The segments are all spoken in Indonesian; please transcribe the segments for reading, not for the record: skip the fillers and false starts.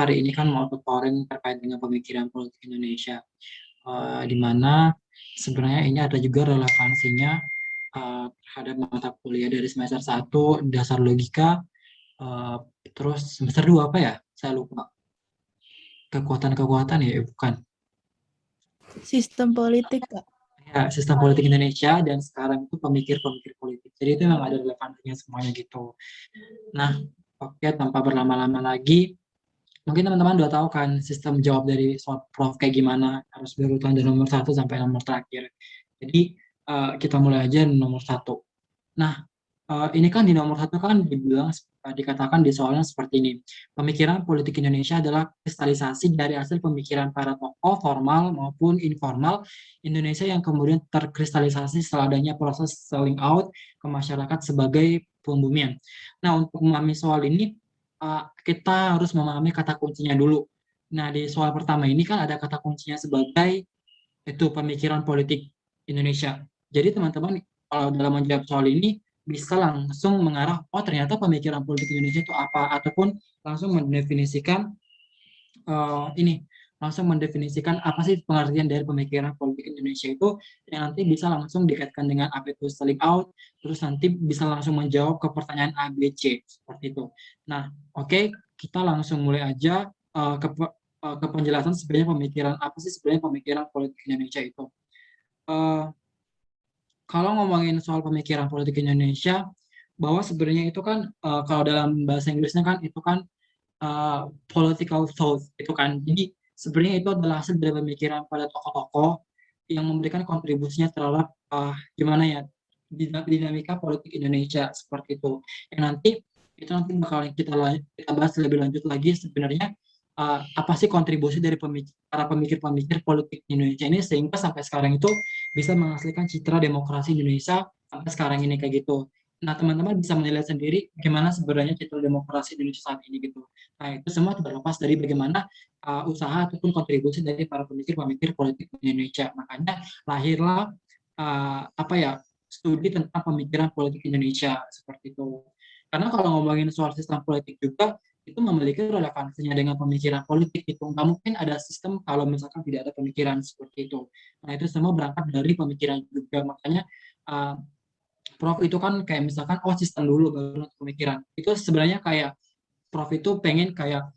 kita hari ini kan mau tutoring terkait dengan pemikiran politik Indonesia, di mana sebenarnya ini ada juga relevansinya terhadap mata kuliah dari semester 1 dasar logika, eh, terus semester 2 apa ya? Saya lupa. Kekuatan-kekuatan ya, bukan. Sistem politik, Kak. Ya, sistem politik Indonesia dan sekarang itu pemikir-pemikir politik. Jadi itu memang ada relevansinya semuanya gitu. Nah, oke, tanpa berlama-lama lagi, mungkin teman-teman udah tahu kan sistem jawab dari soal prof kayak gimana, harus berurutan dari nomor 1 sampai nomor terakhir. Jadi kita mulai aja nomor 1. Nah, ini kan di nomor 1 kan dikatakan di soalnya seperti ini. Pemikiran politik Indonesia adalah kristalisasi dari hasil pemikiran para tokoh formal maupun informal Indonesia yang kemudian terkristalisasi setelah adanya proses selling out ke masyarakat sebagai pembumian. Nah, untuk memahami soal ini, kita harus memahami kata kuncinya dulu. Nah, di soal pertama ini kan ada kata kuncinya sebagai itu pemikiran politik Indonesia. Jadi teman-teman kalau dalam menjawab soal ini bisa langsung mengarah, oh ternyata pemikiran politik Indonesia itu apa, ataupun langsung mendefinisikan ini, langsung mendefinisikan apa sih pengertian dari pemikiran politik Indonesia itu, yang nanti bisa langsung dikaitkan dengan apa itu selling out, terus nanti bisa langsung menjawab ke pertanyaan A, B, C, seperti itu. Nah, oke, kita langsung mulai aja ke penjelasan sebenarnya pemikiran apa sih sebenarnya pemikiran politik Indonesia itu. Uh, Kalau ngomongin soal pemikiran politik Indonesia, bahwa sebenarnya itu kan kalau dalam bahasa Inggrisnya kan itu kan political thought itu kan. Jadi sebenarnya itu adalah hasil dari pemikiran pada tokoh-tokoh yang memberikan kontribusinya terhadap gimana ya dinamika politik Indonesia seperti itu. Yang nanti itu nanti bakal kita bahas lebih lanjut lagi sebenarnya apa sih kontribusi dari para pemikir-pemikir politik Indonesia ini sehingga sampai sekarang itu bisa menghasilkan citra demokrasi Indonesia sampai sekarang ini kayak gitu. Nah, teman-teman bisa menilai sendiri bagaimana sebenarnya citra demokrasi Indonesia saat ini gitu. Nah, itu semua terlepas dari bagaimana usaha ataupun kontribusi dari para pemikir-pemikir politik Indonesia. Makanya lahirlah apa ya studi tentang pemikiran politik Indonesia seperti itu. Karena kalau ngomongin soal sistem politik juga itu memiliki relevansinya dengan pemikiran politik itu. Nggak mungkin ada sistem kalau misalkan tidak ada pemikiran seperti itu. Nah, itu semua berangkat dari pemikiran juga. Makanya Prof itu kan kayak misalkan sistem dulu baru pemikiran. Itu sebenarnya kayak Prof itu pengen kayak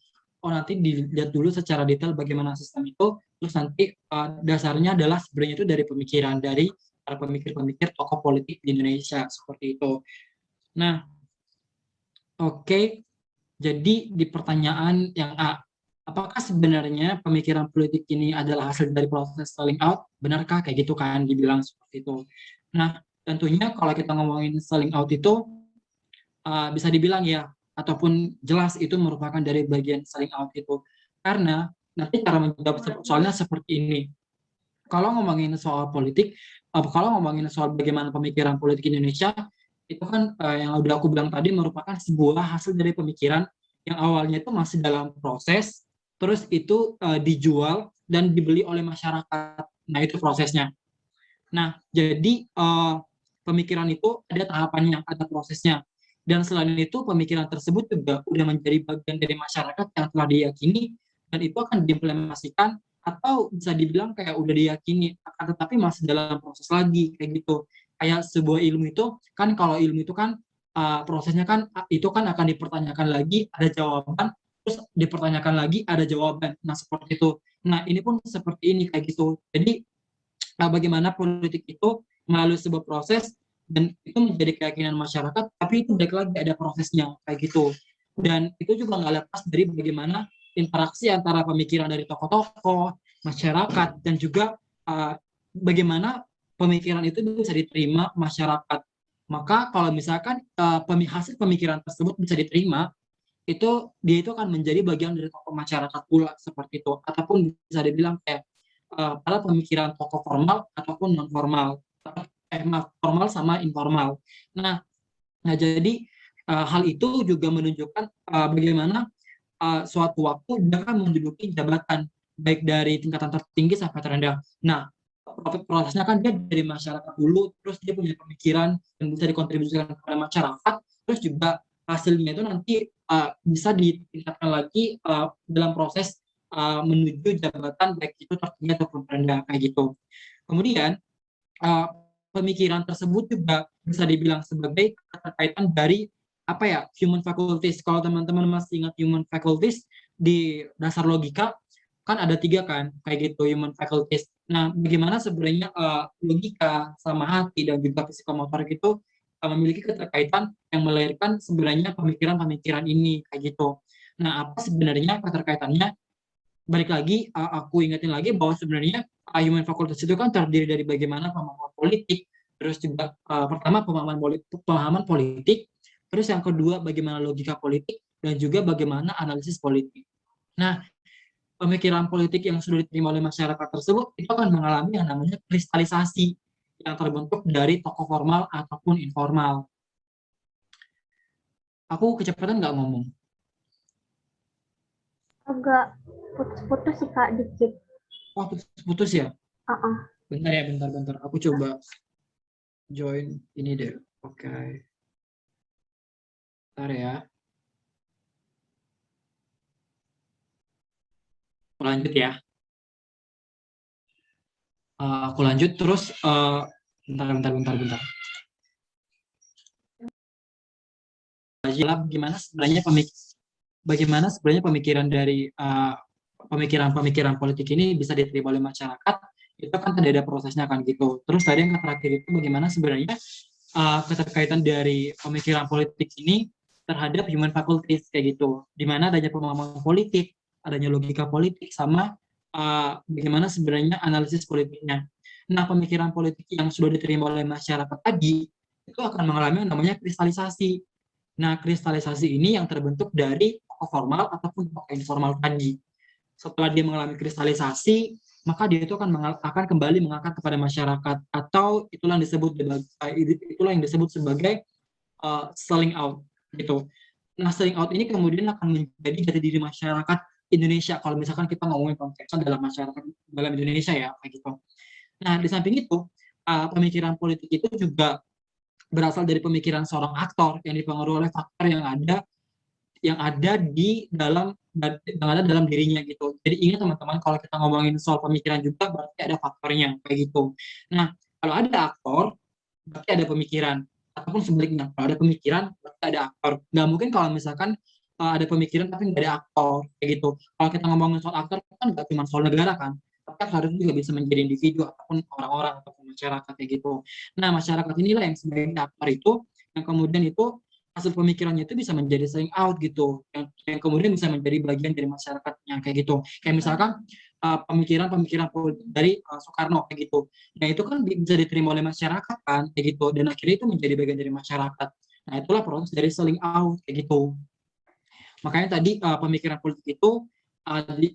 nanti dilihat dulu secara detail bagaimana sistem itu, terus nanti dasarnya adalah sebenarnya itu dari pemikiran dari para pemikir-pemikir tokoh politik di Indonesia seperti itu. Nah, oke. Jadi di pertanyaan yang A, apakah sebenarnya pemikiran politik ini adalah hasil dari proses selling out? Benarkah kayak gitu kan dibilang seperti itu. Nah, tentunya kalau kita ngomongin selling out itu bisa dibilang ya, ataupun jelas itu merupakan dari bagian selling out itu. Karena nanti cara menjawab soalnya seperti ini. Kalau ngomongin soal politik, kalau ngomongin soal bagaimana pemikiran politik Indonesia, itu kan yang udah aku bilang tadi merupakan sebuah hasil dari pemikiran yang awalnya itu masih dalam proses, terus itu dijual dan dibeli oleh masyarakat. Nah, itu prosesnya. Nah, jadi pemikiran itu ada tahapannya, ada prosesnya. Dan selain itu, pemikiran tersebut juga udah menjadi bagian dari masyarakat yang telah diyakini, dan itu akan diimplementasikan, atau bisa dibilang kayak udah diyakini, akan tetapi masih dalam proses lagi, kayak gitu. Kayak sebuah ilmu itu, kan kalau ilmu itu kan, prosesnya kan, itu kan akan dipertanyakan lagi, ada jawaban, terus dipertanyakan lagi, ada jawaban. Nah, seperti itu. Nah, ini pun seperti ini, kayak gitu. Jadi, bagaimana politik itu melalui sebuah proses dan itu menjadi keyakinan masyarakat, tapi itu balik lagi ada prosesnya kayak gitu. Dan itu juga nggak lepas dari bagaimana interaksi antara pemikiran dari tokoh-tokoh, masyarakat, dan juga bagaimana pemikiran itu bisa diterima masyarakat. Maka kalau misalkan hasil pemikiran tersebut bisa diterima, itu dia itu akan menjadi bagian dari tokoh masyarakat pula seperti itu, ataupun bisa dibilang kayak pada pemikiran tokoh formal ataupun non formal, formal sama informal. Nah, jadi hal itu juga menunjukkan bagaimana suatu waktu dia akan menduduki jabatan baik dari tingkatan tertinggi sampai terendah. Nah, prosesnya kan dia dari masyarakat dulu, terus dia punya pemikiran yang bisa dikontribusikan kepada masyarakat, terus juga hasilnya itu nanti bisa ditingkatkan lagi dalam proses menuju jabatan baik itu tertinggi ataupun rendah kayak gitu. Kemudian pemikiran tersebut juga bisa dibilang sebagai keterkaitan dari apa ya, human faculties. Kalau teman-teman masih ingat human faculties di dasar logika kan ada 3 kan kayak gitu human faculties. Nah, bagaimana sebenarnya logika sama hati dan juga psikomotorik itu memiliki keterkaitan yang melahirkan sebenarnya pemikiran-pemikiran ini kayak gitu. Nah, apa sebenarnya keterkaitannya? Balik lagi, aku ingetin lagi bahwa sebenarnya human faculties itu kan terdiri dari bagaimana pemahaman politik, terus juga pertama pemahaman politik, terus yang kedua bagaimana logika politik, dan juga bagaimana analisis politik. Nah, pemikiran politik yang sudah diterima oleh masyarakat tersebut itu akan mengalami yang namanya kristalisasi yang terbentuk dari tokoh formal ataupun informal. Aku kecepatan nggak ngomong? Agak putus-putus sih Kak, dikit. Oh, putus ya? Uh-uh. Bentar ya, bentar. Aku coba join ini deh. Oke. Bentar ya. Aku lanjut ya. Aku lanjut terus. Bentar. Bagaimana sebenarnya pemikiran dari pemikiran politik ini bisa diterima oleh masyarakat, itu kan ada prosesnya kan gitu. Terus tadi yang terakhir itu bagaimana sebenarnya keterkaitan dari pemikiran politik ini terhadap human faculties kayak gitu, di mana adanya pemahaman politik, adanya logika politik, sama bagaimana sebenarnya analisis politiknya. Nah, pemikiran politik yang sudah diterima oleh masyarakat tadi itu akan mengalami yang namanya kristalisasi. Nah, kristalisasi ini yang terbentuk dari tokoh formal ataupun tokoh informal tadi. Setelah dia mengalami kristalisasi, maka dia itu akan kembali mengangkat kepada masyarakat, atau itulah yang disebut sebagai selling out gitu. Nah, selling out ini kemudian akan menjadi jati diri masyarakat Indonesia kalau misalkan kita ngomongin konteksnya dalam masyarakat dalam Indonesia ya kayak gitu. Nah, di samping itu pemikiran politik itu juga berasal dari pemikiran seorang aktor yang dipengaruhi oleh faktor yang ada dalam dirinya gitu. Jadi ingat teman-teman, kalau kita ngomongin soal pemikiran juga berarti ada faktornya kayak gitu. Nah, kalau ada aktor berarti ada pemikiran, ataupun sebaliknya, kalau ada pemikiran berarti ada aktor. Nggak mungkin kalau misalkan ada pemikiran tapi nggak ada aktor kayak gitu. Kalau kita ngomongin soal aktor kan nggak cuma soal negara kan, tapi aktor itu juga bisa menjadi individu ataupun orang-orang ataupun masyarakat kayak gitu. Nah, masyarakat inilah yang sebagai aktor itu, yang kemudian itu hasil pemikirannya itu bisa menjadi selling out gitu, yang kemudian bisa menjadi bagian dari masyarakat yang kayak gitu. Kayak misalkan pemikiran-pemikiran dari Soekarno kayak gitu. Nah, itu kan bisa diterima oleh masyarakat kan kayak gitu, dan akhirnya itu menjadi bagian dari masyarakat. Nah, itulah proses dari selling out kayak gitu. Makanya tadi pemikiran politik itu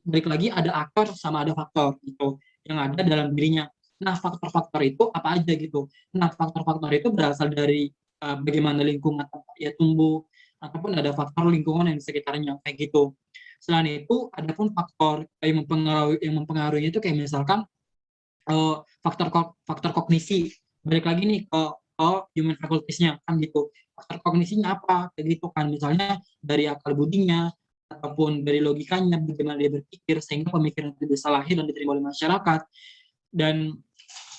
balik lagi ada aktor sama ada faktor gitu yang ada dalam dirinya. Nah, faktor-faktor itu apa aja gitu. Nah, faktor-faktor itu berasal dari bagaimana lingkungan ya tumbuh, ataupun ada faktor lingkungan yang di sekitarnya kayak gitu. Selain itu, ada pun faktor yang mempengaruhi itu kayak misalkan faktor kognisi. Balik lagi nih ke human faculties-nya kan gitu. Faktor kognisinya apa? Kayak gitu kan, misalnya dari akal budinya ataupun dari logikanya, bagaimana dia berpikir sehingga pemikiran itu bisa lahir dan diterima oleh masyarakat. Dan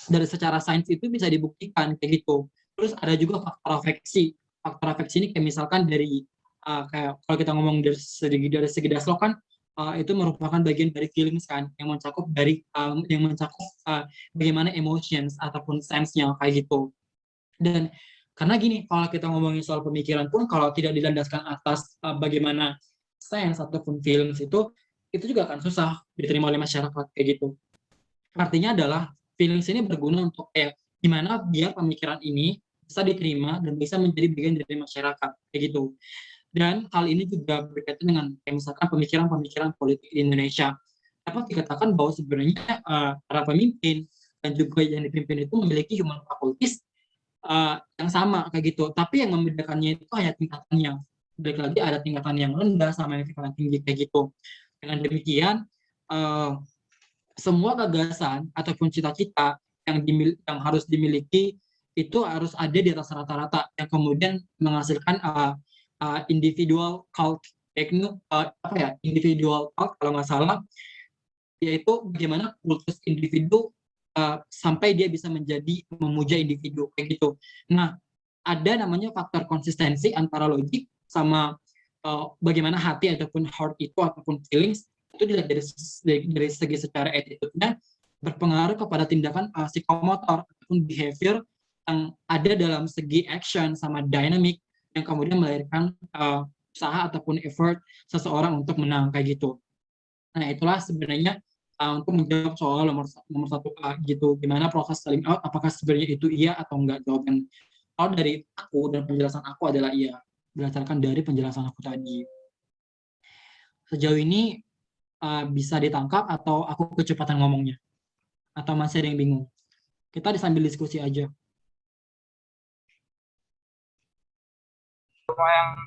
dari secara sains itu bisa dibuktikan kayak gitu. Terus ada juga faktor afeksi. Faktor afeksi ini kayak misalkan dari kayak kalau kita ngomong dari segi Daslo kan itu merupakan bagian dari feelings kan, yang mencakup bagaimana emotions ataupun sense-nya kayak gitu. Dan karena gini, kalau kita ngomongin soal pemikiran pun kalau tidak dilandaskan atas bagaimana sense ataupun feelings itu juga akan susah diterima oleh masyarakat kayak gitu. Artinya adalah feelings ini berguna untuk gimana biar pemikiran ini bisa diterima dan bisa menjadi bagian dari masyarakat kayak gitu. Dan hal ini juga berkaitan dengan misalkan pemikiran-pemikiran politik di Indonesia. Dapat dikatakan bahwa sebenarnya para pemimpin dan juga yang dipimpin itu memiliki human faculties yang sama kayak gitu. Tapi yang membedakannya itu hanya tingkatannya. Balik lagi ada tingkatan yang rendah sama yang tingkatan tinggi kayak gitu. Dengan demikian semua gagasan ataupun cita-cita yang harus dimiliki itu harus ada di atas rata-rata, yang kemudian menghasilkan individual cult individual cult kalau nggak salah, yaitu bagaimana kultus individu sampai dia bisa menjadi memuja individu kayak gitu. Nah, ada namanya faktor konsistensi antara logik sama bagaimana hati ataupun heart itu ataupun feelings itu dilihat dari segi secara attitude-nya berpengaruh kepada tindakan psikomotor ataupun behavior yang ada dalam segi action sama dynamic yang kemudian melahirkan usaha ataupun effort seseorang untuk menang kayak gitu. Nah, itulah sebenarnya untuk menjawab soal nomor satu gitu, gimana proses selling out, apakah sebenarnya itu iya atau enggak. Jawaban kalau dari aku dan penjelasan aku adalah iya, berdasarkan dari penjelasan aku tadi. Sejauh ini bisa ditangkap atau aku kecepatan ngomongnya? Atau masih ada yang bingung? Kita sambil diskusi aja.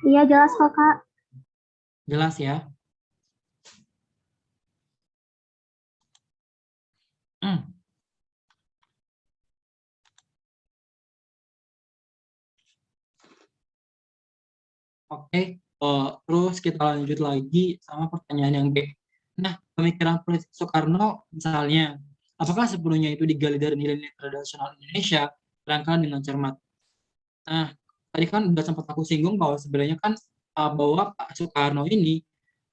Iya, jelas kok, Kak. Jelas ya? Oke, terus kita lanjut lagi sama pertanyaan yang B. Nah, pemikiran politik Soekarno misalnya, apakah sepenuhnya itu digali dari nilai-nilai tradisional Indonesia, rangkaian dengan cermat? Nah, tadi kan udah sempat aku singgung bahwa sebenarnya kan bahwa Pak Soekarno ini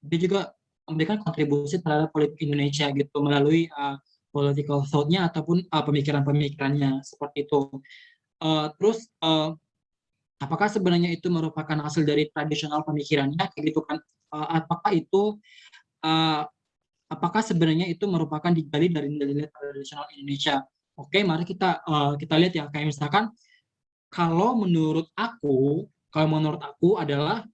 dia juga memberikan kontribusi terhadap politik Indonesia gitu melalui political thought-nya ataupun pemikiran-pemikirannya seperti itu. Terus apakah sebenarnya itu merupakan hasil dari tradisional pemikirannya kayak gitu kan? Uh, apakah sebenarnya itu merupakan digali dari nilai-nilai tradisional Indonesia? Oke, mari kita lihat ya, kayak misalkan kalau menurut aku adalah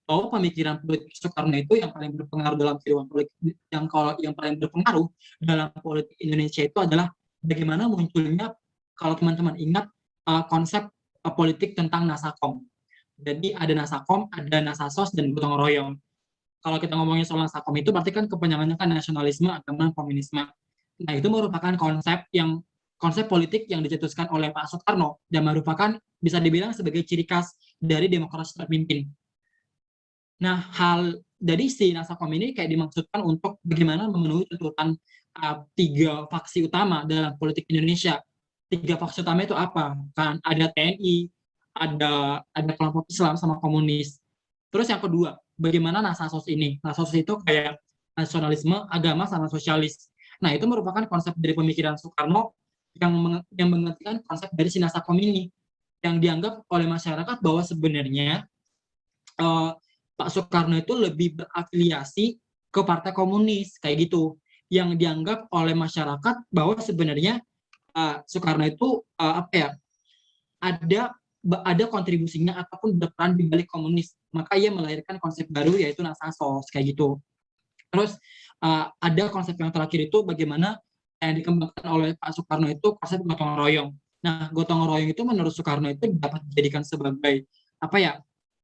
bahwa pemikiran politik Soekarno itu yang paling berpengaruh dalam kehidupan politik, yang paling berpengaruh dalam politik Indonesia itu adalah bagaimana munculnya, kalau teman-teman ingat, konsep politik tentang Nasakom. Jadi ada Nasakom, ada Nasasos, dan gotong royong. Kalau kita ngomongin soal Nasakom itu berarti kan kepanjangannya kan nasionalisme, agama, komunisme. Nah, itu merupakan konsep politik yang dicetuskan oleh Pak Soekarno dan merupakan bisa dibilang sebagai ciri khas dari demokrasi terpimpin. Nah, hal dari si Nasakom ini kayak dimaksudkan untuk bagaimana memenuhi tuntutan tiga faksi utama dalam politik Indonesia. Tiga faksi utama itu apa? Kan ada TNI, ada kelompok Islam sama komunis. Terus yang kedua, bagaimana Nasasos ini? Nasasos itu kayak nasionalisme, agama, sama sosialis. Nah, itu merupakan konsep dari pemikiran Soekarno yang mengertikan konsep dari si Nasakom ini, yang dianggap oleh masyarakat bahwa sebenarnya Pak Soekarno itu lebih berafiliasi ke Partai Komunis kayak gitu, yang dianggap oleh masyarakat bahwa sebenarnya Soekarno itu ada kontribusinya ataupun berperan di balik komunis, maka ia melahirkan konsep baru yaitu Nasasos kayak gitu. Terus ada konsep yang terakhir itu bagaimana yang dikembangkan oleh Pak Soekarno itu konsep gotong royong. Nah, gotong royong itu menurut Soekarno itu dapat dijadikan sebagai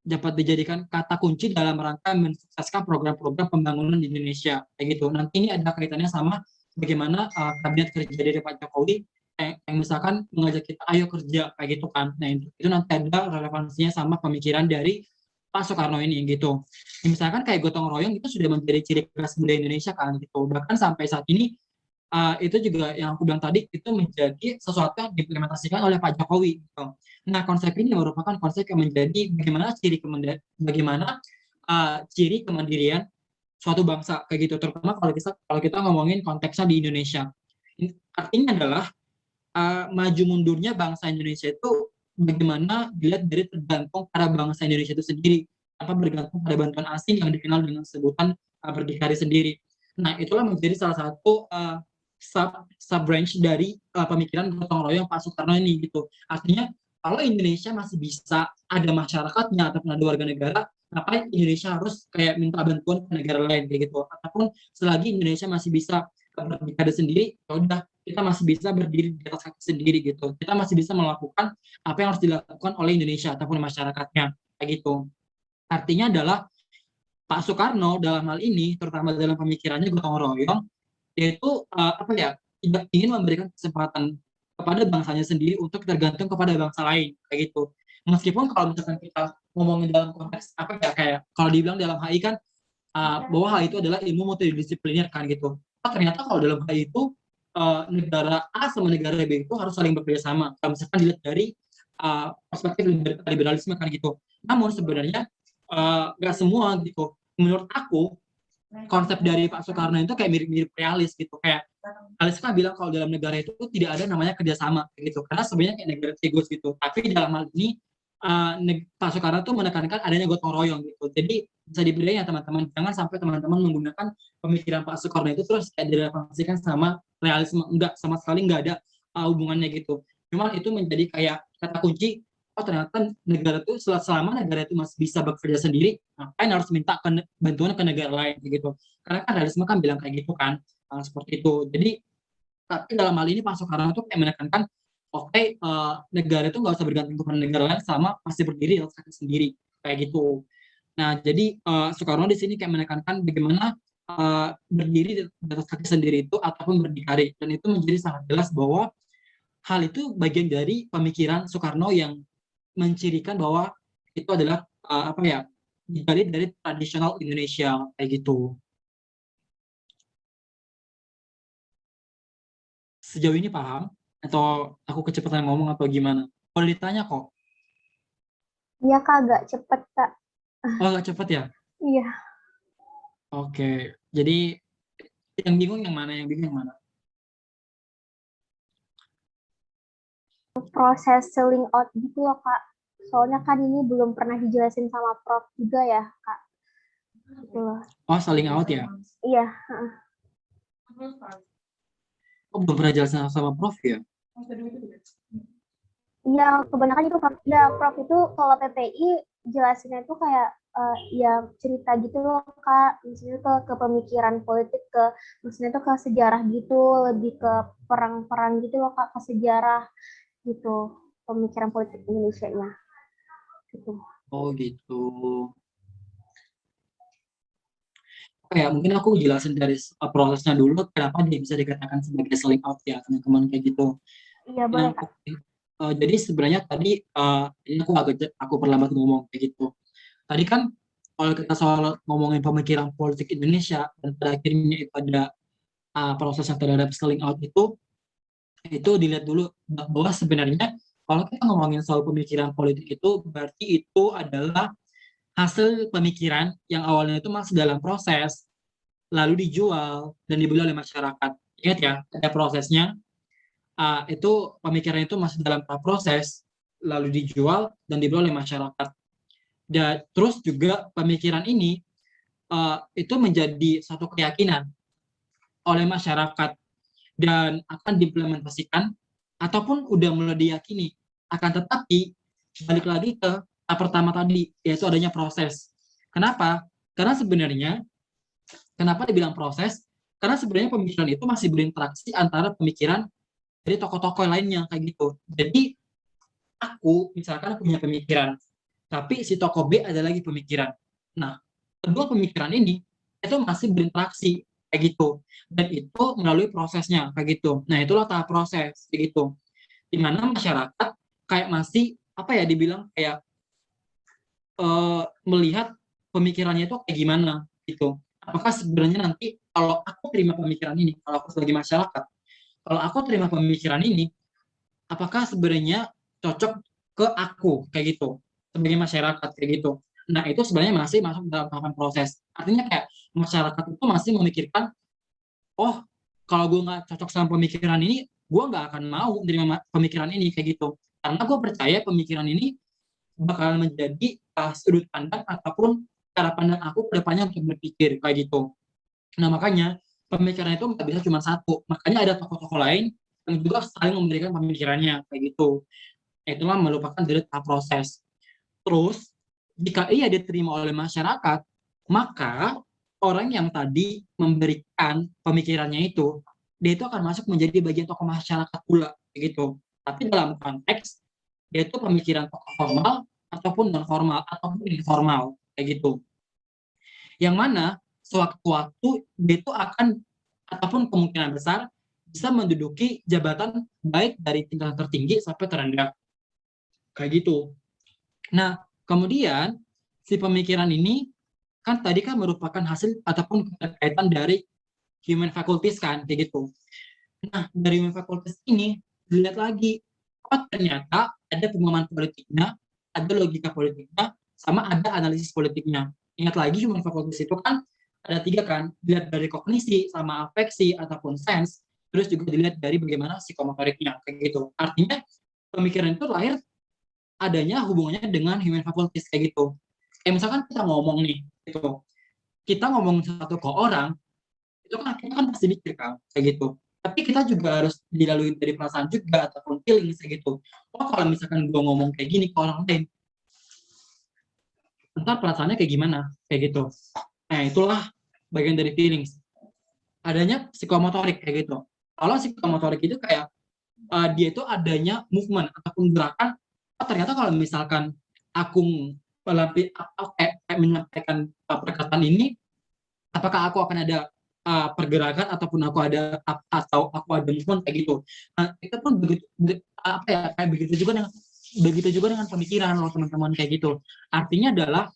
dapat dijadikan kata kunci dalam rangka mensukseskan program-program pembangunan di Indonesia kayak gitu. Nanti ini ada kaitannya sama bagaimana kabinet kerja dari Pak Jokowi yang misalkan mengajak kita ayo kerja kayak gitu kan. Nah, itu nanti ada relevansinya sama pemikiran dari Pak Soekarno ini gitu. Misalkan kayak gotong royong itu sudah menjadi ciri khas budaya Indonesia kan gitu. Bahkan sampai saat ini itu juga yang aku bilang tadi itu menjadi sesuatu yang diimplementasikan oleh Pak Jokowi gitu. Nah, konsep ini merupakan konsep yang menjadi bagaimana ciri kemandirian suatu bangsa kayak gitu, terutama kalau kita ngomongin konteksnya di Indonesia. Artinya adalah maju mundurnya bangsa Indonesia itu bagaimana dilihat dari tergantung pada bangsa Indonesia itu sendiri, tanpa bergantung pada bantuan asing yang dikenal dengan sebutan berdikari sendiri. Nah, itulah menjadi salah satu sub branch dari pemikiran gotong royong Pak Soekarno ini gitu. Artinya kalau Indonesia masih bisa ada masyarakatnya ataupun ada warga negara, kenapa Indonesia harus kayak minta bantuan ke negara lain kayak gitu? Ataupun selagi Indonesia masih bisa berdikari sendiri, ya udah kita masih bisa berdiri di atas kaki sendiri gitu. Kita masih bisa melakukan apa yang harus dilakukan oleh Indonesia ataupun masyarakatnya kayak gitu. Artinya adalah Pak Soekarno dalam hal ini, terutama dalam pemikirannya gotong royong, yaitu ingin memberikan kesempatan kepada bangsanya sendiri untuk tergantung kepada bangsa lain kayak gitu. Meskipun kalau misalkan kita ngomongin dalam konteks apa ya, kayak kalau dibilang dalam HI kan bahwa HI itu adalah ilmu multidisipliner kan gitu. Ternyata kalau dalam HI itu negara A sama negara B itu harus saling bekerja sama. Kalau misalkan dilihat dari perspektif liberalisme kan gitu. Namun sebenarnya nggak semua gitu. Menurut aku konsep dari Pak Soekarno itu kayak mirip-mirip realis gitu. Kayak Alis kan bilang kalau dalam negara itu tidak ada namanya kerjasama gitu, karena sebenarnya kayak negara egois gitu. Tapi dalam hal ini Pak Soekarno tuh menekankan adanya gotong royong gitu. Jadi bisa dibedain ya teman-teman, jangan sampai teman-teman menggunakan pemikiran Pak Soekarno itu terus kayak direfleksikan sama realisme. Enggak, sama sekali enggak ada hubungannya gitu. Cuman itu menjadi kayak kata kunci, oh ternyata negara itu selama negara itu masih bisa bekerja sendiri, ngapain harus minta bantuan ke negara lain gitu. Karena kan realisme kan bilang kayak gitu kan, seperti itu. Jadi tapi dalam hal ini Pak Soekarno itu kayak menekankan, oke, negara itu nggak usah bergantung kepada negara lain sama masih berdiri atas kaki sendiri kayak gitu. Nah, jadi Soekarno di sini kayak menekankan bagaimana berdiri di atas kaki sendiri itu ataupun berdikari, dan itu menjadi sangat jelas bahwa hal itu bagian dari pemikiran Soekarno yang mencirikan bahwa itu adalah apa ya, dari tradisional Indonesia kayak gitu. Sejauh ini paham atau aku kecepatan ngomong atau gimana? Boleh ditanya kok. Iya kak, agak cepet kak. Oh, agak cepet ya? Iya, Oke. Jadi yang bingung yang mana? Yang bingung yang mana? proses selling out gitu loh kak. Soalnya kan ini belum pernah dijelasin sama Prof juga ya kak. Gitu loh. Oh, saling out ya? Iya, Oh, belum pernah jelasin sama Prof ya? iya kebanyakan itu Prof. Ya Prof itu kalau PPI jelasinnya itu kayak ya cerita gitu loh kak. Maksudnya ke pemikiran politik, maksudnya tuh ke sejarah gitu, lebih ke perang-perang gitu loh kak, ke sejarah gitu, pemikiran politik Indonesia-nya gitu. Oh, gitu. Oke ya, mungkin aku jelasin dari prosesnya dulu kenapa dia bisa dikatakan sebagai selling out ya, teman-teman kayak gitu. Iya boleh Nah, kak. jadi sebenarnya tadi ini aku perlambat ngomong kayak gitu. Tadi kan kalau kita soal ngomongin pemikiran politik Indonesia dan pada akhirnya itu ada proses yang terhadap selling out itu dilihat dulu bahwa sebenarnya kalau kita ngomongin soal pemikiran politik itu berarti itu adalah hasil pemikiran yang awalnya itu masih dalam proses lalu dijual dan dibeli oleh masyarakat. Ingat ya, ada prosesnya. Itu pemikiran itu masih dalam tahap proses lalu dijual dan dibeli oleh masyarakat. Dan terus juga pemikiran ini itu menjadi satu keyakinan oleh masyarakat dan akan diimplementasikan ataupun udah mulai diyakini. Akan tetapi balik lagi ke pertama tadi, yaitu adanya proses. Kenapa? Karena sebenarnya kenapa dibilang proses? Karena sebenarnya pemikiran itu masih berinteraksi antara pemikiran dari tokoh-tokoh lainnya kayak gitu. Jadi aku misalkan punya pemikiran, tapi si tokoh B ada lagi pemikiran. Nah, kedua pemikiran ini itu masih berinteraksi kayak gitu, dan itu melalui prosesnya kayak gitu. Nah, itulah tahap proses kayak gitu. Di mana masyarakat kayak masih apa ya, dibilang kayak melihat pemikirannya itu kayak gimana gitu. Apakah sebenarnya nanti kalau aku terima pemikiran ini, kalau aku sebagai masyarakat, kalau aku terima pemikiran ini, apakah sebenarnya cocok ke aku kayak gitu sebagai masyarakat kayak gitu. Nah, itu sebenarnya masih masuk dalam tahapan proses. Artinya kayak masyarakat itu masih memikirkan, oh kalau gue nggak cocok sama pemikiran ini, gue nggak akan mau menerima pemikiran ini kayak gitu. Karena gue percaya pemikiran ini bakal menjadi sudut pandang ataupun cara pandang aku ke depannya untuk berpikir kayak gitu. Nah, makanya pemikiran itu nggak bisa cuma satu. Makanya ada tokoh-tokoh lain yang juga saling memberikan pemikirannya kayak gitu. Itulah merupakan dari tahap proses. Terus, jika ia diterima oleh masyarakat, maka orang yang tadi memberikan pemikirannya itu, dia itu akan masuk menjadi bagian tokoh masyarakat pula, gitu. Tapi dalam konteks, dia itu pemikiran tokoh formal, ataupun non formal, ataupun informal, kayak gitu. Yang mana, sewaktu-waktu dia itu akan, ataupun kemungkinan besar, bisa menduduki jabatan baik dari tingkat tertinggi sampai terendah. Kayak gitu. Nah, Kemudian si pemikiran ini kan tadi kan merupakan hasil ataupun kaitan dari human faculties kan kayak gitu. Nah, dari human faculties ini dilihat lagi, oh ternyata ada pemahaman politiknya, ada logika politiknya, sama ada analisis politiknya. Ingat lagi human faculties itu kan ada 3 kan, dilihat dari kognisi sama afeksi ataupun sense, terus juga dilihat dari bagaimana psikomotoriknya kayak gitu. Artinya pemikiran itu lahir adanya hubungannya dengan human faculties kayak gitu. Kayak misalkan kita ngomong nih, gitu. Kita ngomong satu ke orang, itu kan kita kan pasti mikir kan, kayak gitu. Tapi kita juga harus dilalui dari perasaan juga ataupun feeling kayak gitu. Oh kalau misalkan gue ngomong kayak gini ke orang lain, entar perasaannya kayak gimana, kayak gitu. Nah itulah bagian dari feelings. Adanya psikomotorik kayak gitu. Kalau psikomotorik itu kayak dia itu adanya movement ataupun gerakan. Oh, ternyata kalau misalkan aku menyampaikan perkataan ini, apakah aku akan ada pergerakan ataupun aku ada atau aku ada movement kayak gitu. Nah, itu pun begitu apa ya kayak begitu juga dengan pemikiran loh teman-teman kayak gitu. Artinya adalah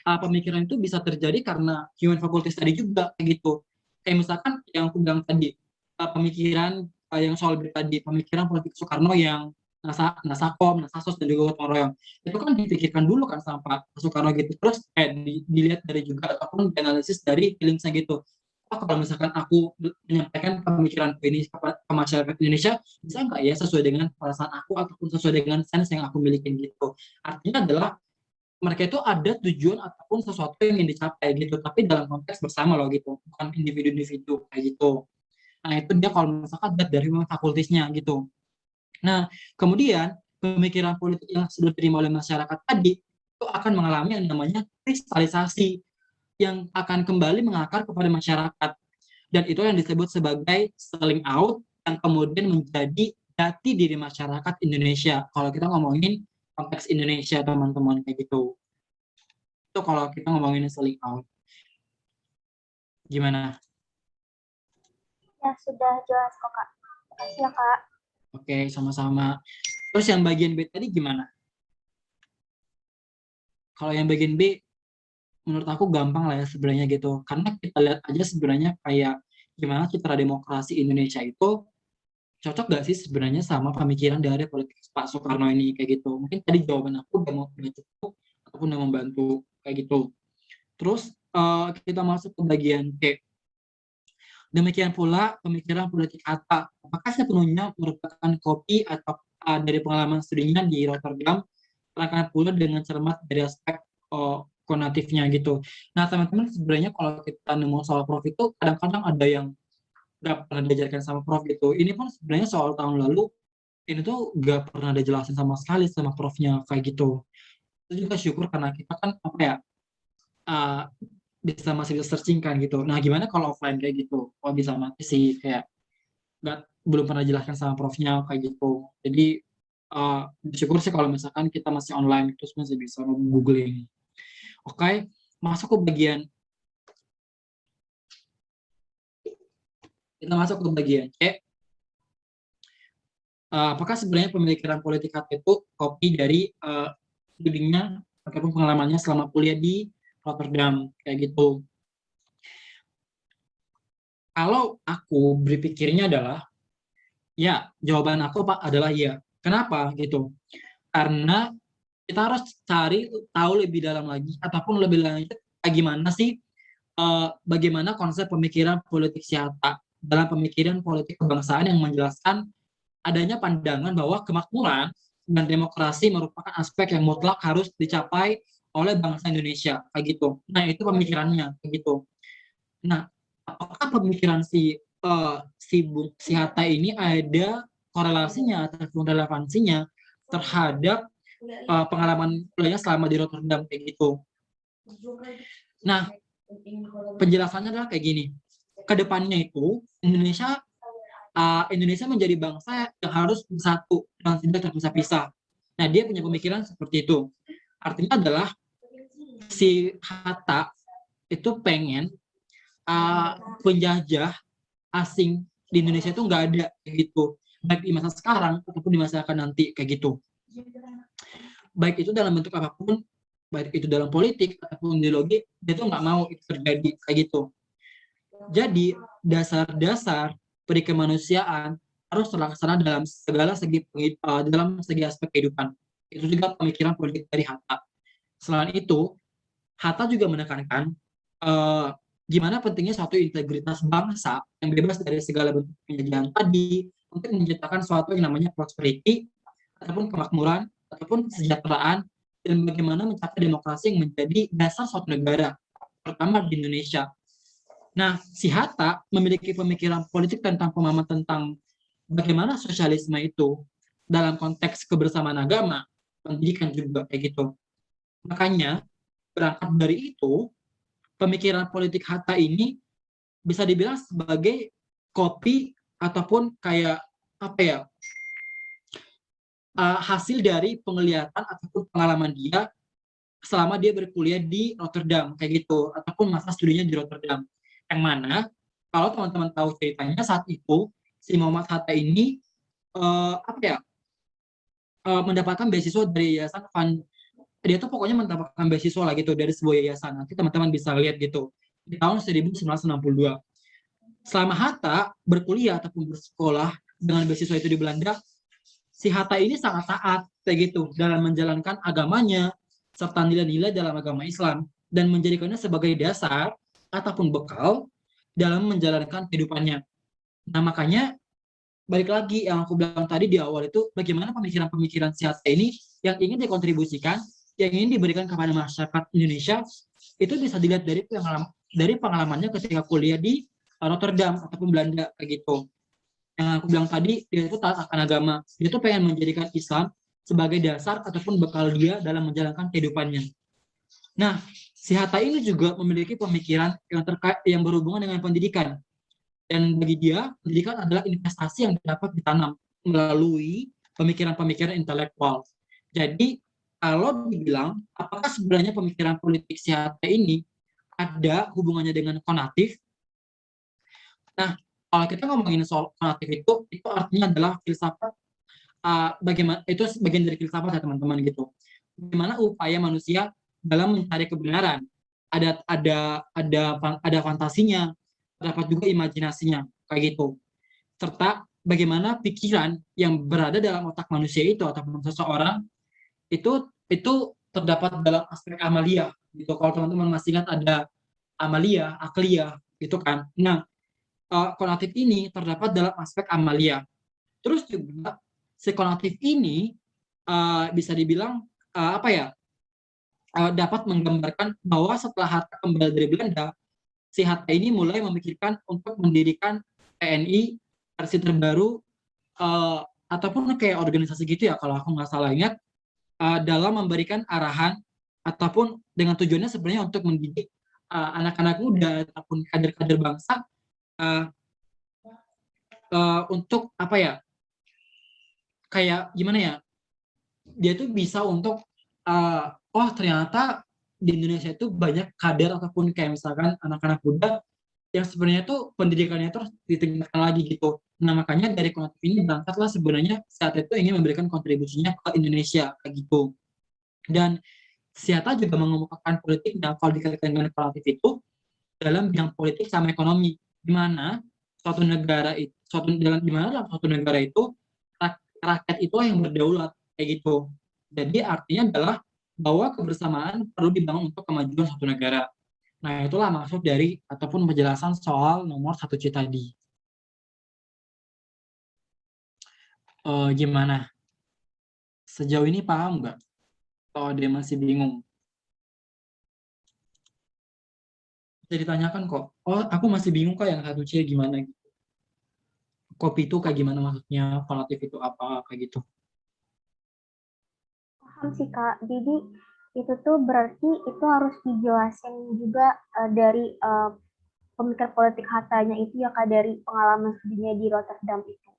pemikiran itu bisa terjadi karena human faculties tadi juga kayak gitu. Kayak misalkan yang aku bilang tadi, pemikiran yang soal tadi, pemikiran politik Soekarno yang Nasakom, Nasasos, dan juga gotong royong. Itu kan dipikirkan dulu kan sama Pak Soekarno gitu. Terus dilihat dari juga ataupun analisis dari feelingsnya gitu. Oh, kalau misalkan aku menyampaikan pemikiran ini ke masyarakat Indonesia, bisa nggak ya sesuai dengan perasaan aku ataupun sesuai dengan sense yang aku miliki gitu. Artinya adalah mereka itu ada tujuan ataupun sesuatu yang ingin dicapai gitu, tapi dalam konteks bersama loh gitu, bukan individu-individu kayak gitu. Nah itu dia kalau misalkan dari fakultasnya gitu. Nah kemudian pemikiran politik yang sudah diterima oleh masyarakat tadi itu akan mengalami yang namanya kristalisasi yang akan kembali mengakar kepada masyarakat, dan itu yang disebut sebagai selling out yang kemudian menjadi jati diri masyarakat Indonesia. Kalau kita ngomongin konteks Indonesia teman-teman kayak gitu. Itu kalau kita ngomongin selling out. Gimana? Ya, sudah jelas kok, Kak. Makasih ya, Kak. Oke, sama-sama. Terus yang bagian B tadi gimana? Kalau yang bagian B, menurut aku gampang lah ya sebenarnya gitu. Karena kita lihat aja sebenarnya kayak gimana citra demokrasi Indonesia itu cocok gak sih sebenarnya sama pemikiran dari politik Pak Soekarno ini kayak gitu. Mungkin tadi jawaban aku udah cukup ataupun udah membantu kayak gitu. Terus kita masuk ke bagian C. Demikian pula pemikiran politik Hatta. Apakah sepenuhnya merupakan kopi atau dari pengalaman studinya di Rotterdam, terangkat pula dengan cermat dari aspek konatifnya gitu. Nah teman-teman sebenarnya kalau kita nemu soal prof itu kadang-kadang ada yang nggak pernah diajarkan sama prof gitu. Ini pun sebenarnya soal tahun lalu ini tuh nggak pernah dijelasin sama sekali sama profnya kayak gitu. Itu juga syukur karena kita kan apa ya uh, masih bisa searching kan gitu. Nah gimana kalau offline kayak gitu? Oh bisa mati sih kayak nggak belum pernah jelaskan sama profnya kayak gitu. Jadi bersyukur sih kalau misalkan kita masih online terus masih bisa googling. Oke, masuk ke bagian C. Apakah sebenarnya pemikiran politik itu kopi dari studinya ataupun pengalamannya selama kuliah di Rotterdam kayak gitu? Kalau aku berpikirnya adalah ya, jawaban aku Pak adalah ya. Kenapa gitu? Karena kita harus cari tahu lebih dalam lagi ataupun lebih lanjut bagaimana sih bagaimana konsep pemikiran politik Hatta dalam pemikiran politik kebangsaan yang menjelaskan adanya pandangan bahwa kemakmuran dan demokrasi merupakan aspek yang mutlak harus dicapai oleh bangsa Indonesia kayak gitu. Nah itu pemikirannya kayak gitu. Nah apakah pemikiran si Hatta ini ada korelasinya ataupun relevansinya terhadap pengalaman kuliahnya selama di Rotterdam kayak gitu? Nah penjelasannya adalah kayak gini. Kedepannya itu Indonesia menjadi bangsa yang harus bersatu dan tidak terpisah-pisah. Nah, dia punya pemikiran seperti itu. Artinya adalah si Hatta itu pengen penjajah asing di Indonesia itu nggak ada kayak gitu. Baik di masa sekarang ataupun di masa akan nanti kayak gitu. Baik itu dalam bentuk apapun, baik itu dalam politik ataupun ideologi, dia tuh nggak mau itu terjadi kayak gitu. Jadi dasar-dasar perikemanusiaan harus terlaksana dalam segala segi dalam segi aspek kehidupan. Itu juga pemikiran politik dari Hatta. Selain itu, Hatta juga menekankan eh, gimana pentingnya suatu integritas bangsa yang bebas dari segala bentuk penjajahan tadi untuk menciptakan suatu yang namanya prosperity ataupun kemakmuran ataupun kesejahteraan dan bagaimana mencapai demokrasi yang menjadi dasar suatu negara, pertama di Indonesia. Nah, si Hatta memiliki pemikiran politik tentang pemahaman tentang bagaimana sosialisme itu dalam konteks kebersamaan agama, pendidikan juga kayak gitu. Makanya berangkat dari itu, pemikiran politik Hatta ini bisa dibilang sebagai kopi ataupun kayak apa ya, hasil dari penglihatan ataupun pengalaman dia selama dia berkuliah di Rotterdam kayak gitu, ataupun masa studinya di Rotterdam. Yang mana kalau teman-teman tahu ceritanya saat itu si Muhammad Hatta ini apa ya, mendapatkan beasiswa dari yayasan dia tuh pokoknya mendapatkan beasiswa lah gitu dari sebuah yayasan. Nanti teman-teman bisa lihat gitu di tahun 1962. Selama Hatta berkuliah ataupun bersekolah dengan beasiswa itu di Belanda, si Hatta ini sangat taat kayak gitu dalam menjalankan agamanya serta nilai-nilai dalam agama Islam dan menjadikannya sebagai dasar ataupun bekal dalam menjalankan kehidupannya. Nah, makanya balik lagi yang aku bilang tadi di awal itu, bagaimana pemikiran-pemikiran si Hatta ini yang ingin dikontribusikan, yang ingin diberikan kepada masyarakat Indonesia, itu bisa dilihat dari pengalamannya ketika kuliah di Rotterdam ataupun Belanda kayak gitu. Yang aku bilang tadi, dia itu taat akan agama. Dia tuh pengen menjadikan Islam sebagai dasar ataupun bekal dia dalam menjalankan kehidupannya. Nah, si Hatta ini juga memiliki pemikiran yang berhubungan dengan pendidikan. Dan bagi dia, pendidikan adalah investasi yang dapat ditanam melalui pemikiran-pemikiran intelektual. Jadi, kalau dibilang, apakah sebenarnya pemikiran politik si Hatta ini ada hubungannya dengan konatif? Nah, kalau kita ngomongin soal konatif itu artinya adalah filsafat, bagaimana itu bagian dari filsafat ya teman-teman gitu. Bagaimana upaya manusia dalam mencari kebenaran. Ada fantasinya, terdapat juga imajinasinya kayak gitu. Serta bagaimana pikiran yang berada dalam otak manusia itu ataupun seseorang itu terdapat dalam aspek amalia gitu. Kalau teman-teman masih ingat ada amalia, aklia gitu kan. Nah, konatif ini terdapat dalam aspek amalia. Terus juga si konatif ini bisa dibilang apa ya, dapat menggambarkan bahwa setelah Hatta kembali dari Belanda, si Hatta ini mulai memikirkan untuk mendirikan TNI versi terbaru ataupun kayak organisasi gitu ya kalau aku nggak salah ingat, dalam memberikan arahan ataupun dengan tujuannya sebenarnya untuk mendidik anak-anak muda ataupun kader-kader bangsa untuk apa ya, kayak gimana ya, dia tuh bisa untuk oh ternyata di Indonesia itu banyak kader ataupun kayak misalkan anak-anak muda yang sebenarnya tuh pendidikannya terus ditingkatkan lagi gitu. Nah makanya dari konatif ini berangkatlah sebenarnya saat itu ingin memberikan kontribusinya ke Indonesia kayak gitu. Dan Hatta juga mengemukakan politiknya kalau dikaitkan dengan konatif itu dalam bidang politik sama ekonomi, di mana suatu negara itu dalam suatu negara itu rakyat itu yang berdaulat kayak gitu. Jadi artinya adalah bahwa kebersamaan perlu dibangun untuk kemajuan suatu negara. Nah, itulah maksud dari ataupun penjelasan soal nomor 1C tadi. Gimana? Sejauh ini paham nggak? Kalau dia masih bingung? Bisa ditanyakan kok. Oh, aku masih bingung kok yang 1C gimana gitu. Kopi itu kayak gimana maksudnya? Konatif itu apa? Kayak gitu. Paham sih Kak. Jadi itu tuh berarti itu harus dijelasin juga dari pemikir politik Hattanya itu ya Kak, dari pengalaman studinya di Rotterdam itu.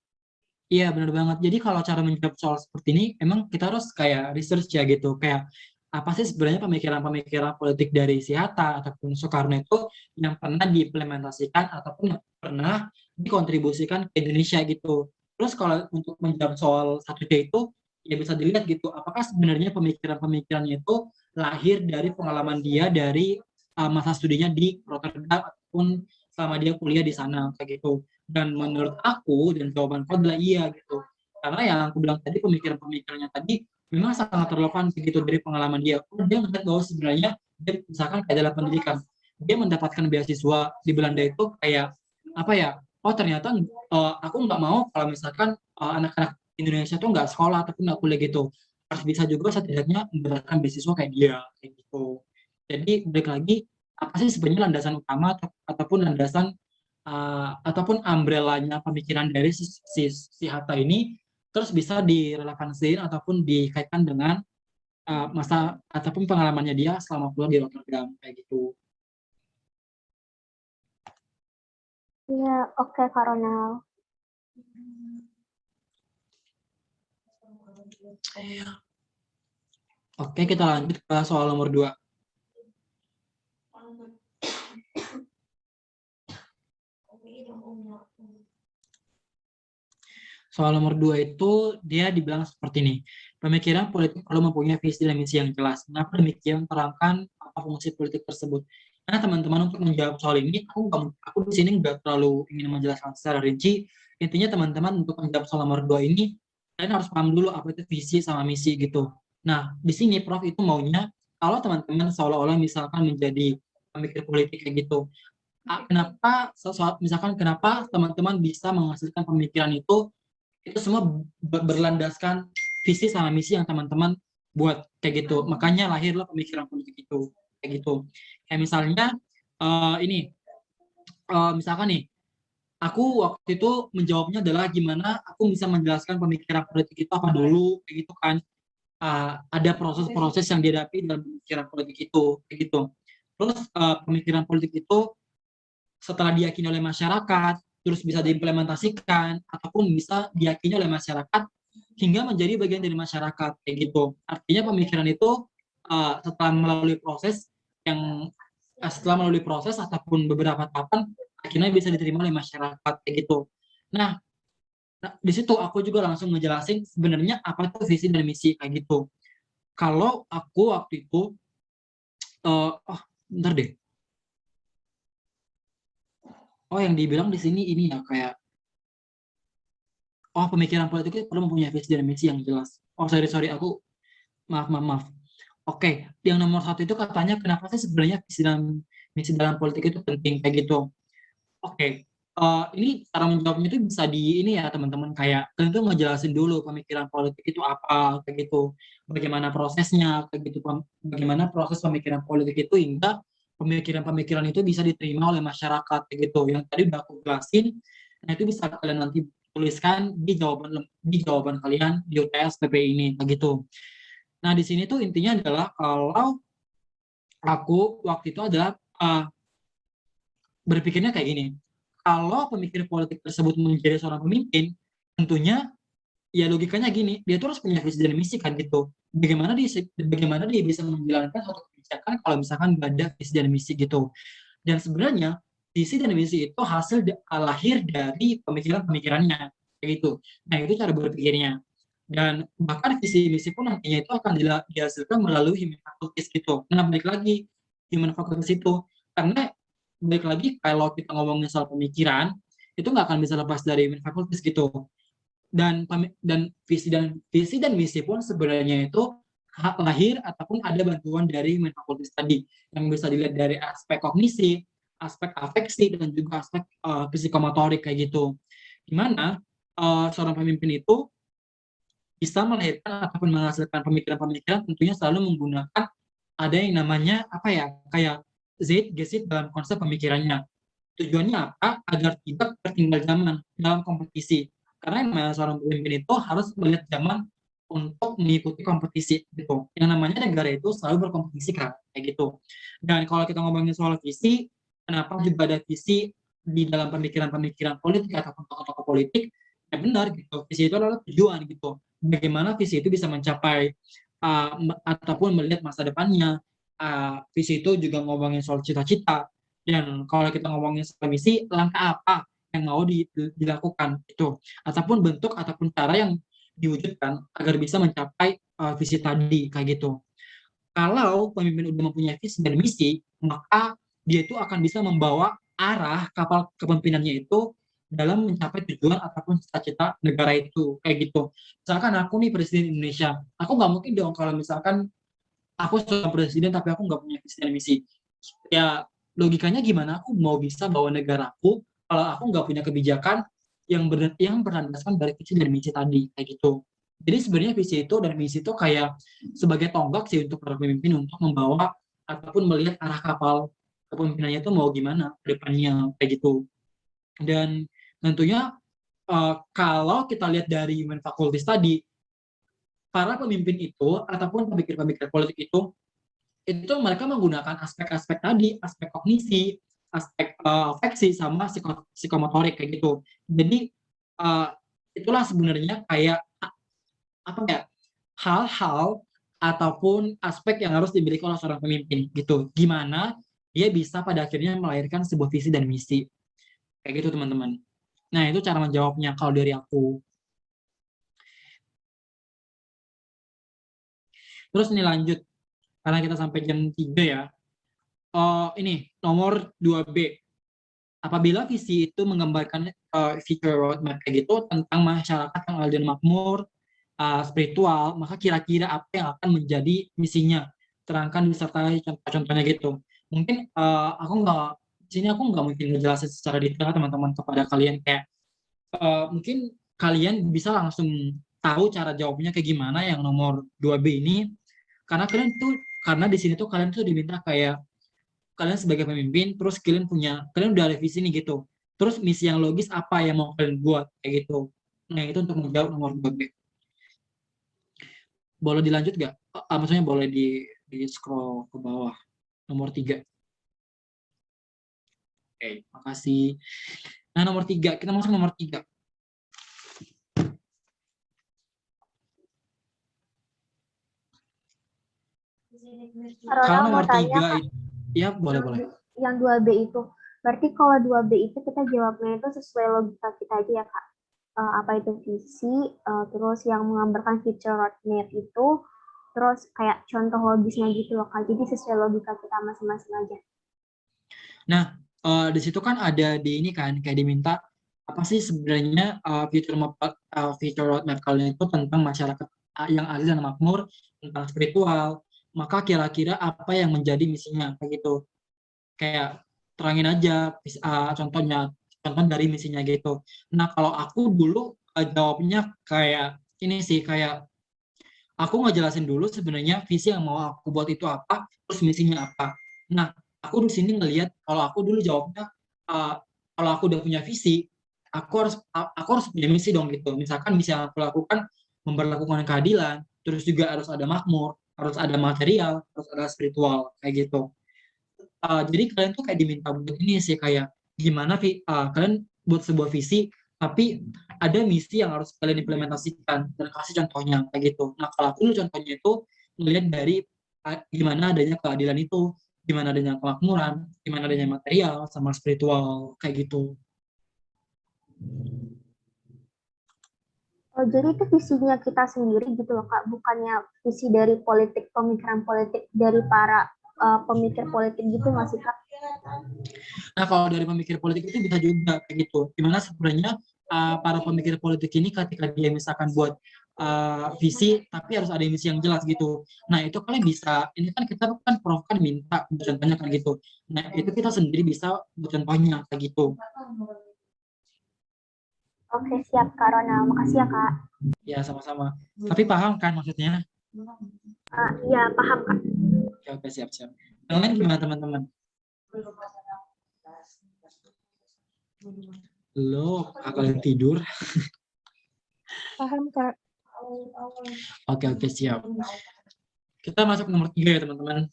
Iya, benar banget. Jadi kalau cara menjawab soal seperti ini, emang kita harus kayak research ya gitu. Kayak apa sih sebenarnya pemikiran-pemikiran politik dari si Hatta ataupun Soekarno itu yang pernah diimplementasikan ataupun yang pernah dikontribusikan ke Indonesia gitu. Terus kalau untuk menjawab soal 1C itu, ya bisa dilihat gitu, apakah sebenarnya pemikiran-pemikirannya itu lahir dari pengalaman dia dari masa studinya di Rotterdam ataupun selama dia kuliah di sana kayak gitu. Dan menurut aku dan jawabanku adalah iya gitu. Karena yang aku bilang tadi pemikiran-pemikirannya tadi memang sangat relevan begitu dari pengalaman dia. Dia melihat bahwa sebenarnya dia misalkan kayak dalam pendidikan, dia mendapatkan beasiswa di Belanda itu kayak apa ya? Oh ternyata aku nggak mau kalau misalkan anak-anak Indonesia tuh nggak sekolah ataupun nggak kuliah gitu. Harus bisa juga setidaknya mendapatkan beasiswa kayak dia kayak gitu. Jadi balik lagi apa sih sebenarnya landasan utama ataupun landasan ataupun umbrellanya pemikiran dari si Hatta ini terus bisa direlevansiin ataupun dikaitkan dengan masa ataupun pengalamannya dia selama kuliah di Rotterdam kayak gitu. Iya, oke Kak Ronald. Oke, kita lanjut ke soal nomor 2. Soal nomor 2 itu dia dibilang seperti ini. Pemikiran politik perlu mempunyai visi dan misi yang jelas. Kenapa demikian? Terangkan apa fungsi politik tersebut. Karena teman-teman untuk menjawab soal ini, aku di sini nggak terlalu ingin menjelaskan secara rinci. Intinya teman-teman untuk menjawab soal nomor 2 ini, kalian harus paham dulu apa itu visi sama misi gitu. Nah, di sini Prof itu maunya kalau teman-teman seolah-olah misalkan menjadi pemikir politik kayak gitu. Kenapa misalkan kenapa teman-teman bisa menghasilkan pemikiran itu semua berlandaskan visi sama misi yang teman-teman buat kayak gitu. Makanya lahirlah pemikiran politik itu kayak gitu. Kayak misalnya ini misalkan nih aku waktu itu menjawabnya adalah gimana aku bisa menjelaskan pemikiran politik itu apa dulu kayak gitu kan. Ada proses-proses yang dihadapi dalam pemikiran politik itu kayak gitu. Terus pemikiran politik itu setelah diyakini oleh masyarakat, terus bisa diimplementasikan, ataupun bisa diyakini oleh masyarakat hingga menjadi bagian dari masyarakat kayak gitu. Artinya pemikiran itu setelah melalui proses yang setelah melalui proses ataupun beberapa tahapan akhirnya bisa diterima oleh masyarakat kayak gitu. Nah, di situ aku juga langsung ngejelasin sebenarnya apa itu visi dan misi kayak gitu. Kalau aku waktu itu bentar deh. Oh, yang dibilang di sini ini ya kayak pemikiran politik itu perlu mempunyai visi dan misi yang jelas. Sorry, aku maaf. Oke, yang nomor 1 itu katanya kenapa sih sebenarnya visi dan misi dalam politik itu penting kayak gitu. Oke, ini cara menjawabnya itu bisa di ini ya teman-teman, kayak kalian tuh ngejelasin dulu pemikiran politik itu apa kayak gitu, bagaimana prosesnya kayak gitu, bagaimana proses pemikiran politik itu hingga pemikiran-pemikiran itu bisa diterima oleh masyarakat kayak gitu. Yang tadi udah aku jelasin, nah itu bisa kalian nanti tuliskan di jawaban kalian di UTS PPI ini kayak gitu. Nah di sini tuh intinya adalah kalau aku waktu itu adalah berpikirnya kayak gini, kalau pemikir politik tersebut menjadi seorang pemimpin, tentunya ya logikanya gini, dia tuh harus punya visi dan misi kan gitu. Bagaimana dia bisa menjalankan suatu kebijakan kalau misalkan nggak ada visi dan misi gitu. Dan sebenarnya visi dan misi itu lahir dari pemikiran-pemikirannya kayak gitu. Nah itu cara berpikirnya. Dan bahkan visi misi pun nantinya itu akan dihasilkan melalui human faculties gitu. Nah balik lagi human faculties itu, karena balik lagi kalau kita ngomongin soal pemikiran itu nggak akan bisa lepas dari human faculties gitu. Dan visi dan misi pun sebenarnya itu lahir ataupun ada bantuan dari human faculties tadi yang bisa dilihat dari aspek kognisi, aspek afeksi, dan juga aspek psikomotorik kayak gitu. Dimana seorang pemimpin itu bisa melahirkan ataupun menghasilkan pemikiran-pemikiran tentunya selalu menggunakan ada yang namanya apa ya, kayak Zeitgeist dalam konsep pemikirannya. Tujuannya apa? Agar tidak tertinggal zaman dalam kompetisi. Karena yang seorang pemimpin itu harus melihat zaman untuk mengikuti kompetisi gitu. Yang namanya negara itu selalu berkompetisi kan, kayak gitu. Dan kalau kita ngomongin soal visi, kenapa juga ada visi di dalam pemikiran-pemikiran politik ataupun tokoh-tokoh politik? Ya benar gitu. Visi itu adalah tujuan gitu. Bagaimana visi itu bisa mencapai ataupun melihat masa depannya. Visi itu juga ngomongin soal cita-cita. Dan kalau kita ngomongin soal misi, langkah apa yang mau dilakukan itu, ataupun bentuk ataupun cara yang diwujudkan agar bisa mencapai visi tadi kayak gitu. Kalau pemimpin udah mempunyai visi dan misi, maka dia itu akan bisa membawa arah kapal kepemimpinannya itu dalam mencapai tujuan ataupun cita-cita negara itu kayak gitu. Misalkan aku nih presiden Indonesia, aku nggak mungkin dong kalau misalkan aku seorang presiden tapi aku nggak punya visi dan misi. Ya logikanya gimana aku mau bisa bawa negaraku kalau aku nggak punya kebijakan yang berlandaskan dari visi dan misi tadi kayak gitu. Jadi sebenarnya visi itu dan misi itu kayak sebagai tonggak sih untuk para pemimpin untuk membawa ataupun melihat arah kapal kepemimpinannya itu mau gimana ke depannya kayak gitu. Dan tentunya kalau kita lihat dari Human Faculties tadi, para pemimpin itu ataupun pemikir-pemikir politik itu mereka menggunakan aspek-aspek tadi, aspek kognisi, aspek afeksi sama psikomotorik kayak gitu. Jadi uh, itulah sebenarnya kayak apa ya, hal-hal ataupun aspek yang harus dimiliki oleh seorang pemimpin gitu. Gimana dia bisa pada akhirnya melahirkan sebuah visi dan misi kayak gitu teman-teman. Nah itu cara menjawabnya kalau dari aku. Terus nih lanjut karena kita sampai jam 3 ya. Ini nomor 2B. Apabila visi itu menggambarkan future roadmap kayak gitu tentang masyarakat yang adil dan makmur, spiritual, maka kira-kira apa yang akan menjadi misinya? Terangkan disertai contoh-contohnya gitu. Mungkin aku nggak sini aku nggak mungkin ngejelasin secara detail teman-teman kepada kalian kayak mungkin kalian bisa langsung tahu cara jawabnya kayak gimana yang nomor 2B ini karena karena di sini tuh kalian tuh diminta kayak kalian sebagai pemimpin terus kalian udah ada visi nih gitu terus misi yang logis apa yang mau kalian buat kayak gitu. Nah itu untuk menjawab nomor 2B. Boleh dilanjut nggak? Maksudnya boleh di scroll ke bawah nomor 3. Oke, makasih. Nah nomor 3 kita masuk nomor 3. Kalau Karena mau nomor tanya 3 Kak, ya boleh. yang 2B itu. Berarti kalau 2B itu kita jawabnya itu sesuai logika kita aja ya Kak. Apa itu visi, terus yang menggambarkan future roadmap itu, terus kayak contoh logisnya gitu loh Kak. Jadi sesuai logika kita masing-masing aja. Nah di situ kan ada di ini kan kayak diminta apa sih sebenarnya future roadmap kalian itu tentang masyarakat yang adil dan makmur, tentang spiritual, maka kira-kira apa yang menjadi misinya kayak gitu. Kayak terangin aja contoh dari misinya gitu. Nah kalau aku dulu jawabnya kayak ini sih kayak aku ngejelasin dulu sebenarnya visi yang mau aku buat itu apa, terus misinya apa. Nah aku di sini ngelihat kalau aku dulu jawabnya uh, kalau aku udah punya visi, aku harus punya misi dong gitu. Misalkan misi yang aku lakukan memperlakukan keadilan, terus juga harus ada makmur, harus ada material, harus ada spiritual kayak gitu. Jadi kalian tuh kayak diminta buat ini sih kayak gimana kalian buat sebuah visi tapi ada misi yang harus kalian implementasikan dan kasih contohnya kayak gitu. Nah kalau aku dulu contohnya itu melihat dari gimana adanya keadilan itu, gimana adanya kemakmuran, gimana adanya material sama spiritual kayak gitu. Oh, jadi itu visinya kita sendiri gitu loh Kak, bukannya visi dari politik, pemikiran politik dari para pemikir politik gitu nggak sih Kak? Nah kalau dari pemikir politik itu bisa juga kayak gitu. Gimana sebenarnya para pemikir politik ini ketika dia misalkan buat visi tapi harus ada misi yang jelas gitu. Nah itu kalian bisa, ini kan kita kan prof kan minta contohnya kayak gitu. Nah itu kita sendiri bisa buat contohnya kayak gitu. Oke, siap Kak Ronald, makasih ya Kak. Ya sama-sama. Tapi paham kan maksudnya? Iya, paham Kak. Oke siap-siap. Yang lain gimana teman-teman? Lo kalian tidur? Paham, Kak. Oke siap. Kita masuk nomor 3 ya teman-teman.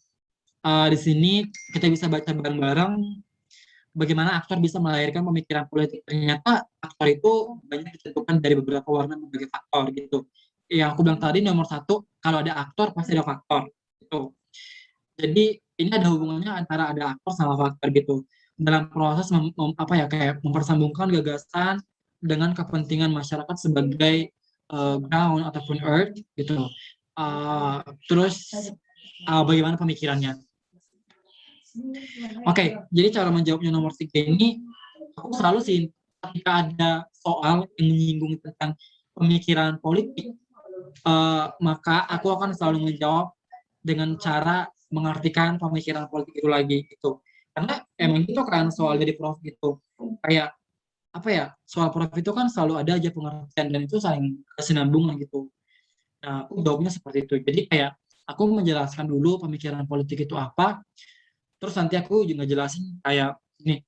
Di sini kita bisa baca bareng-bareng bagaimana aktor bisa melahirkan pemikiran politik. Ternyata aktor itu banyak ditentukan dari beberapa warna berbagai faktor gitu. Yang aku bilang tadi nomor 1, kalau ada aktor pasti ada faktor. Gitu. Jadi ini ada hubungannya antara ada aktor sama faktor gitu. Dalam proses kayak mempersambungkan gagasan dengan kepentingan masyarakat sebagai ground ataupun earth gitu. Terus bagaimana pemikirannya? Oke, jadi cara menjawabnya nomor 3 ini, aku selalu sih ketika ada soal yang menyinggung tentang pemikiran politik, maka aku akan selalu menjawab dengan cara mengartikan pemikiran politik itu lagi gitu. Karena emang itu kan soal dari prof itu kayak apa ya, soal prof itu kan selalu ada aja pengertian dan itu saling kesinambungan gitu. Nah, aku jawabnya seperti itu. Jadi kayak aku menjelaskan dulu pemikiran politik itu apa, terus nanti aku juga jelasin kayak ini,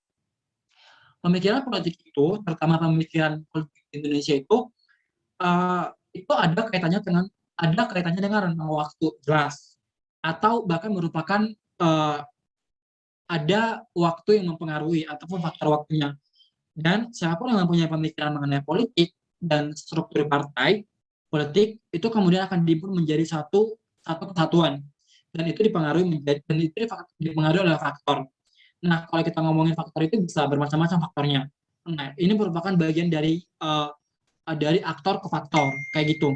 pemikiran politik itu, terutama pemikiran politik di Indonesia eh, itu ada kaitannya dengan rentang waktu jelas, atau bahkan merupakan eh, ada waktu yang mempengaruhi ataupun faktor waktunya. Dan siapapun yang mempunyai pemikiran mengenai politik dan struktur partai politik itu kemudian akan dihimpun menjadi satu kesatuan, dan itu dipengaruhi oleh faktor. Nah, kalau kita ngomongin faktor itu bisa bermacam-macam faktornya. Nah, ini merupakan bagian dari aktor ke faktor kayak gitu.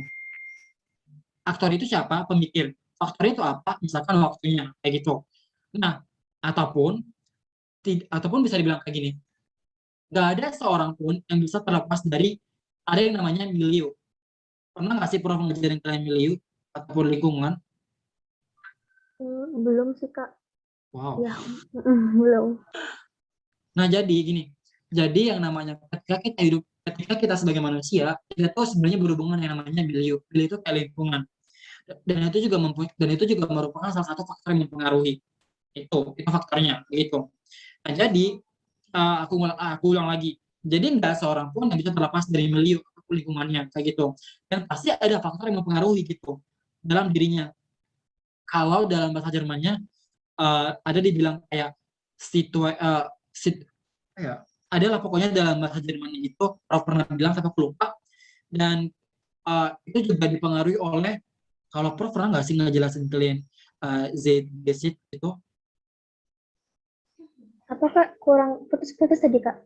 Aktor itu siapa? Pemikir. Faktor itu apa? Misalkan waktunya kayak gitu. Nah, ataupun ataupun bisa dibilang kayak gini, nggak ada seorang pun yang bisa terlepas dari ada yang namanya milieu. Pernah nggak sih Prof ngajarin kalian milieu ataupun lingkungan? Belum sih Kak. Wow. Ya, belum. Nah, jadi gini. Jadi yang namanya ketika kita sebagai manusia, kita tuh sebenarnya berhubungan yang namanya milieu. Milieu itu kayak lingkungan. Dan itu juga merupakan salah satu faktor yang mempengaruhi. Itu faktornya gitu. Nah, jadi aku ulang lagi. Jadi nggak seorang pun yang bisa terlepas dari milieu atau lingkungannya kayak gitu. Dan pasti ada faktor yang mempengaruhi gitu dalam dirinya. Kalau dalam bahasa Jermannya ada dibilang kayak situa sit, ya, adalah pokoknya dalam bahasa Jermannya itu Prof pernah bilang tapi aku lupa. Dan itu juga dipengaruhi oleh, kalau Prof pernah nggak sih ngejelasin kalian Zeitgeist itu Apa Kak? Kurang putus-putus tadi Kak.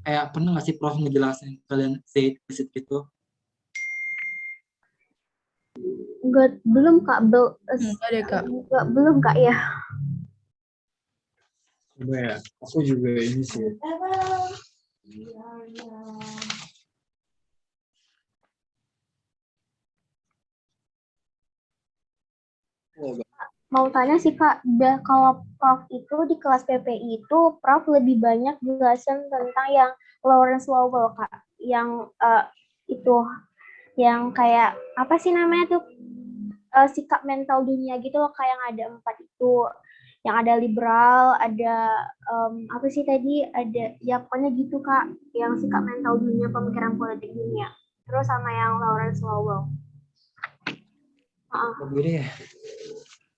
kayak pernah nggak sih Prof ngejelasin kalian Zeitgeist itu? Enggak, belum Kak. Enggak deh, Kak. Enggak, belum Kak ya. Coba ya, aku juga ini sih. Mau tanya sih Kak, kalau Prof itu di kelas PPI itu Prof lebih banyak jelasin tentang yang Lawrence Lowell Kak, yang itu yang kayak apa sih namanya tuh sikap mental dunia gitu loh, kayak yang ada 4 itu, yang ada liberal, ada apa sih tadi, ada ya pokoknya gitu Kak, yang sikap mental dunia, pemikiran politik dunia, terus sama yang Lawrence Lowell. Beda ya.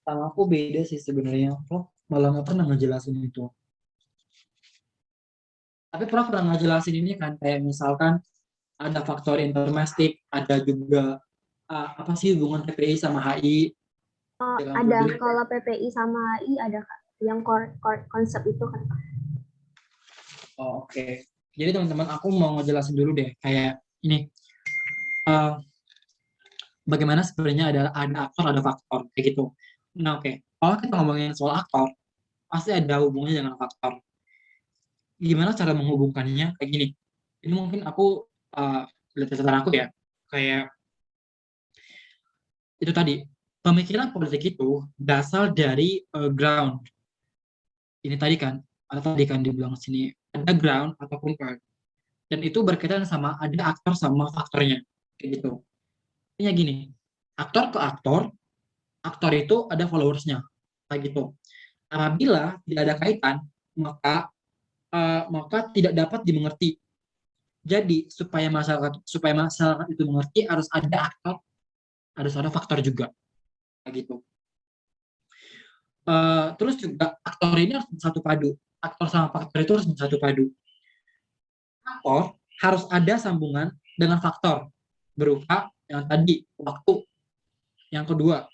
Sama aku beda sih sebenarnya. Prof malah nggak pernah ngejelasin itu. Tapi Prof pernah ngejelasin ini kan, kayak misalkan ada faktor intermestik, ada juga apa sih hubungan PPI sama HI. Ada kalau PPI sama HI ada Kak, yang konsep itu kan. Oh, oke. Jadi teman-teman, aku mau ngejelasin dulu deh, kayak ini. Bagaimana sebenarnya ada aktor, ada faktor, kayak gitu. Nah, oke. Kalau kita ngomongin soal aktor, pasti ada hubungannya dengan faktor. Gimana cara menghubungkannya? Kayak gini. Ini mungkin aku lihat catatan aku ya. Kayak itu tadi. Pemikiran politik itu berasal dari ground. Ini tadi kan, ada tadi kan dibilang sini, ada ground ataupun earth. Dan itu berkaitan sama ada aktor sama faktornya. Kayak gitu. Intinya gini, aktor itu ada followersnya. Kayak gitu. Apabila tidak ada kaitan, maka tidak dapat dimengerti. Jadi supaya masyarakat itu mengerti, harus ada aktor, harus ada faktor juga, kayak gitu. Terus juga aktor ini harus satu padu. Aktor sama faktor itu harus satu padu. Aktor harus ada sambungan dengan faktor berupa yang tadi waktu. Yang kedua,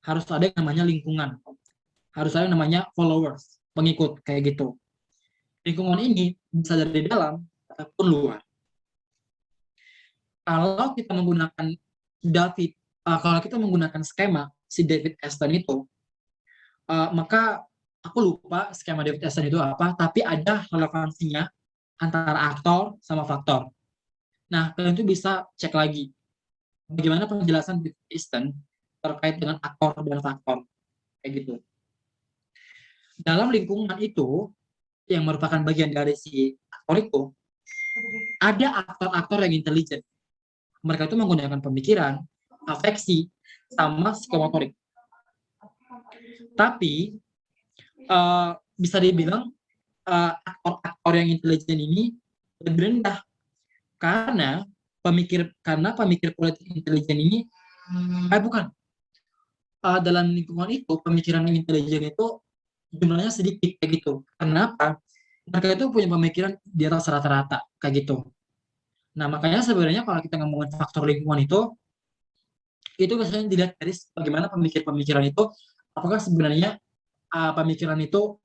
harus ada yang namanya lingkungan. Harus ada yang namanya followers, pengikut, kayak gitu. Lingkungan ini bisa dari dalam ataupun luar. kalau kita menggunakan kalau kita menggunakan skema si David Aston itu, maka aku lupa skema David Aston itu apa, tapi ada relevansinya antara aktor sama faktor. Nah, kalian tuh bisa cek lagi bagaimana penjelasan David Aston terkait dengan aktor dan faktor, kayak gitu. Dalam lingkungan itu, yang merupakan bagian dari si aktor itu, ada aktor-aktor yang intelijen. Mereka itu menggunakan pemikiran, afeksi, sama psikomotorik. Tapi bisa dibilang aktor-aktor yang intelijen ini lebih rendah karena pemikir politik intelijen ini bukan dalam lingkungan itu pemikiran yang intelijen itu jumlahnya sedikit kayak gitu. Kenapa? Mereka itu punya pemikiran di atas rata-rata kayak gitu. Nah, makanya sebenarnya kalau kita ngomongin faktor lingkungan itu biasanya dilihat dari bagaimana pemikiran itu, apakah sebenarnya pemikiran itu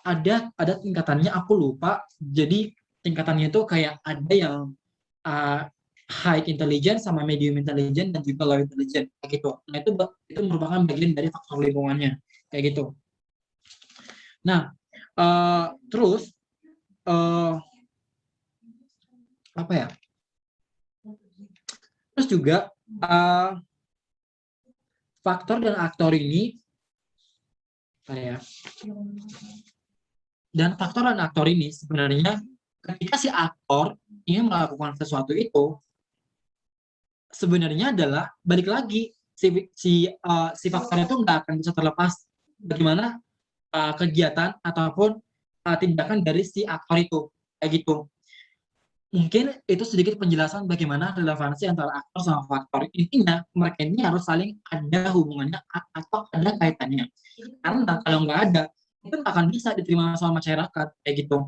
ada tingkatannya, aku lupa. Jadi tingkatannya itu kayak ada yang high intelligence sama medium intelligence dan juga low intelligence kayak gitu. Nah, itu merupakan bagian dari faktor lingkungannya kayak gitu. Nah, terus apa ya? Terus juga faktor dan aktor ini sebenarnya ketika si aktor ingin melakukan sesuatu itu sebenarnya adalah balik lagi si faktor itu nggak akan bisa terlepas bagaimana kegiatan ataupun tindakan dari si aktor itu kayak gitu. Mungkin itu sedikit penjelasan bagaimana relevansi antara aktor sama faktor. Intinya mereka ini harus saling ada hubungannya atau ada kaitannya. Karena kalau nggak ada, itu nggak akan bisa diterima sama masyarakat kayak gitu.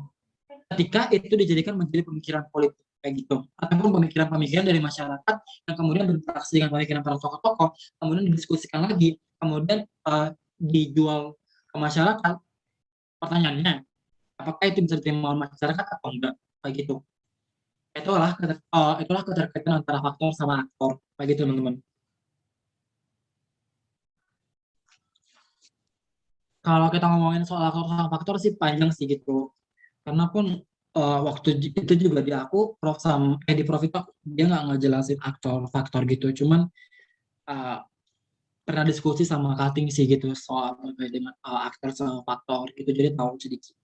Ketika itu dijadikan menjadi pemikiran politik kayak gitu, ataupun pemikiran-pemikiran dari masyarakat yang kemudian berinteraksi dengan pemikiran para tokoh-tokoh, kemudian didiskusikan lagi, kemudian dijual ke masyarakat. Pertanyaannya, apakah itu bisa diterima oleh masyarakat atau enggak kayak gitu. Itulah keterkaitan antara faktor sama aktor kayak gitu teman-teman. Kalau kita ngomongin soal aktor sama faktor sih panjang sih gitu, karena pun waktu itu juga di aku di prof itu dia nggak ngejelasin aktor faktor gitu, cuman uh, pernah diskusi sama Kating sih gitu soal dengan aktor sama faktor gitu, jadi tahu sedikit.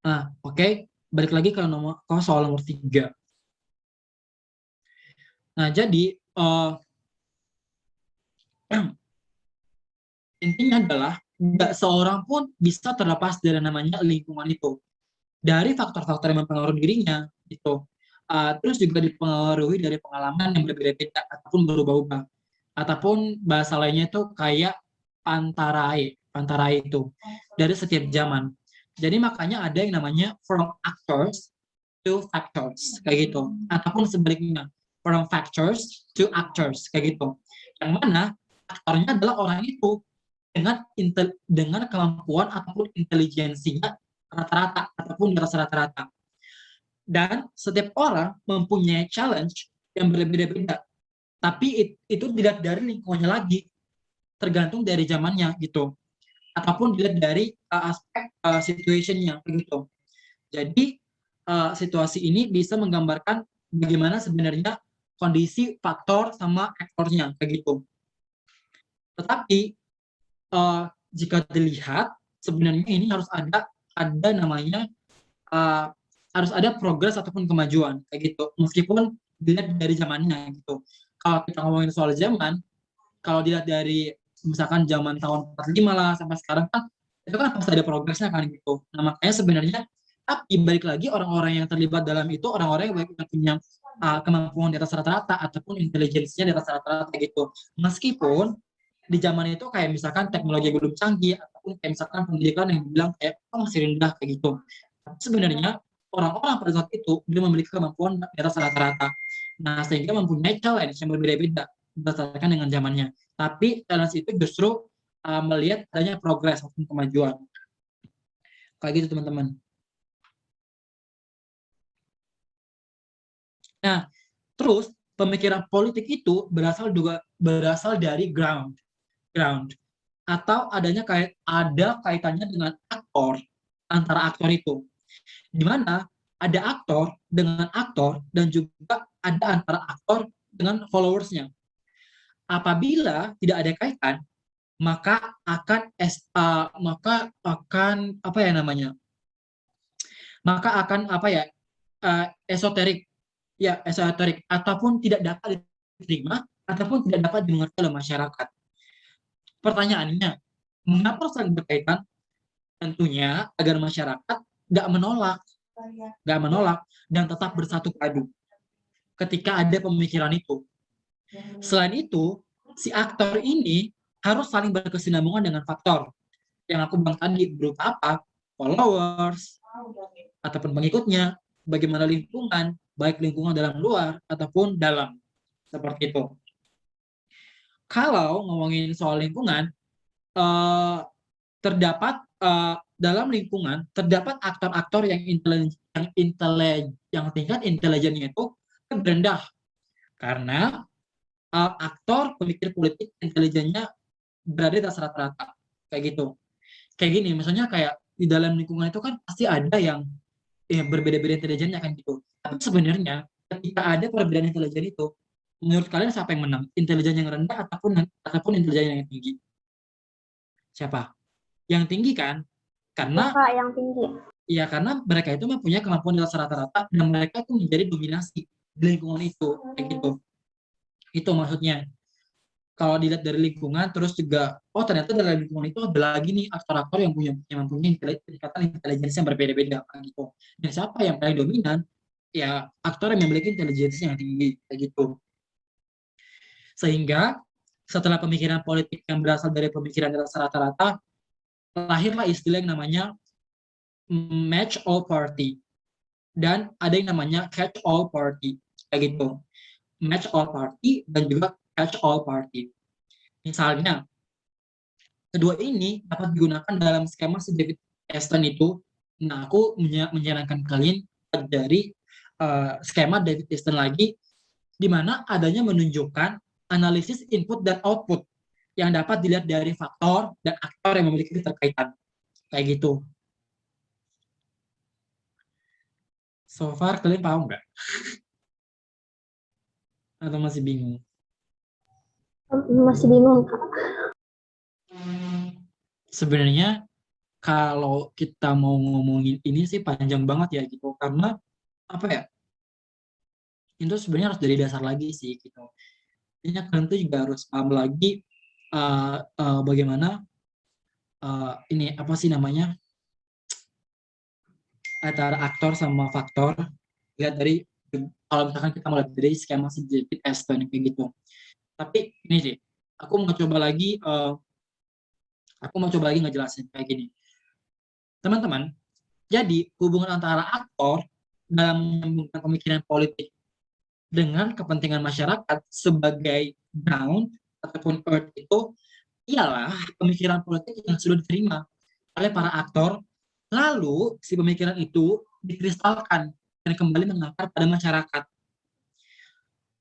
Nah, oke, balik lagi ke soal nomor 3. Nah, jadi intinya adalah nggak seorang pun bisa terlepas dari namanya lingkungan itu, dari faktor-faktor yang mempengaruhi dirinya gitu. Terus juga dipengaruhi dari pengalaman yang berbeda-beda ataupun berubah-ubah, ataupun bahasa lainnya itu kayak pantarai itu dari setiap zaman. Jadi makanya ada yang namanya from actors to factors kayak gitu, ataupun sebaliknya from factors to actors kayak gitu. Yang mana aktornya adalah orang itu dengan kemampuan ataupun intelijensinya rata-rata ataupun di atas rata-rata. Dan setiap orang mempunyai challenge yang berbeda-beda. Tapi itu dilihat dari lingkungannya lagi, tergantung dari zamannya gitu. Ataupun dilihat dari aspek situationnya gitu. Jadi situasi ini bisa menggambarkan bagaimana sebenarnya kondisi faktor sama aktornya kayak gitu. Tetapi jika dilihat sebenarnya ini harus ada namanya harus ada progres ataupun kemajuan kayak gitu, meskipun dilihat dari zamannya gitu. Kalau kita ngomongin soal zaman, kalau dilihat dari misalkan zaman tahun 45 lah sampai sekarang kan itu kan pasti ada progresnya kan gitu. Nah, makanya sebenarnya tapi balik lagi orang-orang yang terlibat dalam itu orang-orang yang punya kemampuan di atas rata-rata ataupun intelijensinya di atas rata-rata gitu. Meskipun di zaman itu kayak misalkan teknologi belum canggih ataupun kayak misalkan pendidikan yang bilang kayak masih rendah kayak gitu. Tapi sebenarnya orang-orang pada saat itu dia memiliki kemampuan di atas rata-rata. Nah, sehingga mempunyai challenge yang berbeda-beda berdasarkan dengan zamannya. Tapi challenge itu justru melihat adanya progres ataupun kemajuan. Kayak gitu teman-teman. Nah, terus pemikiran politik itu berasal dari ground atau ada kaitannya dengan aktor, antara aktor itu, di mana ada aktor dengan aktor dan juga ada antara aktor dengan followersnya. Apabila tidak ada kaitan, maka akan apa ya namanya, maka akan apa ya, esoterik, ya esoterik, ataupun tidak dapat diterima ataupun tidak dapat dimengerti oleh masyarakat. Pertanyaannya, mengapa saling berkaitan? Tentunya agar masyarakat nggak menolak, dan tetap bersatu padu ketika ada pemikiran itu. Selain itu, si aktor ini harus saling berkesinambungan dengan faktor yang aku bilang tadi, berupa apa? Followers ataupun pengikutnya, bagaimana lingkungan, baik lingkungan dalam luar ataupun dalam, seperti itu. Kalau ngomongin soal lingkungan, dalam lingkungan terdapat aktor-aktor yang tingkat intelijennya itu rendah, karena aktor pemikir politik intelijennya berada di atas rata-rata, kayak gitu. Kayak gini, misalnya kayak di dalam lingkungan itu kan pasti ada yang berbeda-beda intelijennya kan gitu. Tapi sebenarnya ketika ada perbedaan intelijen itu, menurut kalian siapa yang menang? Intelijen yang rendah ataupun intelijen yang tinggi? Siapa? Yang tinggi kan? Karena Kak yang tinggi. ya karena mereka itu mempunyai kemampuan di atas rata-rata dan mereka itu menjadi dominasi di lingkungan itu, kayak gitu. Itu maksudnya. Kalau dilihat dari lingkungan, terus juga, oh ternyata dalam lingkungan itu ada lagi nih aktor-aktor yang mempunyai tingkatan intelijensi yang berbeda-beda, gitu. Dan siapa yang paling dominan? Ya aktor yang memiliki intelijensi yang tinggi, kayak gitu. Sehingga setelah pemikiran politik yang berasal dari pemikiran di atas rata-rata, lahirlah istilah yang namanya match all party, dan ada yang namanya catch all party, kayak gitu. Match all party dan juga catch all party. Misalnya, kedua ini dapat digunakan dalam skema si David Easton itu. Nah, aku menyarankan kalian dari skema David Easton lagi, di mana adanya menunjukkan analisis input dan output yang dapat dilihat dari faktor dan aktor yang memiliki keterkaitan, kayak gitu. So far, kalian paham nggak? Atau masih bingung? Masih bingung, Kak. Sebenarnya kalau kita mau ngomongin ini sih panjang banget ya gitu, karena apa ya, itu sebenarnya harus dari dasar lagi sih gitu. Intinya kalian tuh juga harus paham lagi bagaimana ini apa sih namanya, antara aktor sama faktor. Lihat dari, kalau misalkan kita mulai dari skema si David Aston kayak gitu. Tapi ini sih, aku mau coba lagi ngejelasin kayak gini, teman-teman. Jadi hubungan antara aktor dalam menyambungkan pemikiran politik dengan kepentingan masyarakat sebagai ground ataupun earth itu ialah pemikiran politik yang sudah diterima oleh para aktor, lalu si pemikiran itu dikristalkan dan kembali mengakar pada masyarakat.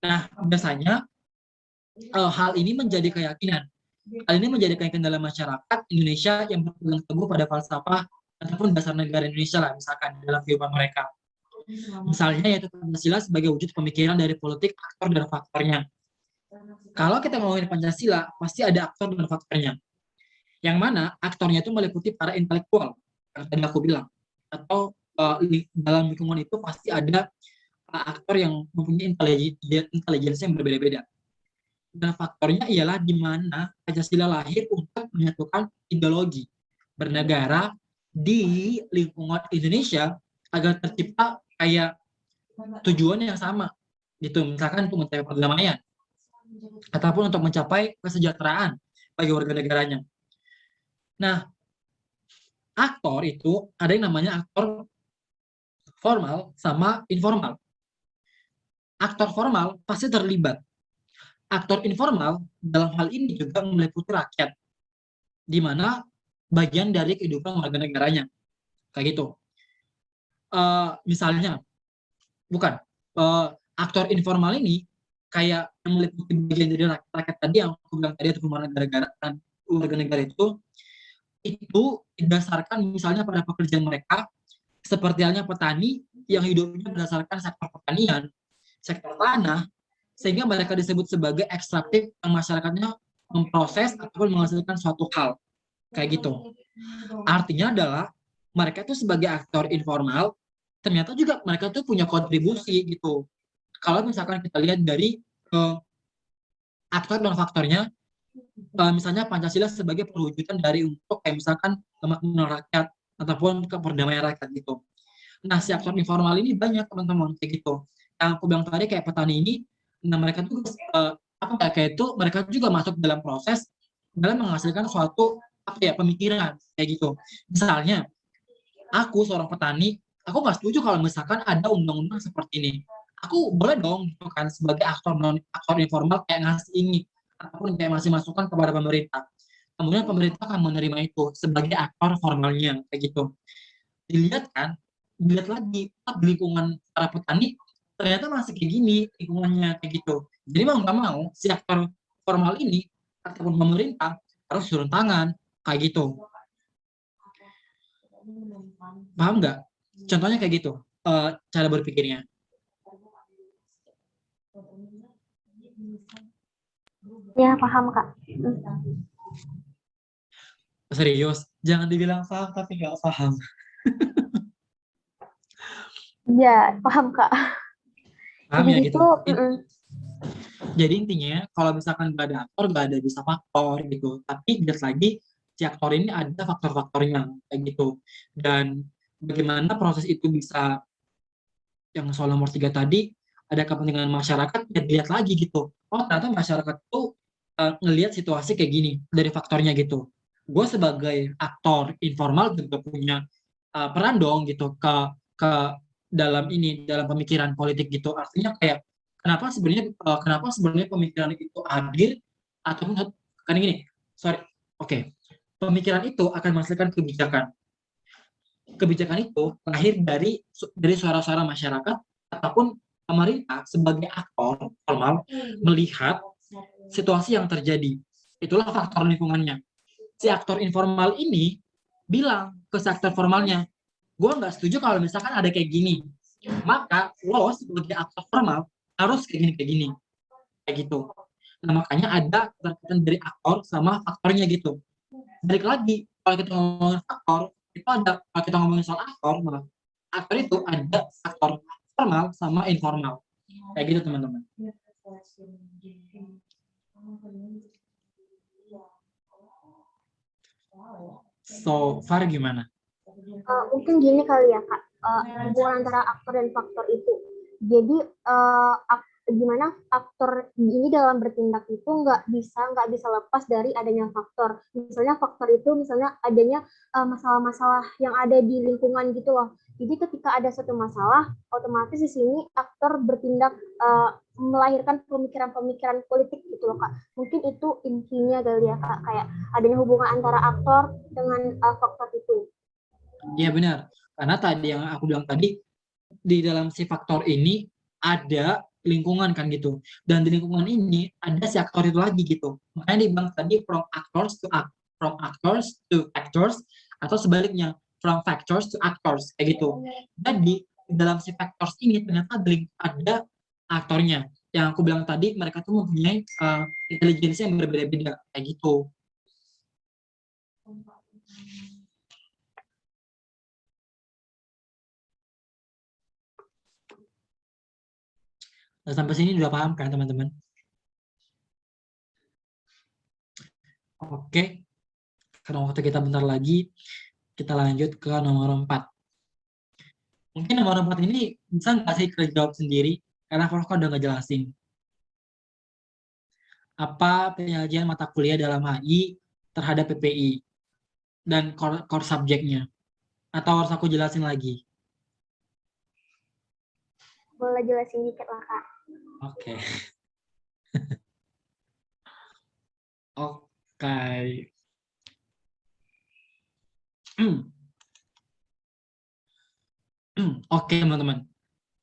Nah, biasanya hal ini menjadi keyakinan. Hal ini menjadi keyakinan dalam masyarakat Indonesia yang berpegang teguh pada falsafah ataupun dasar negara Indonesia lah, misalkan dalam kehidupan mereka. Misalnya yaitu Pancasila sebagai wujud pemikiran dari politik aktor dan faktornya. Kalau kita ngomongin Pancasila, pasti ada aktor dan faktornya. Yang mana aktornya itu meliputi para intelektual, yang tadi aku bilang. Atau dalam lingkungan itu pasti ada aktor yang mempunyai intelijensi yang berbeda-beda. Dan faktornya ialah di mana Pancasila lahir untuk menyatukan ideologi bernegara di lingkungan Indonesia agar tercipta kayak tujuan yang sama gitu, misalkan untuk mencapai perdamaian ataupun untuk mencapai kesejahteraan bagi warga negaranya. Nah, aktor itu ada yang namanya aktor formal sama informal. Aktor formal pasti terlibat. Aktor informal dalam hal ini juga meliputi rakyat, di mana bagian dari kehidupan warga negaranya, kayak gitu. Misalnya, bukan aktor informal ini kayak yang meliputi bagian dari rakyat tadi yang aku bilang tadi ataupun warga negara itu didasarkan misalnya pada pekerjaan mereka seperti halnya petani yang hidupnya berdasarkan sektor pertanian, sektor tanah, sehingga mereka disebut sebagai ekstraktif yang masyarakatnya memproses ataupun menghasilkan suatu hal kayak gitu. Artinya adalah mereka itu sebagai aktor informal ternyata juga mereka tuh punya kontribusi gitu. Kalau misalkan kita lihat dari aktor dan faktornya, misalnya Pancasila sebagai perwujudan dari untuk kayak misalkan kemakmuran rakyat ataupun keperdamaian rakyat gitu. Nah, si aktor informal ini banyak teman-teman kayak gitu. Yang aku bilang tadi kayak petani ini, nah mereka tuh kayak itu mereka juga masuk dalam proses dalam menghasilkan suatu pemikiran kayak gitu. Misalnya, aku seorang petani, aku nggak setuju kalau misalkan ada undang-undang seperti ini. Aku boleh dong gitu kan sebagai aktor informal kayak ngasih ini ataupun kayak masih masukan kepada pemerintah. Kemudian pemerintah akan menerima itu sebagai aktor formalnya kayak gitu. Dilihat kan, dilihat lagi di lingkungan para petani ternyata masih kayak gini lingkungannya kayak gitu. Jadi mau nggak mau si aktor formal ini ataupun pemerintah harus turun tangan kayak gitu. Paham nggak? Contohnya kayak gitu, cara berpikirnya. Ya, paham, Kak. Serius, jangan dibilang paham tapi nggak paham. Ya, paham, Kak. Paham Jadi ya gitu, gitu. Jadi intinya kalau misalkan nggak ada aktor, nggak ada bisa faktor gitu. Tapi lihat lagi si aktor ini ada faktor-faktornya kayak gitu. Dan bagaimana proses itu bisa yang soal nomor 3 tadi ada kepentingan masyarakat ya dilihat lagi gitu. Oh ternyata masyarakat tuh ngelihat situasi kayak gini dari faktornya gitu. Gue sebagai aktor informal juga punya peran dong gitu ke dalam pemikiran politik gitu. Artinya kayak kenapa sebenarnya pemikiran itu hadir ataupun kan gini. Sorry. Oke. Pemikiran itu akan menghasilkan kebijakan. Kebijakan itu lahir dari suara-suara masyarakat ataupun pemerintah sebagai aktor formal melihat situasi yang terjadi. Itulah faktor lingkungannya. Si aktor informal ini bilang ke si aktor formalnya, gue nggak setuju kalau misalkan ada kayak gini. Maka lo sebagai aktor formal harus kayak gini, kayak gitu. Nah makanya ada keterkaitan dari aktor sama faktornya gitu. Balik lagi, kalau kita ngomongin faktor, itu ada, kalau kita ngomongin soal aktor, malah aktor itu ada aktor formal sama informal. Kayak gitu teman-teman. So far gimana? Mungkin gini kali ya, Kak, hubungan antara aktor dan faktor itu. Jadi gimana aktor ini dalam bertindak itu nggak bisa lepas dari adanya faktor. Misalnya faktor itu misalnya adanya masalah-masalah yang ada di lingkungan gitu loh. Jadi ketika ada suatu masalah, otomatis di sini aktor bertindak melahirkan pemikiran-pemikiran politik gitu loh, Kak. Mungkin itu intinya kali ya, Kak, kayak adanya hubungan antara aktor dengan faktor itu. Iya benar. Karena tadi yang aku bilang tadi, di dalam si faktor ini ada lingkungan kan gitu. Dan di lingkungan ini ada si aktor itu lagi gitu. Makanya dibilang tadi from actors to factors atau sebaliknya from factors to actors kayak gitu. Jadi di dalam si factors ini ternyata ada aktornya. Yang aku bilang tadi mereka tuh mempunyai intelijensi yang berbeda-beda kayak gitu. Nah, sampai sini udah paham kan teman-teman? Oke, karena waktu kita bentar lagi, kita lanjut ke nomor 4. Mungkin nomor 4 ini bisa nggak sih kalian jawab sendiri? Karena Volkan udah ngejelasin. Apa penyajian mata kuliah dalam HI terhadap PPI? Dan core subjeknya? Atau harus aku jelasin lagi? Boleh jelasin dikit lah, Kak. Oke. Oke. Oke, teman-teman.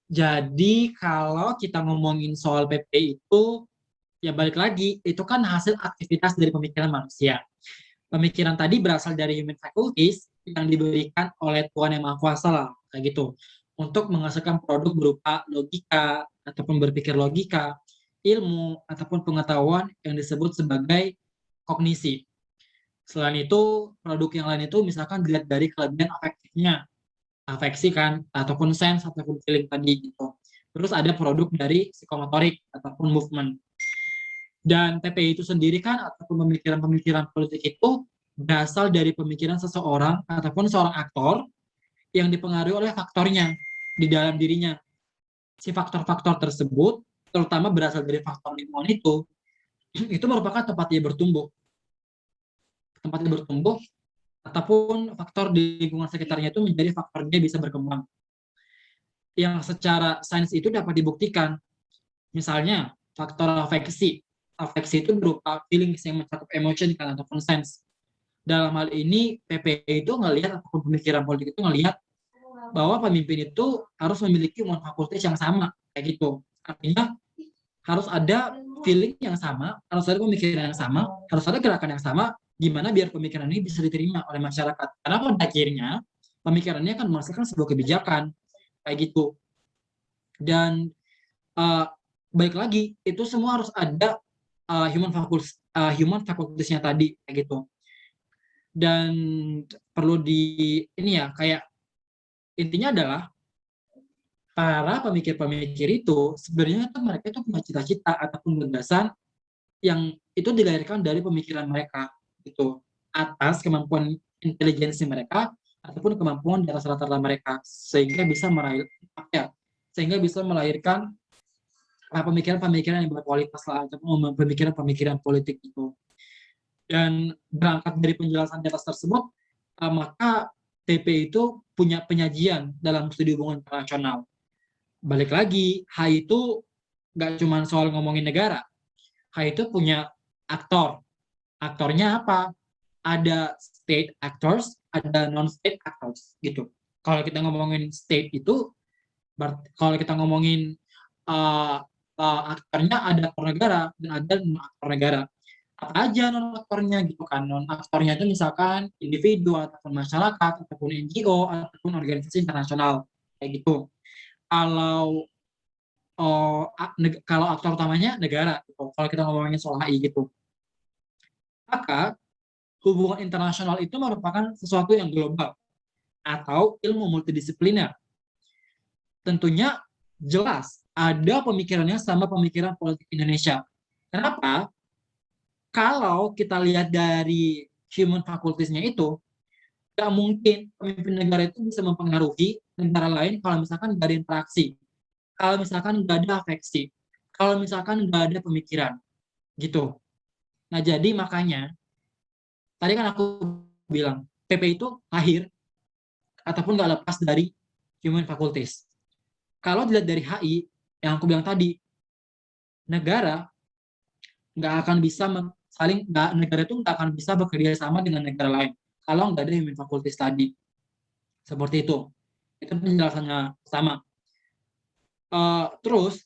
Jadi kalau kita ngomongin soal PPI itu, ya balik lagi, itu kan hasil aktivitas dari pemikiran manusia. Pemikiran tadi berasal dari human faculties yang diberikan oleh Tuhan Yang Maha Kuasa lah, kayak gitu. Untuk menghasilkan produk berupa logika, ataupun berpikir logika, ilmu, ataupun pengetahuan yang disebut sebagai kognisi. Selain itu, produk yang lain itu misalkan dilihat dari kelebihan afektifnya, afeksi kan, ataupun sense, ataupun feeling tadi gitu. Terus ada produk dari psikomotorik, ataupun movement. Dan TPI itu sendiri kan, ataupun pemikiran-pemikiran politik itu berasal dari pemikiran seseorang, ataupun seorang aktor, yang dipengaruhi oleh faktornya di dalam dirinya. Si faktor-faktor tersebut, terutama berasal dari faktor lingkungan itu merupakan tempat dia bertumbuh. Tempat dia bertumbuh, ataupun faktor di lingkungan sekitarnya itu menjadi faktor dia bisa berkembang. Yang secara sains itu dapat dibuktikan. Misalnya, faktor afeksi. Afeksi itu berupa feelings yang mencakup emotion kan, ataupun sense. Dalam hal ini, PPI itu ngelihat, ataupun pemikiran politik itu ngelihat bahwa pemimpin itu harus memiliki human faculties yang sama, kayak gitu. Artinya, harus ada feeling yang sama, harus ada pemikiran yang sama, harus ada gerakan yang sama, gimana biar pemikiran ini bisa diterima oleh masyarakat. Karena pada akhirnya, pemikirannya akan menghasilkan sebuah kebijakan, kayak gitu. Dan uh, baik lagi, itu semua harus ada human faculties-nya tadi, kayak gitu. Dan perlu di ini ya, kayak intinya adalah para pemikir-pemikir itu sebenarnya itu mereka itu punya cita-cita ataupun gagasan yang itu dilahirkan dari pemikiran mereka gitu, atas kemampuan intelijensi mereka ataupun kemampuan di atas rata-rata mereka, sehingga bisa melahirkan pemikiran-pemikiran yang berkualitas lah, ataupun pemikiran-pemikiran politik itu. Dan berangkat dari penjelasan di atas tersebut, maka TP itu punya penyajian dalam studi hubungan internasional. Balik lagi, HI itu nggak cuma soal ngomongin negara. HI itu punya aktor. Aktornya apa? Ada state actors, ada non-state actors, gitu. Kalau kita ngomongin state itu, kalau kita ngomongin uh, aktornya ada aktor negara dan ada non aktor negara. Apa aja non aktornya gitu kan? Non aktornya itu misalkan individu ataupun masyarakat ataupun NGO ataupun organisasi internasional, kayak gitu. Kalau kalau aktor utamanya negara, gitu. Kalau kita ngomongin soal HI gitu, maka hubungan internasional itu merupakan sesuatu yang global atau ilmu multidisipliner. Tentunya jelas ada pemikirannya sama pemikiran politik Indonesia. Kenapa? Kalau kita lihat dari human faculties-nya itu, nggak mungkin pemimpin negara itu bisa mempengaruhi negara lain kalau misalkan nggak ada interaksi, kalau misalkan nggak ada afeksi, kalau misalkan nggak ada pemikiran, gitu. Nah, jadi makanya, tadi kan aku bilang, PP itu lahir ataupun nggak lepas dari human faculties. Kalau dilihat dari HI, yang aku bilang tadi, negara nggak akan bisa negara itu nggak akan bisa bekerja sama dengan negara lain kalau nggak ada human faculties tadi. Seperti itu penjelasannya sama. Terus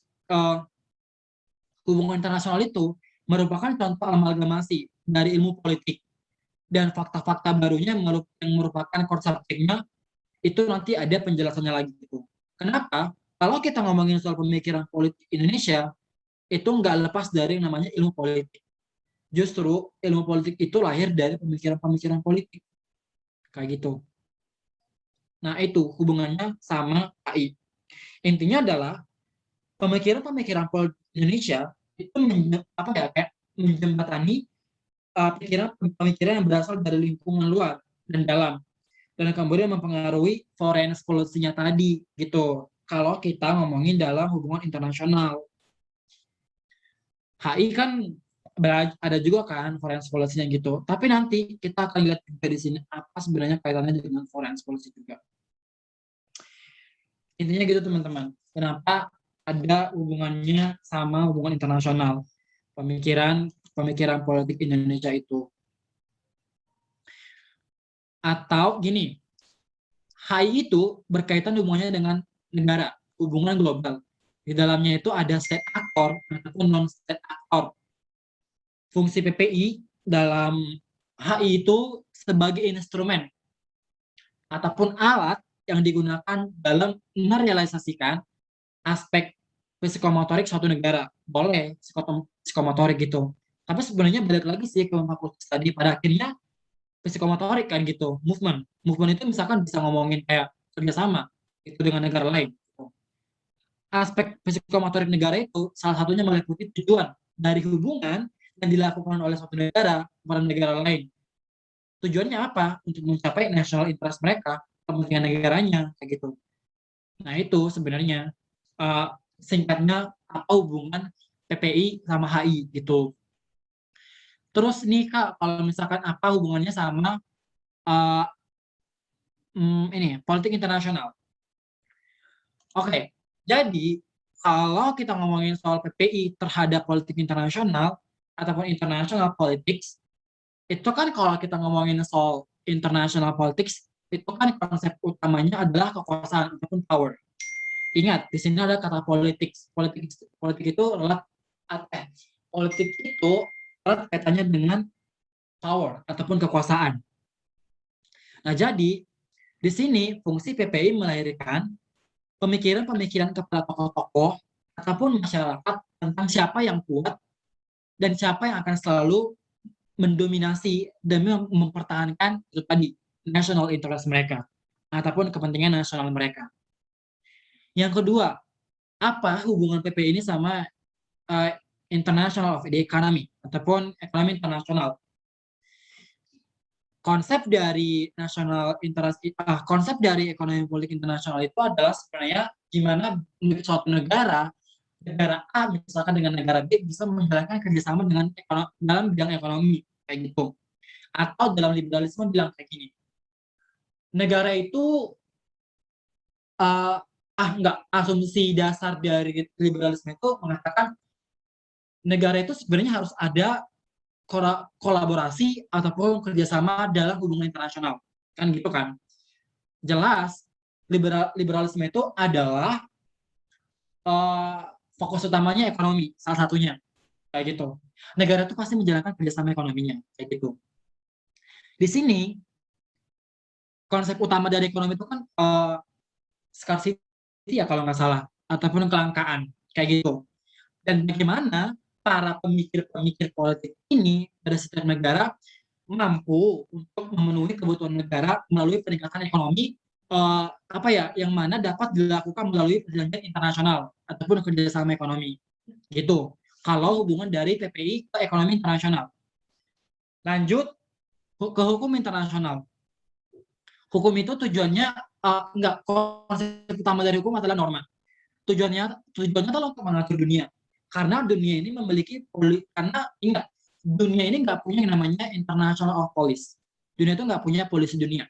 hubungan internasional itu merupakan contoh amalgamasi dari ilmu politik dan fakta-fakta barunya yang merupakan core subject-nya itu nanti ada penjelasannya lagi gitu. Kenapa? Kalau kita ngomongin soal pemikiran politik Indonesia, itu nggak lepas dari yang namanya ilmu politik. Justru ilmu politik itu lahir dari pemikiran-pemikiran politik. Kayak gitu. Nah, itu hubungannya sama AI. Intinya adalah pemikiran-pemikiran politik Indonesia itu kayak menjembatani pemikiran yang berasal dari lingkungan luar dan dalam, dan kemudian mempengaruhi foreign policy-nya tadi gitu. Kalau kita ngomongin dalam hubungan internasional, HI kan ada juga kan foreign policy-nya gitu. Tapi nanti kita akan lihat juga di sini apa sebenarnya kaitannya dengan foreign policy juga. Intinya gitu teman-teman. Kenapa ada hubungannya sama hubungan internasional, pemikiran politik Indonesia itu. Atau gini, HI itu berkaitan hubungannya dengan negara. hubungan global. Di dalamnya itu ada state actor ataupun non-state actor. Fungsi PPI dalam HI itu sebagai instrumen ataupun alat yang digunakan dalam merealisasikan aspek psikomotorik suatu negara. Boleh psikomotorik gitu. Tapi sebenarnya balik lagi sih ke fakultas tadi, pada akhirnya psikomotorik kan gitu, movement. Movement itu misalkan bisa ngomongin kayak kerjasama itu dengan negara lain. Aspek psikomotorik negara itu salah satunya meliputi tujuan dari hubungan yang dilakukan oleh suatu negara kepada negara lain. Tujuannya apa? Untuk mencapai national interest mereka, kepentingan negaranya, kayak gitu. Nah itu sebenarnya singkatnya apa hubungan PPI sama HI gitu. Terus nih Kak, kalau misalkan apa hubungannya sama uh, ini politik internasional. Oke, jadi kalau kita ngomongin soal PPI terhadap politik internasional ataupun international politics, itu kan kalau kita ngomongin soal international politics, itu kan konsep utamanya adalah kekuasaan ataupun power. Ingat, di sini ada kata politics. Politik itu erat kaitannya dengan power ataupun kekuasaan. Nah, jadi di sini fungsi PPI melahirkan pemikiran-pemikiran kepada tokoh-tokoh ataupun masyarakat tentang siapa yang kuat dan siapa yang akan selalu mendominasi demi mempertahankan itu tadi national interest mereka ataupun kepentingan nasional mereka. Yang kedua, apa hubungan PPI ini sama international of the economy ataupun ekonomi internasional? Konsep dari national interest, konsep dari ekonomi politik internasional itu adalah sebenarnya gimana suatu negara A misalkan dengan negara B bisa menjalankan kerjasama dengan dalam bidang ekonomi kayak gitu. Atau dalam liberalisme bilang kayak gini, negara itu asumsi dasar dari liberalisme itu mengatakan negara itu sebenarnya harus ada kolaborasi ataupun kerjasama dalam hubungan internasional, kan gitu kan. Jelas liberalisme itu adalah fokus utamanya ekonomi, salah satunya kayak gitu. Negara itu pasti menjalankan kerjasama ekonominya kayak gitu. Di sini konsep utama dari ekonomi itu kan scarcity ya kalau nggak salah, ataupun kelangkaan kayak gitu. Dan bagaimana para pemikir-pemikir politik ini pada setiap negara mampu untuk memenuhi kebutuhan negara melalui peningkatan ekonomi yang mana dapat dilakukan melalui perjanjian internasional ataupun kerjasama ekonomi gitu. Kalau hubungan dari PPI ke ekonomi internasional. Lanjut ke hukum internasional. Hukum itu tujuannya konsep utama dari hukum adalah norma. Tujuannya adalah untuk mengatur dunia. Karena dunia ini ingat, dunia ini nggak punya yang namanya international of police. Dunia itu nggak punya polisi dunia.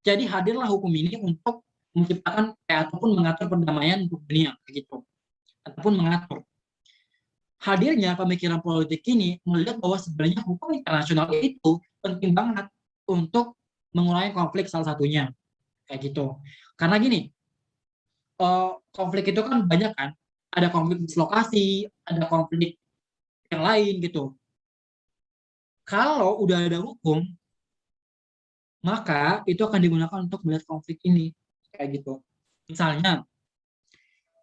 Jadi hadirlah hukum ini untuk menciptakan ataupun mengatur perdamaian untuk dunia, gitu. Ataupun mengatur. Hadirnya pemikiran politik ini melihat bahwa sebenarnya hukum internasional itu penting banget untuk mengurangi konflik salah satunya, kayak gitu. Karena gini, konflik itu kan banyak kan. Ada konflik dislokasi, ada konflik yang lain gitu. Kalau udah ada hukum, maka itu akan digunakan untuk melihat konflik ini, kayak gitu. Misalnya,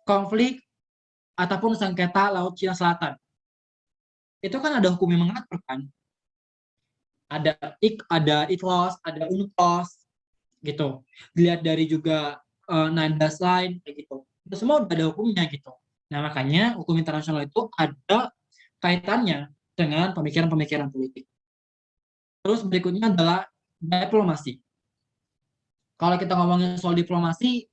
konflik ataupun sengketa Laut Cina Selatan. Itu kan ada hukum yang mengatur kan. Ada ICLOS, ada UNCLOS, gitu. Dilihat dari juga Nandas Line, kayak gitu. Itu semua udah ada hukumnya gitu. Nah, makanya hukum internasional itu ada kaitannya dengan pemikiran-pemikiran politik. Terus berikutnya adalah diplomasi. Kalau kita ngomongin soal diplomasi,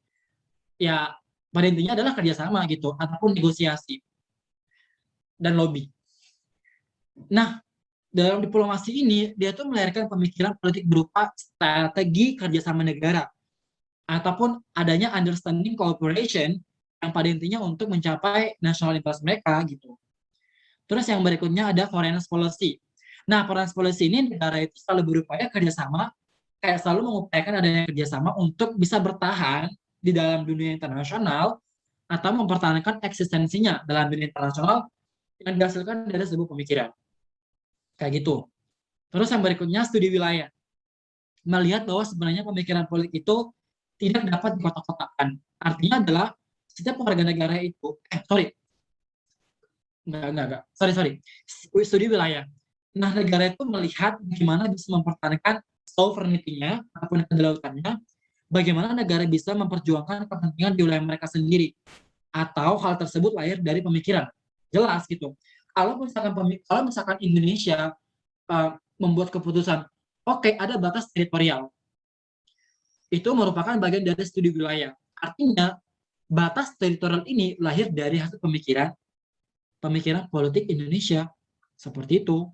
ya pada intinya adalah kerjasama gitu, ataupun negosiasi dan lobby. Nah, dalam diplomasi ini, dia tuh melahirkan pemikiran politik berupa strategi kerjasama negara, ataupun adanya understanding cooperation yang pada intinya untuk mencapai national interest mereka gitu. Terus yang berikutnya ada foreign policy. Nah, foreign policy ini negara itu selalu berupaya kerjasama, kayak selalu mengupayakan adanya kerjasama untuk bisa bertahan di dalam dunia internasional atau mempertahankan eksistensinya dalam dunia internasional yang dihasilkan dari sebuah pemikiran. Kayak gitu. Terus yang berikutnya studi wilayah. Melihat bahwa sebenarnya pemikiran politik itu tidak dapat dikotak-kotakan. Artinya adalah setiap warga negara itu, sorry. Studi wilayah. Nah, negara itu melihat bagaimana bisa mempertahankan sovereignty-nya ataupun kedaulatannya, bagaimana negara bisa memperjuangkan kepentingan di wilayah mereka sendiri, atau hal tersebut lahir dari pemikiran. Jelas gitu. Kalau misalkan Indonesia membuat keputusan, oke, ada batas teritorial, itu merupakan bagian dari studi wilayah. Artinya, batas teritorial ini lahir dari hasil pemikiran politik Indonesia. Seperti itu.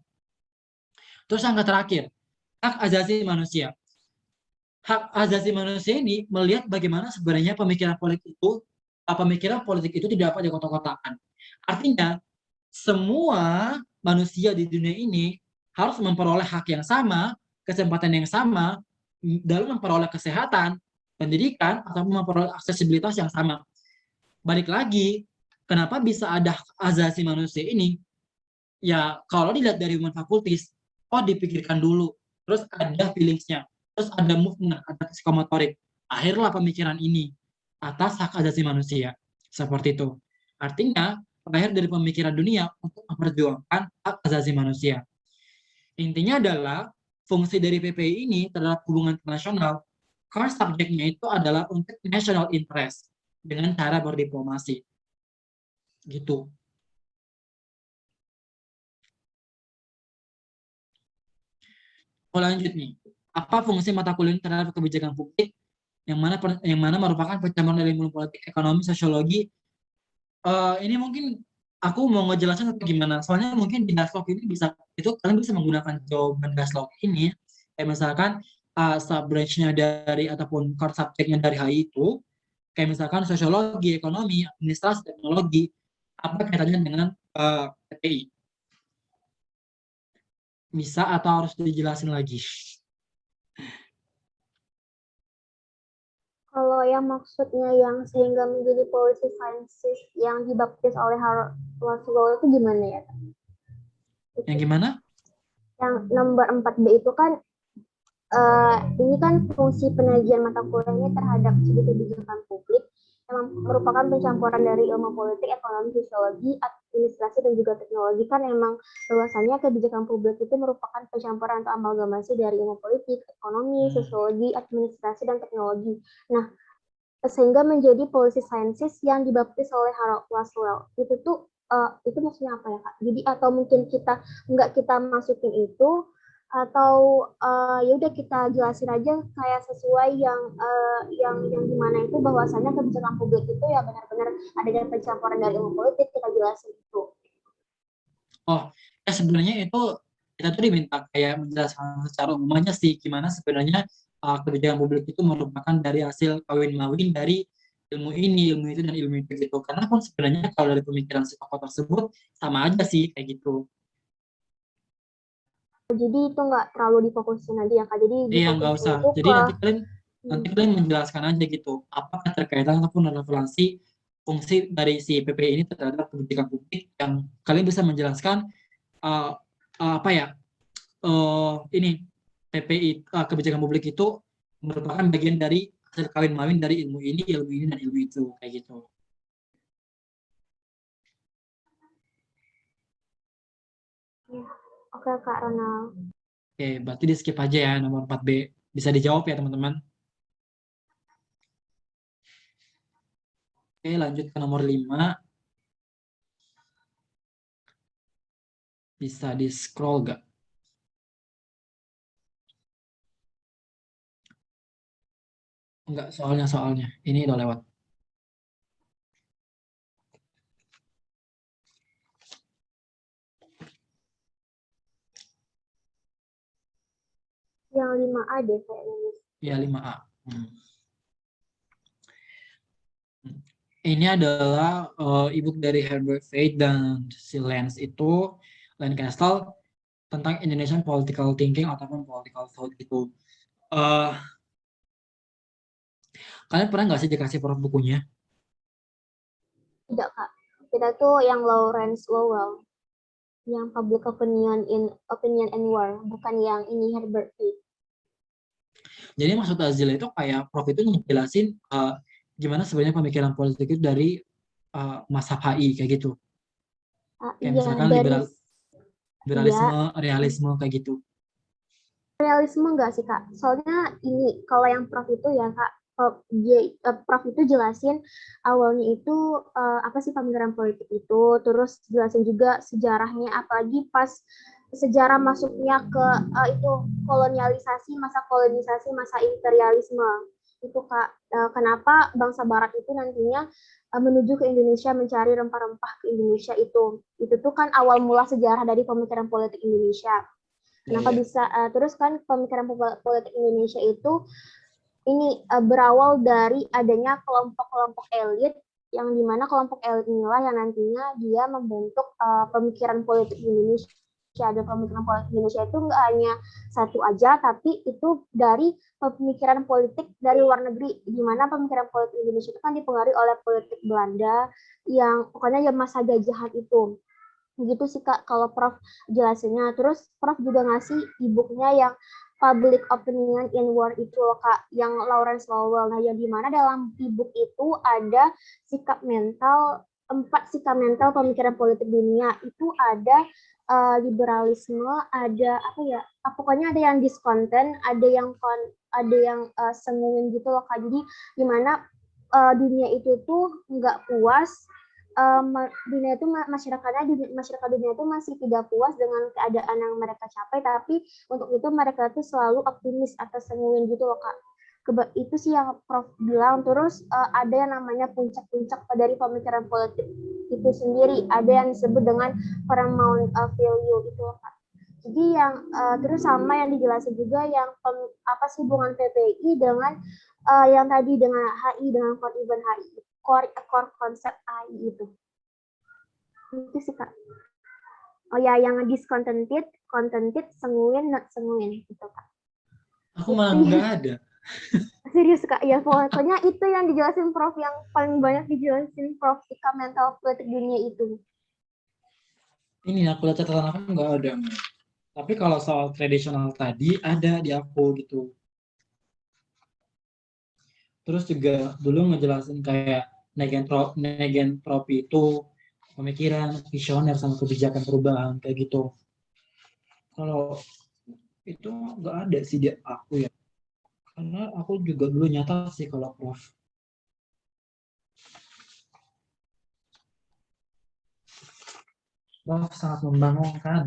Terus yang terakhir, hak asasi manusia. Hak asasi manusia ini melihat bagaimana sebenarnya pemikiran politik itu tidak dapat dikotak-kotakan. Artinya, semua manusia di dunia ini harus memperoleh hak yang sama, kesempatan yang sama, dalam memperoleh kesehatan, pendidikan, atau memperoleh aksesibilitas yang sama. Balik lagi, kenapa bisa ada hak asasi manusia ini? Ya, kalau dilihat dari human faculties, dipikirkan dulu, terus ada feelings-nya, terus ada movement, ada psikomotorik. Akhirlah pemikiran ini atas hak asasi manusia. Seperti itu. Artinya, lahir dari pemikiran dunia untuk memperjuangkan hak asasi manusia. Intinya adalah fungsi dari PPI ini terhadap hubungan internasional, core subject-nya itu adalah untuk national interest dengan cara berdiplomasi. Gitu. Lanjut nih. Apa fungsi mata kuliah terhadap kebijakan publik yang mana merupakan pencampuran dari ilmu politik, ekonomi, sosiologi. Ini mungkin aku mau ngejelasin atau gimana. Soalnya mungkin di Daslog ini kalian bisa menggunakan jawaban Daslog ini. Kayak misalkan sub-branch-nya dari ataupun core subject-nya dari HI itu, kayak misalkan sosiologi, ekonomi, administrasi, teknologi, apa kaitannya dengan PPI. Bisa atau harus dijelasin lagi? Kalau yang maksudnya yang sehingga menjadi policy sciences yang dibaptis oleh Harold Laszlo itu gimana ya? Yang gimana? Yang nomor 4B itu kan ini kan fungsi penajian mata kuliahnya terhadap studi kebijakan publik yang merupakan pencampuran dari ilmu politik, ekonomi, sosiologi, administrasi, dan juga teknologi. Kan emang bahwasanya kebijakan publik itu merupakan pencampuran atau amalgamasi dari ilmu politik, ekonomi, sosiologi, administrasi, dan teknologi. Nah, sehingga menjadi policy sciences yang dibaptis oleh Harold Laszlo. Itu maksudnya apa ya, Kak? Jadi atau mungkin kita masukin itu, atau ya udah kita jelasin aja kayak sesuai yang dimana itu bahwasannya kebijakan publik itu ya benar-benar adanya pencampuran dari ilmu politik, kita jelasin itu. Ya sebenarnya itu kita tuh diminta kayak menjelaskan secara umum aja sih gimana sebenarnya kebijakan publik itu merupakan dari hasil kawin-mawin dari ilmu ini, ilmu itu, dan ilmu itu gitu. Karena pun sebenarnya kalau dari pemikiran si tokoh tersebut sama aja sih kayak gitu. Jadi itu nggak terlalu difokusin aja ya, Kak. Jadi Iya, nggak difokusin usah. itu Jadi ke nanti kalian menjelaskan aja gitu apakah terkaitan ataupun relevansi fungsi dari si PPI ini terhadap kebijakan publik yang kalian bisa menjelaskan uh, apa ya ini PPI kebijakan publik itu merupakan bagian dari hasil kawin mawin dari ilmu ini, dan ilmu itu kayak gitu. ya. Oke, Kak Ronald. Oke, berarti di skip aja ya nomor 4B. Bisa dijawab ya teman-teman. Oke, lanjut ke nomor 5. Bisa di scroll gak? Enggak, soalnya. Ini udah lewat. Yang 5A deh kayaknya. Ya, 5A. Ini adalah e-book dari Herbert Faith dan si Lance itu, Lance Castle, tentang Indonesian political thinking ataupun political thought gitu. Kalian pernah nggak sih dikasih prof bukunya? Tidak, Kak. Kita tuh yang Lawrence Lowell, yang Public Opinion and War, bukan yang ini Herbert Reed. Jadi maksud Azila itu kayak Prof itu ngejelasin gimana sebenarnya pemikiran politik itu dari mazhab HI kayak gitu. Kayak Iya, misalkan dari iya, liberalisme, realisme kayak gitu. realisme enggak sih, Kak? Soalnya ini, kalau yang Prof itu ya, Kak, Prof itu jelasin awalnya itu apa sih pemikiran politik itu, terus jelasin juga sejarahnya, apalagi pas sejarah masuknya ke itu kolonisasi, masa imperialisme. Itu, Kak, kenapa bangsa Barat itu nantinya menuju ke Indonesia mencari rempah-rempah ke Indonesia itu. Itu tuh kan awal mula sejarah dari pemikiran politik Indonesia. Kenapa bisa terus kan pemikiran politik Indonesia itu ini berawal dari adanya kelompok-kelompok elit yang dimana kelompok elit inilah yang nantinya dia membentuk pemikiran politik Indonesia. Dan pemikiran politik Indonesia itu nggak hanya satu aja, tapi itu dari pemikiran politik dari luar negeri, di mana pemikiran politik Indonesia itu kan dipengaruhi oleh politik Belanda yang pokoknya ya masa jajahan itu. Gitu sih, Kak, kalau Prof jelasinnya. Terus Prof juga ngasih e-booknya yang Public Opinion in War itu loh, Kak, yang Lawrence Lowell. Nah, yang dimana dalam e-book itu ada 4 sikap mental pemikiran politik dunia. Itu ada liberalisme, ada apa ya? Pokoknya ada yang discontent, ada yang sengguin gitu loh, Kak. Jadi dimana dunia itu tuh nggak puas, dunia itu masyarakat dunia itu masih tidak puas dengan keadaan yang mereka capai, tapi untuk itu mereka itu selalu optimis atau sanguin gitu loh, Kak. Itu sih yang Prof bilang. Terus ada yang namanya puncak-puncak dari pemikiran politik itu sendiri, ada yang disebut dengan paramount value itu loh, Kak. Jadi yang terus sama yang dijelasin juga yang apa sih hubungan PPI dengan yang tadi dengan HI, dengan core event HI, core konsep HI itu sih, Kak. Oh ya, yang discontented, contented, senguin, not senguin gitu, Kak. Aku malah nggak ada. Serius, Kak, ya pokoknya itu yang dijelasin Prof, yang paling banyak dijelasin Prof sikap mental politik dunia itu. Ini aku lihat catatan aku nggak ada. Tapi kalau soal tradisional tadi ada di aku gitu. Terus juga dulu ngejelasin kayak negentropi itu pemikiran visioner sama kebijakan perubahan kayak gitu. Kalau itu nggak ada sih di aku ya. Karena aku juga dulu nyata sih kalau Prof. Prof sangat membangunkan.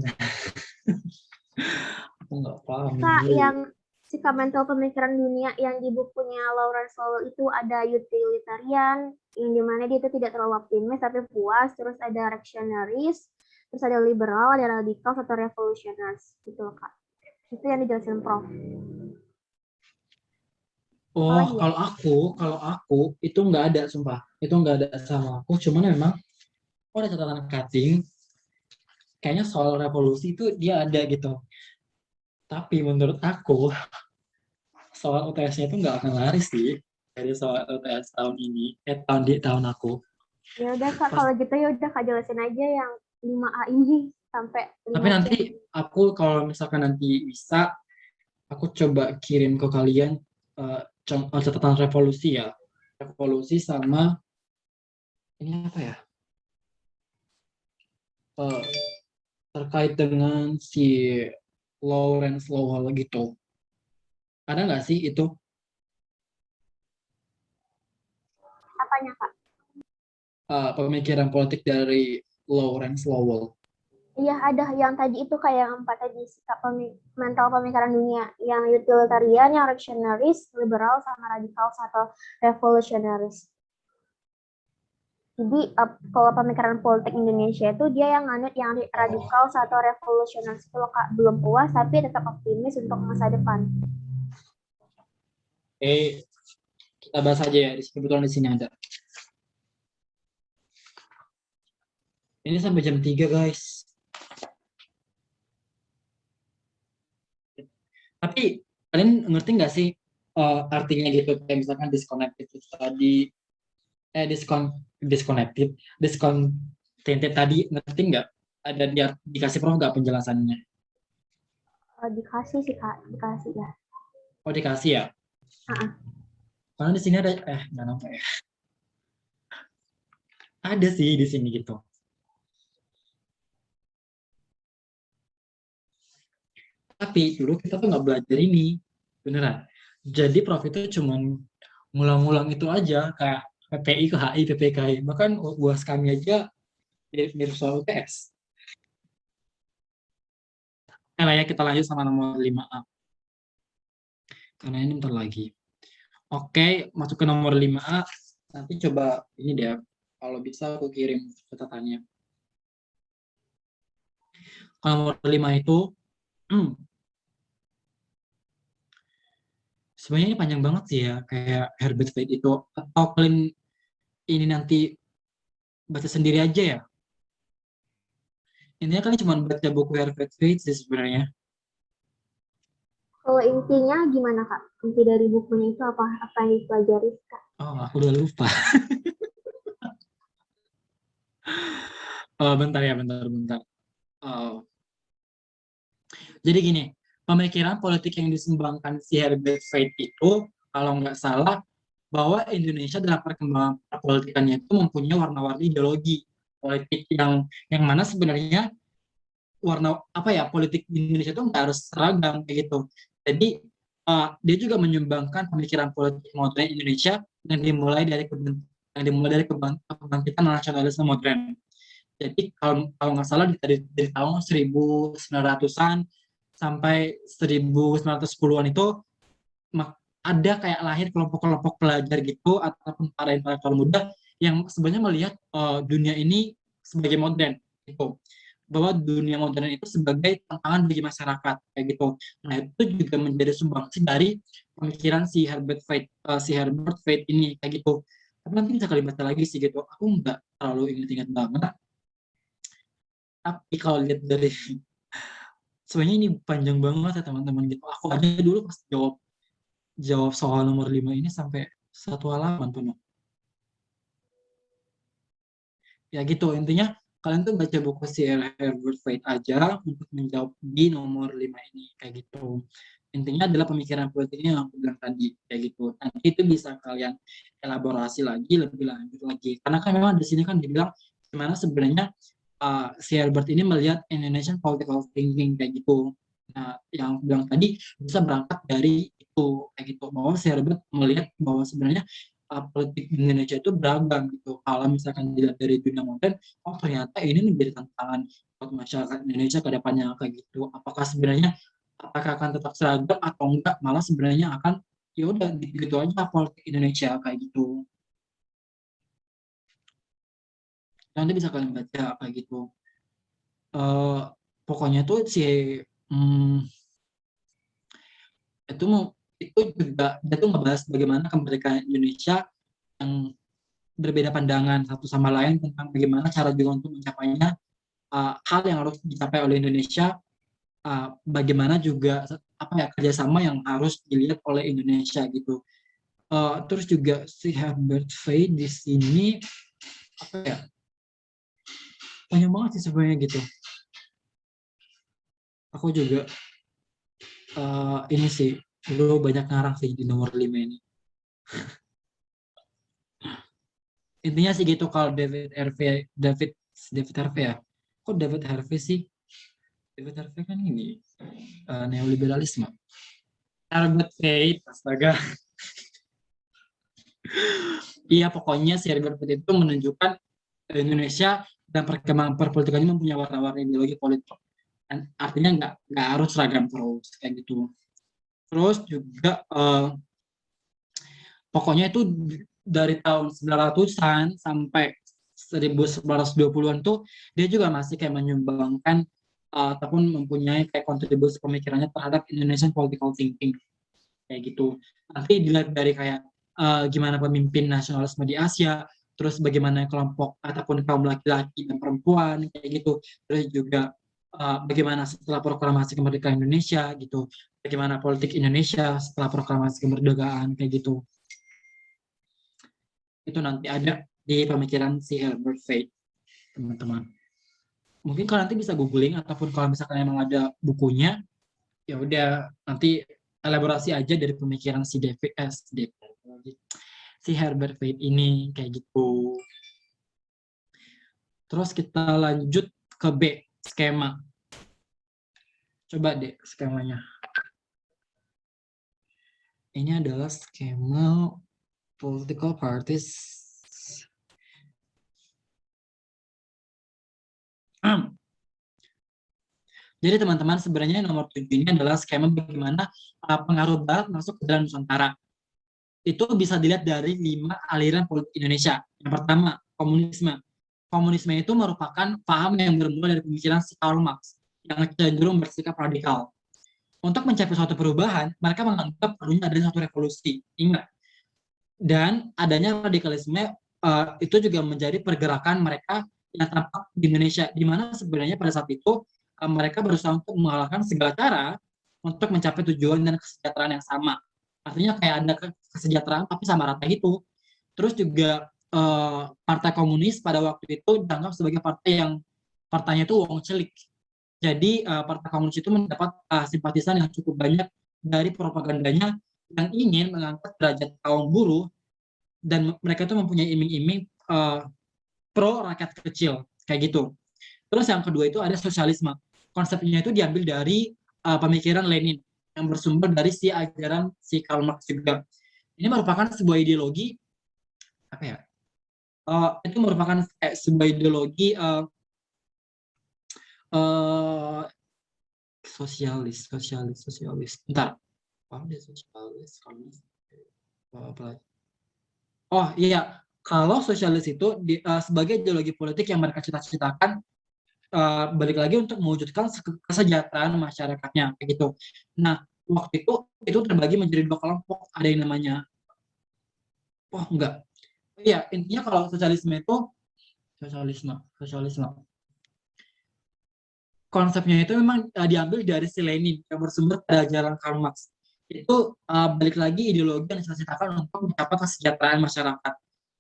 Aku nggak paham. Kak, yang sikap mental pemikiran dunia yang di bukunya Lawrence Lowell itu ada utilitarian, yang dimana dia itu tidak terlalu optimis tapi puas, terus ada reactionaries, terus ada liberal, ada radikal, atau revolutionaries gitu loh, Kak. Itu yang dijelasin Prof. Oh, kalau aku itu nggak ada, sumpah. Itu nggak ada sama aku. Cuman memang ada catatan cutting. Kayaknya soal revolusi itu dia ada gitu. Tapi menurut aku soal UTS-nya itu nggak akan laris sih dari soal UTS tahun ini. Tahun aku. Ya udah, Kak, kalau gitu ya udah Kak jelasin aja yang 5A ini sampai 5C. Tapi nanti aku kalau misalkan nanti bisa, aku coba kirim ke kalian catatan revolusi ya. Revolusi sama ini apa ya? Terkait dengan si Lawrence Lowell gitu. Ada nggak sih itu? Apanya, Kak? Pemikiran politik dari Lawrence Lowell. Iya, ada yang tadi itu kayak yang 4 tadi, sikap mental pemikiran dunia, yang utilitarian, yang reactionaries, liberal, sama radikal atau revolutionaries. Jadi kalau pemikiran politik Indonesia itu dia yang nganut yang radikal atau revolutionaries itu loh, Kak, belum puas tapi tetap optimis untuk masa depan. Kita bahas aja ya, kebetulan di sini ada. Ini sampai jam 3 guys. Tapi kalian ngerti nggak sih artinya gitu, kayak misalkan disconnected itu tadi, discontented tadi, ngerti nggak? Ada dikasih Prof nggak penjelasannya? Dikasih sih Kak, dikasih ya. Oh dikasih ya? Ah, Karena di sini ada, nggak nampak ya? Ada sih di sini gitu. Tapi dulu kita tuh nggak belajar ini, beneran. Jadi Prof itu cuman ngulang-ngulang itu aja, kayak PPI ke HI, PPI ke HI. Bahkan UAS kami aja mirip soal UTS. Nah ya kita lanjut sama nomor 5A. Karena ini bentar lagi. Oke, masuk ke nomor 5A. Nanti coba ini deh, kalau bisa aku kirim catatannya. Kalau nomor 5 itu, sebenarnya ini panjang banget sih ya, kayak Herbert Wade itu. Atau kalian ini nanti baca sendiri aja ya. Intinya kalian cuma baca buku Herbert Wade sih sebenarnya. kalau intinya gimana Kak? Inti dari bukunya itu apa yang dipelajari Kak? Oh, aku udah lupa. Bentar ya, bentar. Oh. Jadi gini, pemikiran politik yang disumbangkan si Herbert Wade itu, kalau nggak salah, bahwa Indonesia dalam perkembangan perpolitikannya itu mempunyai warna-warni ideologi politik yang mana sebenarnya warna apa ya, politik di Indonesia itu nggak harus seragam kayak gitu. Jadi dia juga menyumbangkan pemikiran politik modern Indonesia yang dimulai dari kebangkitan nasionalisme modern. Jadi kalau nggak salah dari tahun 1900-an sampai 1910-an itu ada kayak lahir kelompok-kelompok pelajar gitu ataupun para intelektual muda yang sebenarnya melihat dunia ini sebagai modern gitu, bahwa dunia modern itu sebagai tantangan bagi masyarakat kayak gitu. Nah itu juga menjadi sumbangsi dari pemikiran si Herbert Wade ini kayak gitu. Tapi nanti bisa kalian baca lagi sih gitu. Aku nggak terlalu ingat-ingat banget. Tapi kalau lihat dari sebenarnya ini panjang banget ya teman-teman gitu. Aku aja dulu pas jawab soal nomor 5 ini sampai 1 halaman penuh. Ya gitu, intinya kalian tuh baca buku si Herbert Wade aja untuk menjawab di nomor 5 ini, kayak gitu. Intinya adalah pemikiran politiknya yang aku bilang tadi, kayak gitu. Nanti itu bisa kalian elaborasi lagi, lebih lanjut lagi. Karena kan memang di sini kan dibilang gimana sebenarnya si Herbert ini melihat Indonesian political thinking, kayak gitu. Nah, yang aku bilang tadi bisa berangkat dari itu, kayak gitu. Bahwa si Herbert melihat bahwa sebenarnya politik di Indonesia itu beragam gitu. Kalau misalkan dilihat dari dunia modern, oh ternyata ini menjadi tantangan buat masyarakat Indonesia ke depannya kayak gitu. Apakah akan tetap seragam atau enggak? Malah sebenarnya akan ya udah gitu aja politik Indonesia kayak gitu. Nanti bisa kalian baca kayak gitu. Pokoknya tuh hmm, itu itu juga dia tuh ngebahas bagaimana kemerdekaan Indonesia yang berbeda pandangan satu sama lain tentang bagaimana cara juga untuk mencapainya, hal yang harus dicapai oleh Indonesia, bagaimana juga apa ya kerjasama yang harus dilihat oleh Indonesia gitu. Terus juga si Herbert Wade di sini apa ya banyak banget sih sebenarnya gitu. Aku juga ini sih dulu banyak ngarang sih di nomor 5 ini. Intinya sih gitu kalau David Harvey ya. Kok David Harvey sih? David Harvey kan ini neoliberalisme. Herbert Wade, astaga. Iya, pokoknya si Herbert Wade itu menunjukkan Indonesia dan perkembangan perpolitikannya mempunyai warna-warni ideologi politik. Dan artinya nggak harus seragam terus kayak gitu. Terus juga pokoknya itu dari tahun 900-an sampai 1920-an tuh dia juga masih kayak menyumbangkan ataupun mempunyai kayak kontribusi pemikirannya terhadap Indonesian political thinking kayak gitu. Nanti dilihat dari kayak gimana pemimpin nasionalisme di Asia, terus bagaimana kelompok ataupun kaum laki-laki dan perempuan kayak gitu. Terus juga bagaimana setelah proklamasi kemerdekaan Indonesia gitu, bagaimana politik Indonesia setelah proklamasi kemerdekaan kayak gitu. Itu nanti ada di pemikiran si Herbert Fate, teman-teman. Mungkin kalau nanti bisa googling ataupun kalau misalkan emang ada bukunya, ya udah nanti elaborasi aja dari pemikiran si si Herbert Fate ini kayak gitu. Terus kita lanjut ke B, skema. Coba deh skemanya. Ini adalah skema political parties. Jadi teman-teman, sebenarnya nomor 7 ini adalah skema bagaimana pengaruh Barat masuk ke dalam Nusantara. Itu bisa dilihat dari 5 aliran politik Indonesia. Yang pertama, komunisme. Komunisme itu merupakan paham yang bermula dari pemikiran si Karl Marx yang cenderung bersikap radikal. Untuk mencapai suatu perubahan, mereka menganggap perlunya adanya suatu revolusi. Ingat, dan adanya radikalisme itu juga menjadi pergerakan mereka yang tampak di Indonesia, di mana sebenarnya pada saat itu mereka berusaha untuk mengalahkan segala cara untuk mencapai tujuan dan kesejahteraan yang sama. Artinya kayak ada kesejahteraan tapi sama rata gitu. Terus juga Partai Komunis pada waktu itu dianggap sebagai partai yang partainya itu wong cilik. Jadi Partai Komunis itu mendapat simpatisan yang cukup banyak dari propagandanya yang ingin mengangkat derajat kaum buruh, dan mereka itu mempunyai iming-iming pro rakyat kecil kayak gitu. Terus yang kedua itu ada sosialisme. Konsepnya itu diambil dari pemikiran Lenin yang bersumber dari si ajaran si Karl Marx juga. Ini merupakan sebuah ideologi apa ya? Itu merupakan sebuah ideologi sosialis. Bentar. Apa dia sosialis? Oh iya, kalau sosialis itu sebagai ideologi politik yang mereka cita-citakan balik lagi untuk mewujudkan kesejahteraan masyarakatnya kayak gitu. Nah, waktu itu terbagi menjadi 2 kelompok. Ada yang namanya enggak. Iya, intinya kalau sosialisme itu sosialisme. Konsepnya itu memang diambil dari si Lenin yang bersumber pada ajaran Karl Marx. Itu balik lagi ideologi yang dicita-citakan untuk mencapai kesejahteraan masyarakat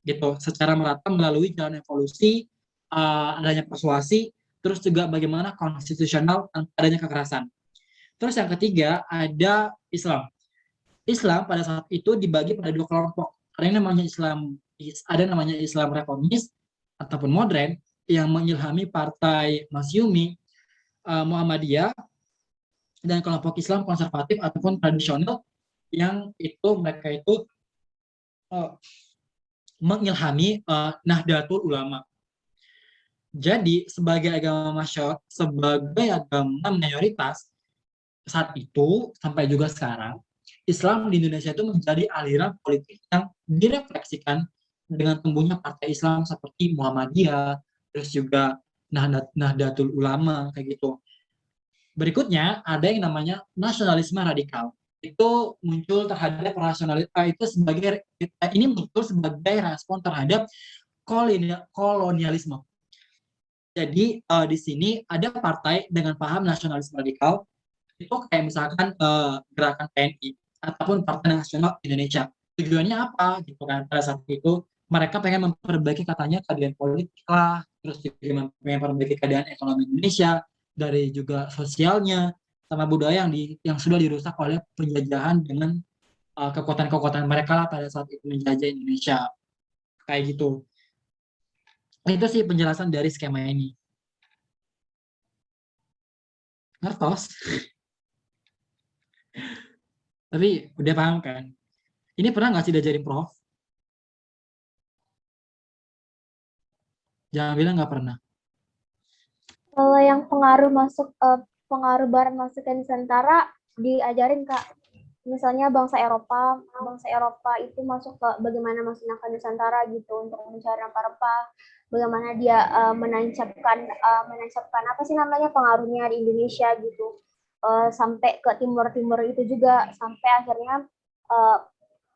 gitu secara merata melalui jalan evolusi, adanya persuasi, terus juga bagaimana konstitusional tanpa adanya kekerasan. Terus yang ketiga ada Islam. Islam pada saat itu dibagi pada 2 kelompok. Ada yang namanya Islam reformis ataupun modern yang mengilhami partai Masyumi, Muhammadiyah, dan kelompok Islam konservatif ataupun tradisional yang itu mereka itu mengilhami Nahdlatul Ulama. Jadi sebagai agama mayoritas saat itu sampai juga sekarang, Islam di Indonesia itu menjadi aliran politik yang direfleksikan dengan tumbuhnya partai Islam seperti Muhammadiyah, terus juga Nahdlatul Ulama kayak gitu. Berikutnya ada yang namanya nasionalisme radikal. Itu muncul terhadap ini muncul sebagai respon terhadap kolonialisme. Jadi di sini ada partai dengan paham nasionalisme radikal, itu kayak misalkan gerakan PNI ataupun Partai Nasional Indonesia. Tujuannya apa gitu kan? Pada saat itu mereka pengen memperbaiki katanya keadaan politik lah, terus juga pengen memperbaiki keadaan ekonomi Indonesia, dari juga sosialnya sama budaya yang sudah dirusak oleh penjajahan dengan kekuatan-kekuatan mereka lah pada saat itu menjajah Indonesia kayak gitu. Itu sih penjelasan dari skema ini. Ngertos? Tapi udah paham kan? Ini pernah nggak sih diajarin Prof? Jangan bilang nggak pernah. Kalau yang pengaruh Barat masuk ke Nusantara diajarin Kak. Misalnya bangsa Eropa itu masuk ke bagaimana masuknya ke Nusantara gitu untuk mencari rempah-rempah, bagaimana dia menancapkan apa sih namanya pengaruhnya di Indonesia gitu, sampai ke Timur itu juga, sampai akhirnya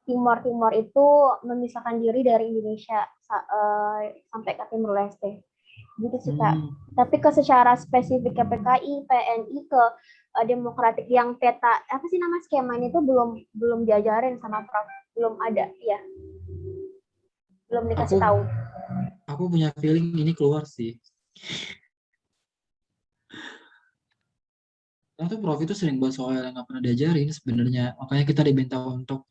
Timur itu memisahkan diri dari Indonesia sampai ke Timur Leste gitu sih Kak. Tapi ke secara spesifik ke PKI, PNI, ke demokratik yang peta apa sih nama skemanya itu belum diajarin sama Prof, belum ada ya, belum dikasih tahu. Aku punya feeling ini keluar sih. Karena tuh Prof itu sering buat soal yang nggak pernah diajarin sebenarnya. Makanya kita diminta untuk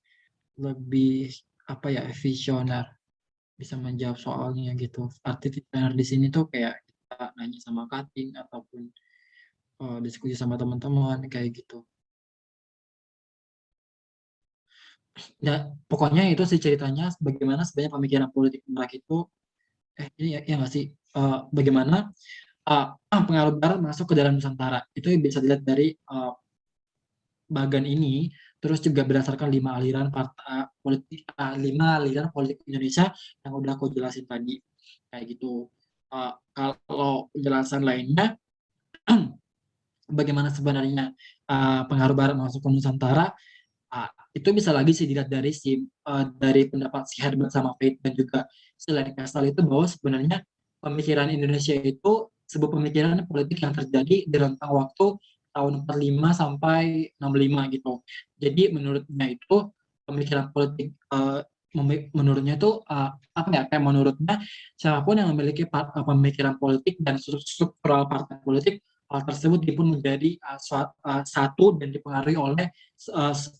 lebih apa ya, visioner, bisa menjawab soalnya gitu. Arti visioner di sini tuh kayak kita nanya sama cutting ataupun diskusi sama teman-teman kayak gitu. Ya, pokoknya itu sih ceritanya bagaimana sebenarnya pemikiran politik merak itu ini ya nggak sih. Bagaimana pengaruh barat masuk ke dalam Nusantara itu bisa dilihat dari bagan ini, terus juga berdasarkan lima aliran politik Indonesia yang udah aku jelasin tadi kayak gitu. Kalau penjelasan lainnya bagaimana sebenarnya pengaruh barat masuk ke Nusantara, itu bisa lagi sih dilihat dari pendapat si Herbert sama Faith dan juga si Larry Kastel itu, bahwa sebenarnya pemikiran Indonesia itu sebuah pemikiran politik yang terjadi di rentang waktu tahun 45 sampai 65 gitu. Jadi menurutnya itu pemikiran politik menurutnya itu apa ya, kayak menurutnya siapapun yang memiliki pemikiran politik dan struktural partai politik, hal tersebut pun menjadi satu dan dipengaruhi oleh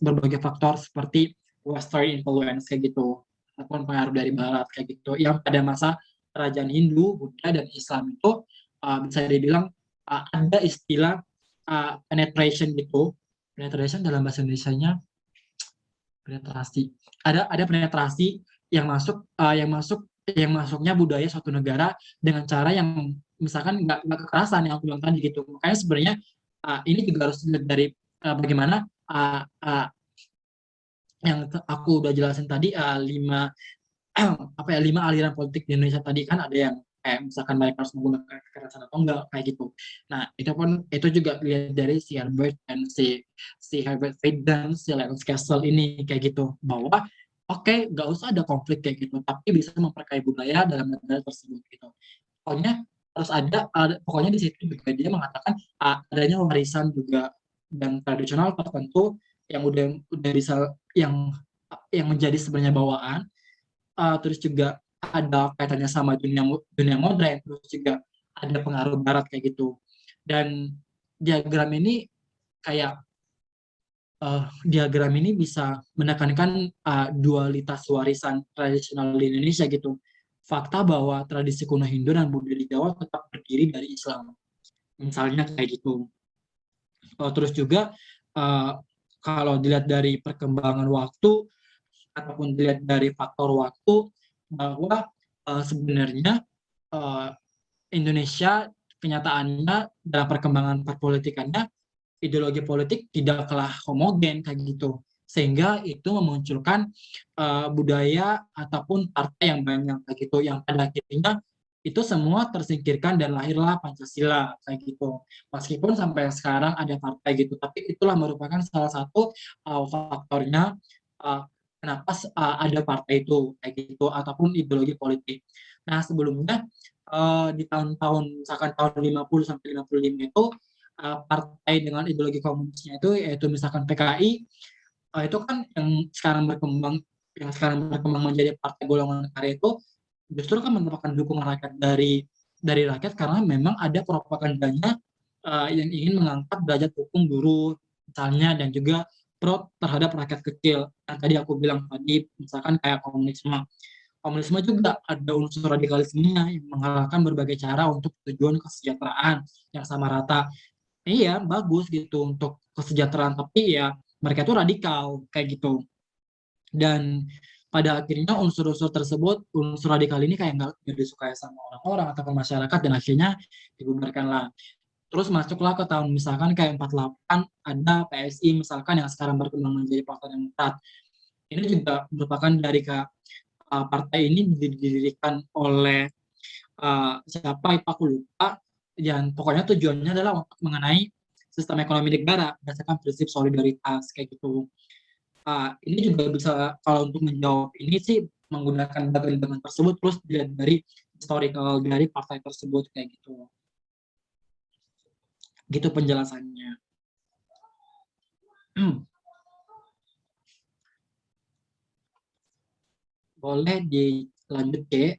berbagai faktor seperti Western influence kayak gitu, ataupun pengaruh dari Barat kayak gitu, yang pada masa kerajaan Hindu, Buddha, dan Islam itu bisa dibilang ada istilah penetration gitu. Penetration dalam bahasa Indonesia-nya penetrasi. Ada penetrasi yang masuknya budaya suatu negara dengan cara yang misalkan nggak kekerasan yang aku bilang tadi gitu. Makanya sebenarnya ini juga harus dilihat dari bagaimana yang aku udah jelasin tadi, lima apa ya, lima aliran politik di Indonesia tadi kan, ada yang kayak misalkan mereka harus menggunakan kekerasan atau enggak kayak gitu. Nah, itu juga lihat dari si Herbert dan si Herbert Reed dan si Lawrence Castle ini kayak gitu, bahwa oke, nggak usah ada konflik kayak gitu, tapi bisa memperkaya budaya dalam negara tersebut gitu. Pokoknya harus pokoknya di situ juga dia mengatakan adanya warisan juga dan tradisional tertentu yang udah bisa yang menjadi sebenarnya bawaan, terus juga ada kaitannya sama dunia modern, terus juga ada pengaruh barat kayak gitu. Dan diagram ini kayak diagram ini bisa menekankan dualitas warisan tradisional di Indonesia gitu. Fakta bahwa tradisi kuno Hindu dan Buddha di Jawa tetap berdiri dari Islam. Misalnya kayak gitu. Terus juga uh, kalau dilihat dari perkembangan waktu ataupun dilihat dari faktor waktu, bahwa sebenarnya uh, Indonesia kenyataannya dalam perkembangan perpolitikannya, ideologi politik tidak kalah homogen kayak gitu, sehingga itu memunculkan budaya ataupun partai yang banyak kayak gitu, yang pada akhirnya itu semua tersingkirkan dan lahirlah Pancasila kayak gitu. Meskipun sampai sekarang ada partai gitu, tapi itulah merupakan salah satu faktornya uh, kenapa ada partai itu kayak gitu ataupun ideologi politik. Nah, sebelumnya di tahun-tahun misalkan tahun 50 sampai 55 itu partai dengan ideologi komunisnya itu yaitu misalkan PKI, itu kan yang sekarang berkembang menjadi partai golongan karya itu justru kan merupakan dukungan rakyat dari rakyat, karena memang ada propagandanya yang ingin mengangkat derajat hukum buruh misalnya, dan juga pro terhadap rakyat kecil yang tadi aku bilang tadi, misalkan kayak komunisme. Komunisme juga ada unsur radikalismenya yang menghalalkan berbagai cara untuk tujuan kesejahteraan yang sama rata. Iya, bagus gitu untuk kesejahteraan, tapi ya mereka tuh radikal kayak gitu. Dan pada akhirnya unsur radikal ini kayak nggak disukai sama orang-orang ataupun masyarakat, dan akhirnya dibubarkanlah. Terus masuklah ke tahun misalkan kayak 48, ada PSI misalkan yang sekarang berkembang menjadi Partai Demokrat. Ini juga merupakan dari partai ini didirikan oleh siapa itu aku lupa, dan pokoknya tujuannya adalah untuk mengenai sistem ekonomi negara berdasarkan prinsip solidaritas kayak gitu. Ini juga bisa, kalau untuk menjawab ini sih, menggunakan data tersebut terus dilihat dari historical dari partai tersebut kayak gitu. Gitu penjelasannya. Boleh dilanjut, ke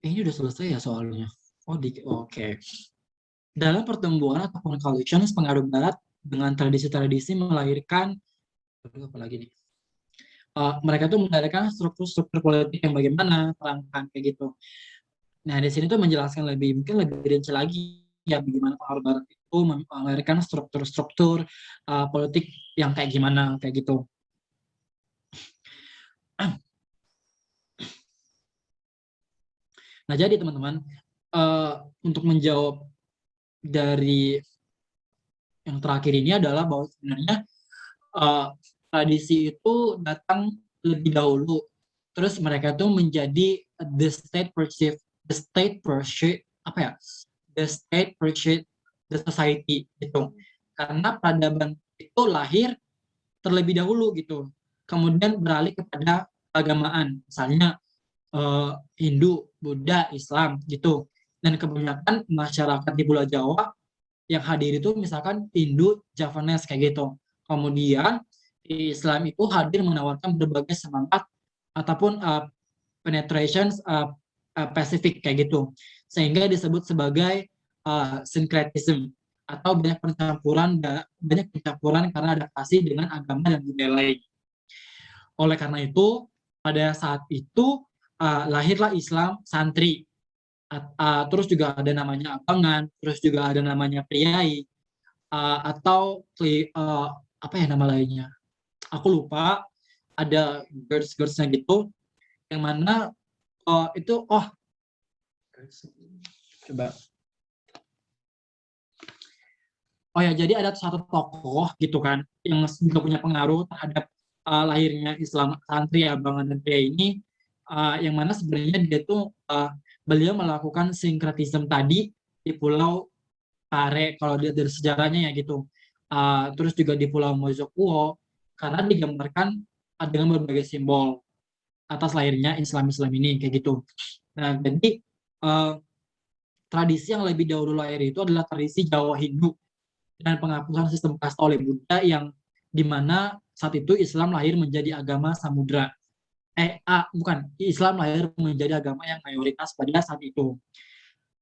Ini udah selesai ya soalnya. Oke. Dalam pertumbuhan ataupun collisions, pengaruh barat dengan tradisi-tradisi melahirkan apa lagi nih? Mereka tuh melahirkan struktur-struktur politik yang bagaimana, terangkan kayak gitu. Nah, di sini tuh menjelaskan mungkin lebih rinci lagi ya bagaimana pengaruh barat itu melahirkan struktur-struktur politik yang kayak gimana kayak gitu. Nah, jadi teman-teman, untuk menjawab dari yang terakhir ini adalah bahwa sebenarnya tradisi itu datang lebih dahulu. Terus mereka tuh menjadi the state perceive apa ya? The state perceive the society gitu. Karena peradaban itu lahir terlebih dahulu gitu. Kemudian beralih kepada keagamaan, misalnya Hindu, Buddha, Islam gitu. Dan kebanyakan masyarakat di Pulau Jawa yang hadir itu misalkan Hindu, Javanese kayak gitu. Kemudian Islam itu hadir menawarkan berbagai semangat ataupun penetration Pacific kayak gitu. Sehingga disebut sebagai syncretism atau banyak pencampuran karena adaptasi dengan agama dan budaya lain. Oleh karena itu, pada saat itu lahirlah Islam santri. Terus juga ada namanya abangan, terus juga ada namanya priai, atau apa ya nama lainnya? Aku lupa. Ada girls-girlsnya gitu, yang mana itu coba. Oh ya, jadi ada satu tokoh gitu kan yang juga punya pengaruh terhadap lahirnya Islam santri abangan dan pria ini, yang mana sebenarnya dia tuh beliau melakukan sinkretisme tadi di Pulau Kare kalau dia dari sejarahnya ya gitu. Terus juga di Pulau Mojokuo karena digambarkan dengan berbagai simbol atas lahirnya Islam ini kayak gitu. Nah, jadi tradisi yang lebih dahulu lahir itu adalah tradisi Jawa Hindu dan penghapusan sistem kasta oleh Buddha yang dimana saat itu Islam lahir menjadi agama samudra. Bukan, Islam lahir menjadi agama yang mayoritas pada saat itu.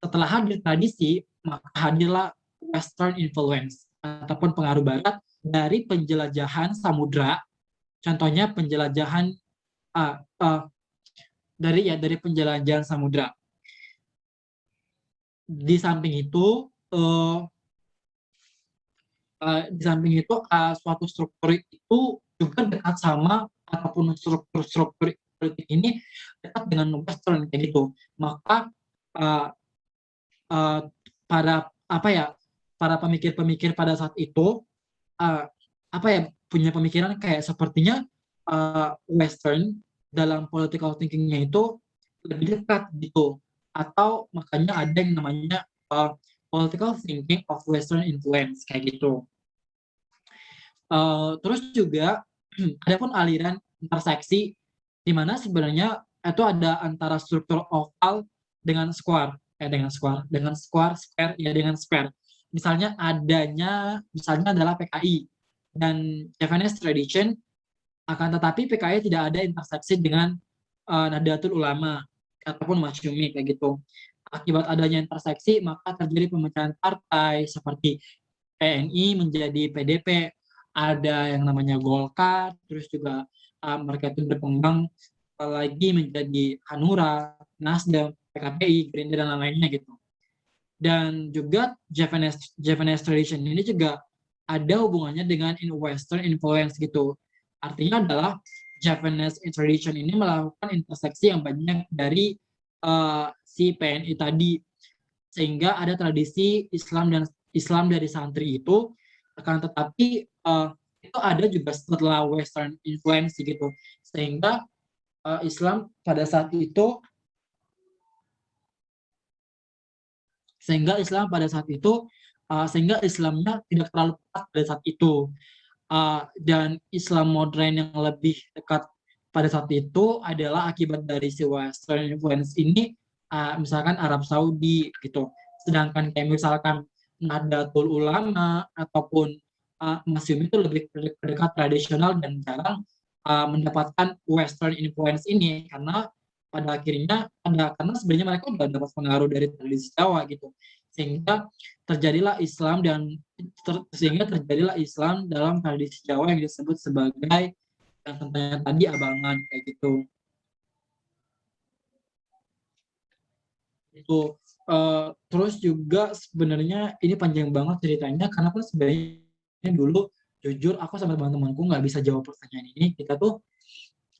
Setelah hadir tradisi, maka hadirlah Western influence ataupun pengaruh Barat dari penjelajahan samudra. Contohnya penjelajahan dari penjelajahan samudra. Di samping itu, suatu struktur itu juga dekat sama ataupun struktur politik ini dekat dengan Western kayak gitu. Maka para pemikir-pemikir pada saat itu punya pemikiran kayak sepertinya Western dalam political thinkingnya itu lebih dekat gitu, atau makanya ada yang namanya political thinking of Western influence kayak gitu. Terus juga ada pun aliran interseksi di mana sebenarnya itu ada antara struktur oval dengan square, dengan square, dengan square. Misalnya adalah PKI dan Javanese tradition, akan tetapi PKI tidak ada interseksi dengan Nahdlatul Ulama ataupun Masyumi kayak gitu. Akibat adanya interseksi maka terjadi pemecahan partai seperti PNI menjadi PDP, ada yang namanya Golkar, terus juga mereka itu berkembang lagi menjadi Hanura, Nasdem, PKPI, Gerindra dan lain-lainnya gitu. Dan juga Javanese tradition ini juga ada hubungannya dengan Western influence gitu. Artinya adalah Javanese tradition ini melakukan interseksi yang banyak dari si PNI tadi, sehingga ada tradisi Islam dari santri itu, akan tetapi itu ada juga setelah Western influence gitu, sehingga Islam pada saat itu sehingga Islamnya tidak terlalu kuat pada saat itu. Dan Islam modern yang lebih dekat pada saat itu adalah akibat dari si Western influence ini, misalkan Arab Saudi gitu. Sedangkan kayak misalkan Nahdlatul Ulama ataupun Masyumi itu lebih dekat tradisional dan jarang mendapatkan Western influence ini, karena pada akhirnya karena sebenarnya mereka udah dapat pengaruh dari tradisi Jawa gitu, sehingga terjadilah Islam dalam tradisi Jawa yang disebut sebagai yang contohnya tadi abangan kayak gitu. Itu terus juga sebenarnya ini panjang banget ceritanya karena kan sebenarnya dulu jujur aku sama teman-temanku nggak bisa jawab pertanyaan ini. Kita tuh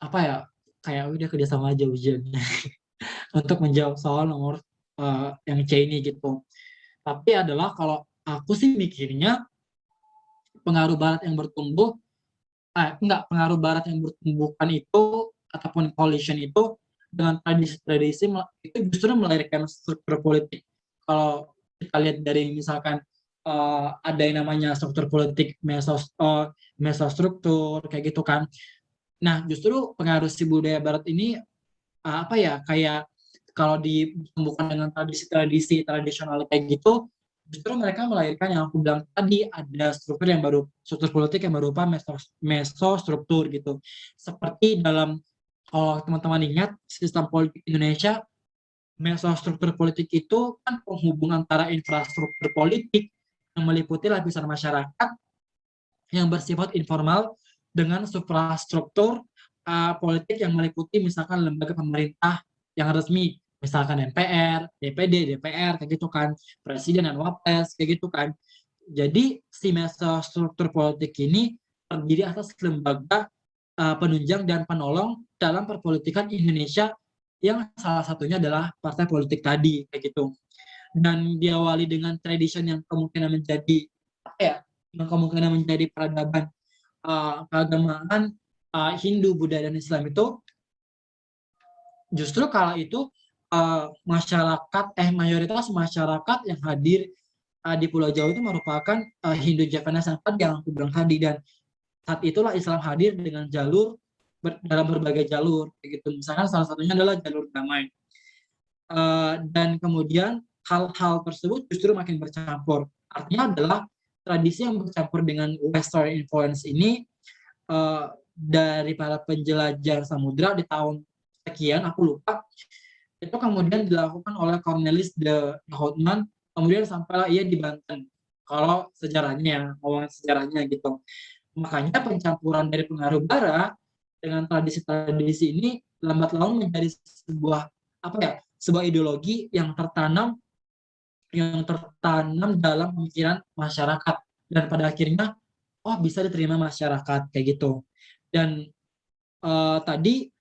apa ya, kayak udah kerjasama aja ujiannya untuk menjawab soal nomor yang C ini gitu. Tapi adalah kalau aku sih mikirnya pengaruh barat yang bertumbuh enggak, pengaruh barat yang bertumbuhkan itu ataupun coalition itu dengan tradisi-tradisi itu justru melahirkan struktur politik. Kalau kita lihat dari misalkan ada yang namanya struktur politik mesostruktur kayak gitu kan. Nah, justru pengaruh si budaya barat ini apa ya, kayak kalau ditumbuhkan dengan tradisi-tradisi tradisional kayak gitu, justru mereka melahirkan yang aku bilang tadi, ada struktur politik yang berupa mesostruktur gitu. Seperti dalam, kalau teman-teman ingat sistem politik Indonesia, mesostruktur politik itu kan penghubung antara infrastruktur politik yang meliputi lapisan masyarakat yang bersifat informal dengan suprastruktur politik yang meliputi misalkan lembaga pemerintah yang resmi, misalkan MPR, DPD, DPR, kayak gitu kan, presiden dan wapres, kayak gitu kan. Jadi si mesostruktur politik ini terdiri atas lembaga penunjang dan penolong dalam perpolitikan Indonesia yang salah satunya adalah partai politik tadi, kayak gitu. Dan diawali dengan tradisi yang kemungkinan menjadi apa ya, yang kemungkinan menjadi peradaban keagamaan Hindu, Buddha, dan Islam itu justru kala itu mayoritas masyarakat yang hadir di Pulau Jawa itu merupakan Hindu Japanese yang aku bilang tadi, dan saat itulah Islam hadir dengan dalam berbagai jalur gitu. Misalkan salah satunya adalah jalur damai. Dan kemudian hal-hal tersebut justru makin bercampur. Artinya adalah tradisi yang bercampur dengan Western influence ini dari para penjelajah samudra di tahun sekian, aku lupa, itu kemudian dilakukan oleh Cornelis de Houtman, kemudian sampailah ia di Banten. Kalau sejarahnya, ngomongin sejarahnya gitu. Makanya pencampuran dari pengaruh barat dengan tradisi-tradisi ini lambat laun menjadi sebuah apa ya, sebuah ideologi yang tertanam dalam pemikiran masyarakat, dan pada akhirnya bisa diterima masyarakat kayak gitu. Dan tadi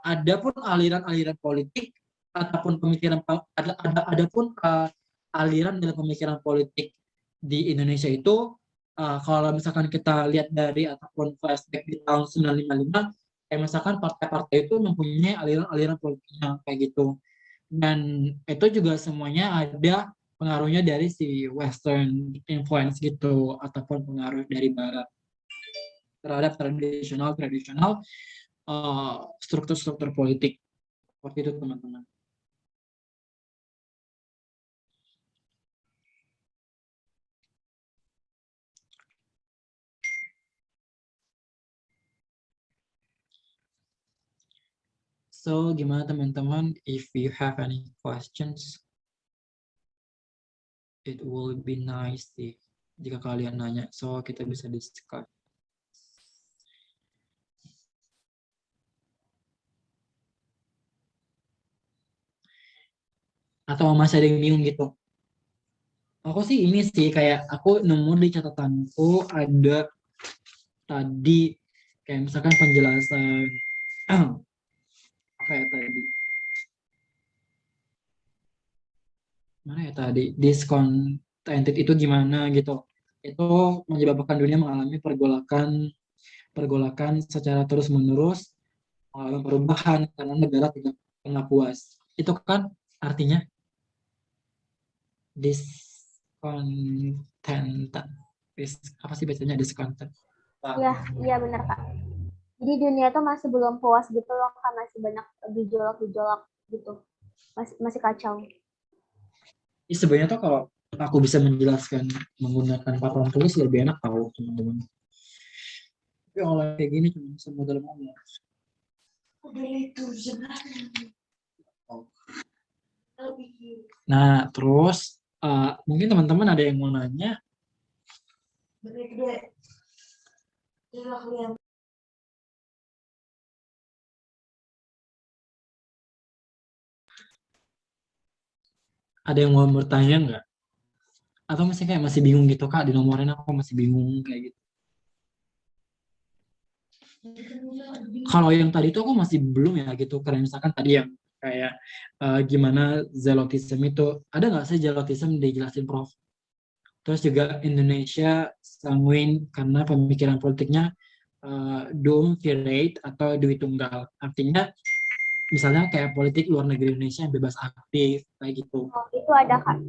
ada pun aliran-aliran politik ataupun pemikiran ada pun aliran dalam pemikiran politik di Indonesia itu kalau misalkan kita lihat dari ataupun flashback di tahun 1955, kayak misalkan partai-partai itu mempunyai aliran-aliran politiknya kayak gitu. Dan itu juga semuanya ada pengaruhnya dari si Western influence gitu, ataupun pengaruh dari Barat terhadap tradisional struktur-struktur politik. Seperti itu teman-teman. So, gimana teman-teman? If you have any questions, it will be nice sih jika kalian nanya. So, kita bisa discuss. Atau masih ada yang bingung gitu? Aku sih ini sih, kayak aku nemu di catatanku ada tadi kayak misalkan penjelasan apa ya tadi? Mana ya tadi? Discontented itu gimana gitu? Itu menyebabkan dunia mengalami pergolakan secara terus-menerus, mengalami perubahan karena negara tidak pernah puas. Itu kan artinya discontented. Apa sih bacanya discontent? Iya benar Kak. Jadi dunia itu masih belum puas gitu loh, kan masih banyak gejolak-gejolak gitu. Masih kacau. Sebenarnya tuh kalau aku bisa menjelaskan menggunakan papan tulis lebih enak tahu teman-teman. Tapi kalau kayak gini cuma semodal ngomong. Nah, terus mungkin teman-teman ada yang mau nanya? Ada yang mau bertanya nggak? Atau masih kayak masih bingung gitu, Kak, di nomorin aku masih bingung kayak gitu. Kalau yang tadi itu aku masih belum ya gitu, karena misalkan tadi yang kayak gimana zelotisme itu, ada nggak sih zelotisme dijelasin Prof? Terus juga Indonesia sanguin karena pemikiran politiknya Doomvirate atau duit tunggal. Artinya misalnya kayak politik luar negeri Indonesia yang bebas aktif kayak gitu. Oh, itu ada Kak.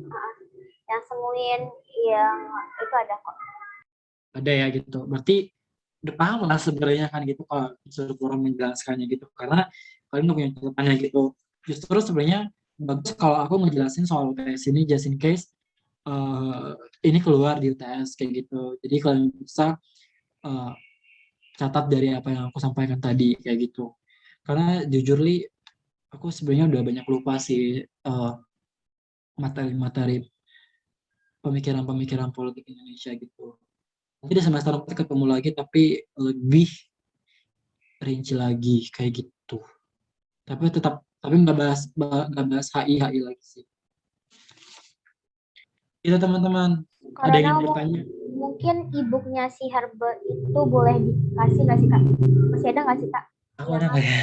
Yang semuin yang itu ada kok. Ada ya gitu. Berarti udah paham lah sebenarnya kan gitu kalau disuruh orang menjelaskannya gitu. Karena kalian udah punya catatannya gitu. Justru sebenarnya bagus kalau aku ngejelasin soal UTS ini just in case ini keluar di UTS kayak gitu. Jadi kalian bisa catat dari apa yang aku sampaikan tadi kayak gitu. Karena jujur li aku sebenarnya udah banyak lupa sih materi-materi pemikiran-pemikiran politik Indonesia gitu. Nanti di semester 4 ketemu lagi tapi lebih rinci lagi kayak gitu. Tapi nggak bahas HI lagi sih. Itu teman-teman. Ada yang Karena ingin bertanya? mungkin e-booknya si Herbert itu boleh dikasih nggak sih Kak? Masih ada nggak sih Kak? Aku ada nggak ya?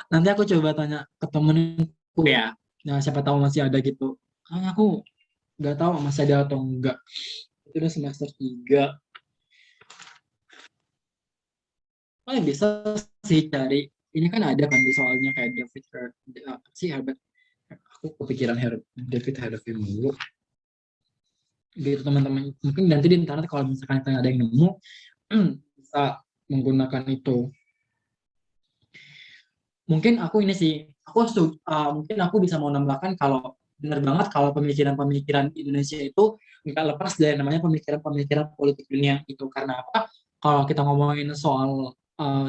Nanti aku coba tanya ke temenku ya. Nah, siapa tahu masih ada gitu. Karena aku nggak tahu masih ada atau enggak. Itu udah semester 3. Oh, ya bisa sih cari. Ini kan ada kan di soalnya kayak Herbert. Aku kepikiran David Herbert dulu. Gitu teman-teman. Mungkin nanti di internet kalau misalkan ada yang nemu, bisa menggunakan itu. Mungkin aku ini sih, mungkin aku bisa mau nambahkan kalau benar banget kalau pemikiran-pemikiran Indonesia itu nggak lepas dari namanya pemikiran-pemikiran politik dunia itu. Karena apa? Kalau kita ngomongin soal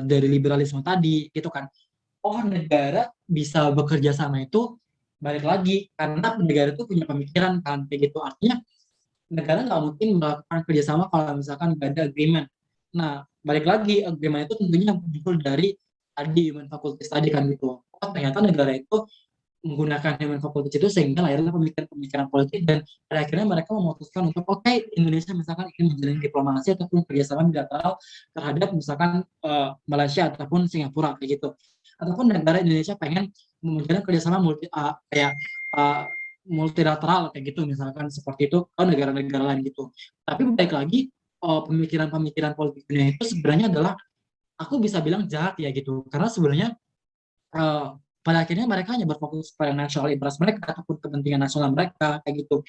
dari liberalisme tadi, gitu kan, oh negara bisa bekerja sama itu balik lagi karena negara itu punya pemikiran kan, kayak gitu. Artinya negara nggak mungkin melakukan kerjasama kalau misalkan nggak ada agreement. Nah, balik lagi agreement itu tentunya muncul dari tadi human faculties tadi kan gitu. Oh, ternyata negara itu menggunakan human faculties itu sehingga lahirlah pemikiran-pemikiran politik dan pada akhirnya mereka memutuskan untuk oke, Indonesia misalkan ingin menjalin diplomasi ataupun kerjasama bilateral terhadap misalkan Malaysia ataupun Singapura kayak gitu. Ataupun negara Indonesia pengen menjalin kerjasama kayak uh, multilateral kayak gitu misalkan seperti itu ke negara-negara lain gitu. Tapi balik lagi pemikiran-pemikiran politik dunia itu sebenarnya adalah aku bisa bilang jahat ya gitu karena sebenarnya pada akhirnya mereka hanya berfokus pada nasional interest mereka ataupun kepentingan nasional mereka kayak gitu.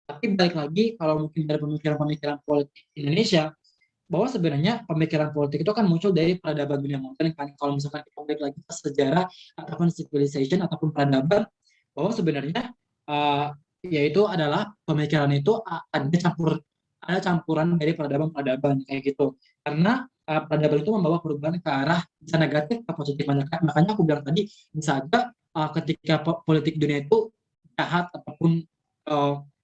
Tapi balik lagi kalau mungkin dari pemikiran-pemikiran politik Indonesia bahwa sebenarnya pemikiran politik itu kan muncul dari peradaban dunia modern kan. Kalau misalkan kita balik lagi ke sejarah ataupun civilization ataupun peradaban bahwa sebenarnya uh, yaitu adalah pemikiran itu ada campuran dari peradaban-peradaban kayak gitu. Karena peradaban itu membawa perubahan ke arah bisa negatif ke positif. Makanya aku bilang tadi bisa aja ketika politik dunia itu jahat ataupun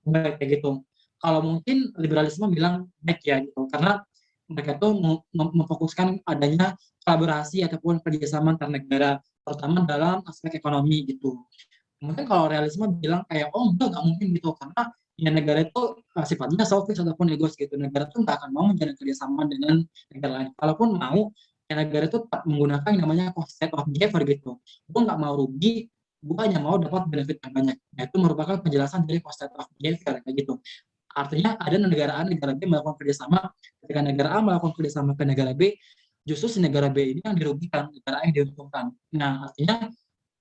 baik kayak gitu. Kalau mungkin liberalisme bilang baik ya gitu, karena mereka tuh memfokuskan adanya kolaborasi ataupun kerjasama antar negara, terutama dalam aspek ekonomi gitu. Mungkin kalau realisme bilang kayak oh enggak nggak mungkin gitu karena ya negara itu sifatnya selfish ataupun egois gitu. Negara tuh nggak akan mau menjalin kerjasama dengan negara lain. Kalaupun mau, ya negara itu tetap menggunakan yang namanya cost of behavior gitu. Gue nggak mau rugi, gue hanya mau dapat benefit yang banyak. Nah, itu merupakan penjelasan dari cost of behavior kayak gitu. Artinya ada negara A, negara B melakukan kerjasama, ketika negara A melakukan kerjasama ke negara B, justru si negara B ini yang dirugikan, negara A yang diuntungkan. Nah, artinya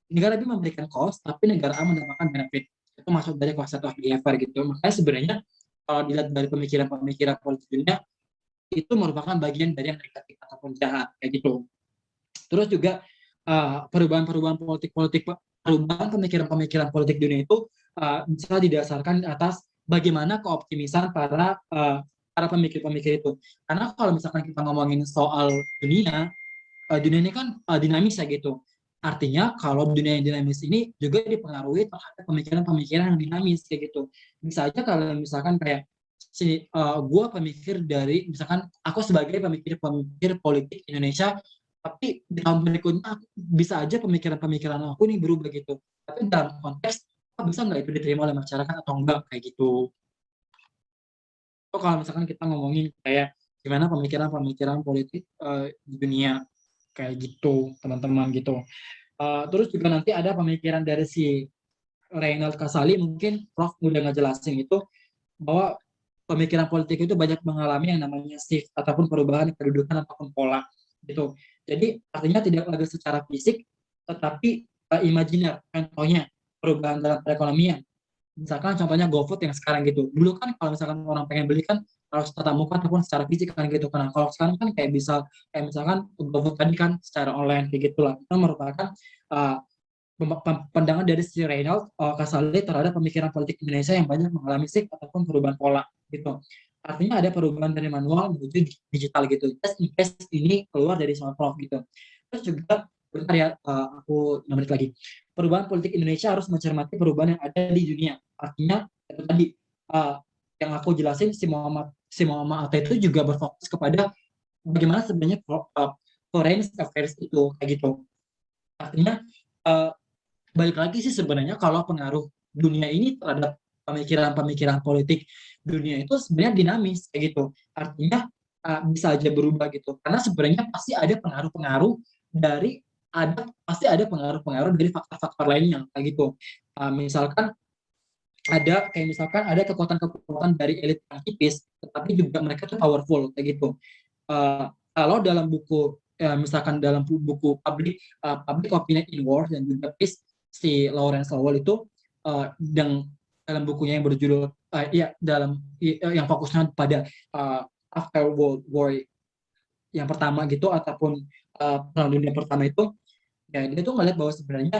negara B memberikan cost, tapi negara A mendapatkan benefit. Itu masuk dari cost of behavior gitu. Makanya sebenarnya kalau dilihat dari pemikiran-pemikiran politik dunia, itu merupakan bagian dari yang negatif ataupun jahat kayak gitu. Terus juga perubahan pemikiran-pemikiran politik dunia itu bisa didasarkan atas bagaimana keoptimisan para pemikir-pemikir itu. Karena kalau misalkan kita ngomongin soal dunia, dunia ini kan dinamis ya gitu. Artinya kalau dunia yang dinamis ini juga dipengaruhi terhadap pemikiran-pemikiran yang dinamis kayak gitu. Bisa aja kalau misalkan kayak gue pemikir dari misalkan aku sebagai pemikir politik Indonesia, tapi di tahun berikutnya bisa aja pemikiran-pemikiran aku ini berubah gitu. Tapi dalam konteks bisa nggak itu diterima oleh masyarakat atau enggak kayak gitu. Kalau misalkan kita ngomongin kayak gimana pemikiran-pemikiran politik di dunia kayak gitu teman-teman gitu. Terus juga nanti ada pemikiran dari si Reynald Kasali, mungkin Prof udah ngejelasin itu bahwa pemikiran politik itu banyak mengalami yang namanya shift ataupun perubahan kedudukan ataupun pola gitu. Jadi artinya tidak lagi secara fisik tetapi imajiner. Contohnya perubahan dalam perekonomian. Misalkan contohnya GoFood yang sekarang gitu. Dulu kan kalau misalkan orang pengen beli kan harus tatap muka ataupun secara fisik kan gitu. Karena kalau sekarang kan kayak bisa kayak misalkan GoFood tadi kan secara online kayak gitulah. Itu merupakan uh, pandangan dari si Reynald Kasali terhadap pemikiran politik Indonesia yang banyak mengalami shift ataupun perubahan pola gitu. Artinya ada perubahan dari manual menuju digital gitu. Just in case ini keluar dari sama Prof gitu. Terus juga bentar ya, aku 5 menit lagi. Perubahan politik Indonesia harus mencermati perubahan yang ada di dunia. Artinya itu tadi yang aku jelasin si Muhammad Atta itu juga berfokus kepada bagaimana sebenarnya foreign affairs itu kayak gitu. Artinya balik lagi sih sebenarnya kalau pengaruh dunia ini terhadap pemikiran-pemikiran politik dunia itu sebenarnya dinamis kayak gitu. Artinya bisa aja berubah gitu. Karena sebenarnya pasti ada pengaruh-pengaruh dari pasti ada pengaruh-pengaruh dari faktor-faktor lainnya kayak gitu. Misalkan ada kekuatan-kekuatan dari elit yang tipis, tetapi juga mereka tuh powerful kayak gitu. Kalau dalam buku misalkan dalam buku public opinion in war dan juga peace si Lawrence Lowell itu dalam bukunya yang berjudul yang fokusnya pada after World War yang pertama gitu ataupun perang dunia pertama itu ya dia tuh ngeliat bahwa sebenarnya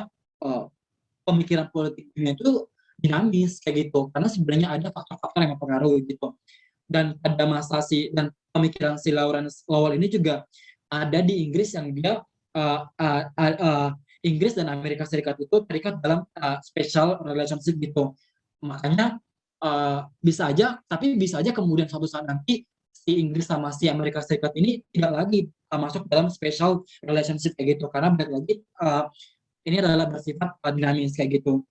pemikiran politik dunia itu dinamis kayak gitu karena sebenarnya ada faktor-faktor yang mempengaruhi gitu dan pada masa pemikiran si Lawrence Lowell ini juga ada di Inggris yang dia Inggris dan Amerika Serikat itu terikat dalam special relationship gitu. Makanya bisa aja kemudian suatu saat nanti si Inggris sama si Amerika Serikat ini tidak lagi masuk dalam special relationship kayak gitu karena balik lagi ini adalah bersifat dinamis kayak gitu.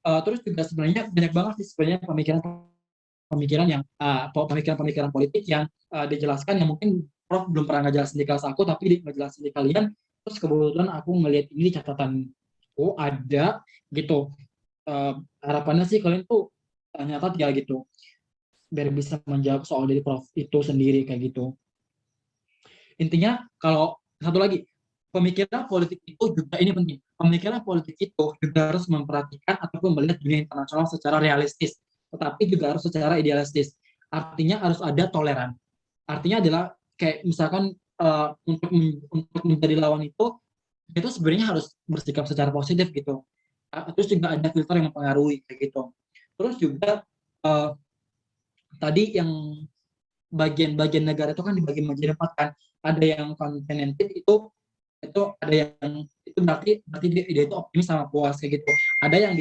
Terus juga sebenarnya banyak banget sih sebenarnya pemikiran politik yang dijelaskan yang mungkin Prof belum pernah ngejelasin di kelas aku tapi ngejelasin di kalian. Terus kebetulan aku ngelihat ini di catatan ada gitu. Harapannya sih kalian tuh nyatat ya gitu biar bisa menjawab soal dari Prof itu sendiri kayak gitu. Intinya kalau satu lagi pemikiran politik itu juga ini penting. Pemikiran politik itu juga harus memperhatikan ataupun melihat dunia internasional secara realistis, tetapi juga harus secara idealistis. Artinya harus ada toleran. Artinya adalah kayak misalkan untuk menjadi lawan itu sebenarnya harus bersikap secara positif gitu. Terus juga ada filter yang mempengaruhi kayak gitu. Terus juga tadi yang bagian-bagian negara itu kan dibagi menjadi 4 kan. Ada yang continental itu ada yang itu berarti dia itu optimis sama puas kayak gitu. Ada yang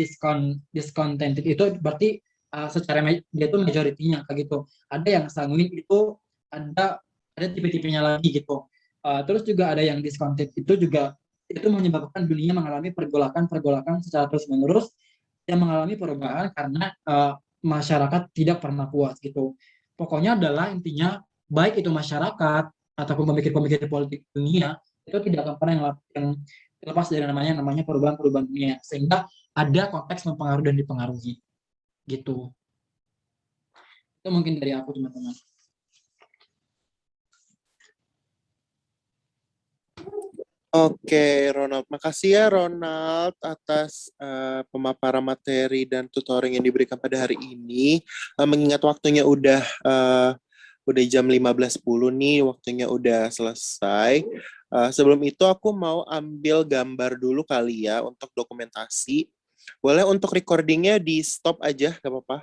discontented itu berarti secara dia itu majoritinya kayak gitu. Ada yang sanguin itu ada tipe-tipenya lagi gitu. Terus juga ada yang discontented itu juga itu menyebabkan dunia mengalami pergolakan secara terus-menerus yang mengalami perubahan karena masyarakat tidak pernah puas gitu. Pokoknya adalah intinya baik itu masyarakat ataupun pemikir-pemikir politik dunia itu tidak akan pernah yang lepas dari namanya perubahan-perubahan dunia sehingga ada konteks mempengaruhi dan dipengaruhi gitu. Itu mungkin dari aku teman-teman. Oke, Ronald. Makasih ya, Ronald, atas pemaparan materi dan tutoring yang diberikan pada hari ini. Mengingat waktunya udah jam 15.10 nih, waktunya udah selesai. Sebelum itu aku mau ambil gambar dulu kali ya untuk dokumentasi. Boleh untuk recordingnya di stop aja, gak apa-apa.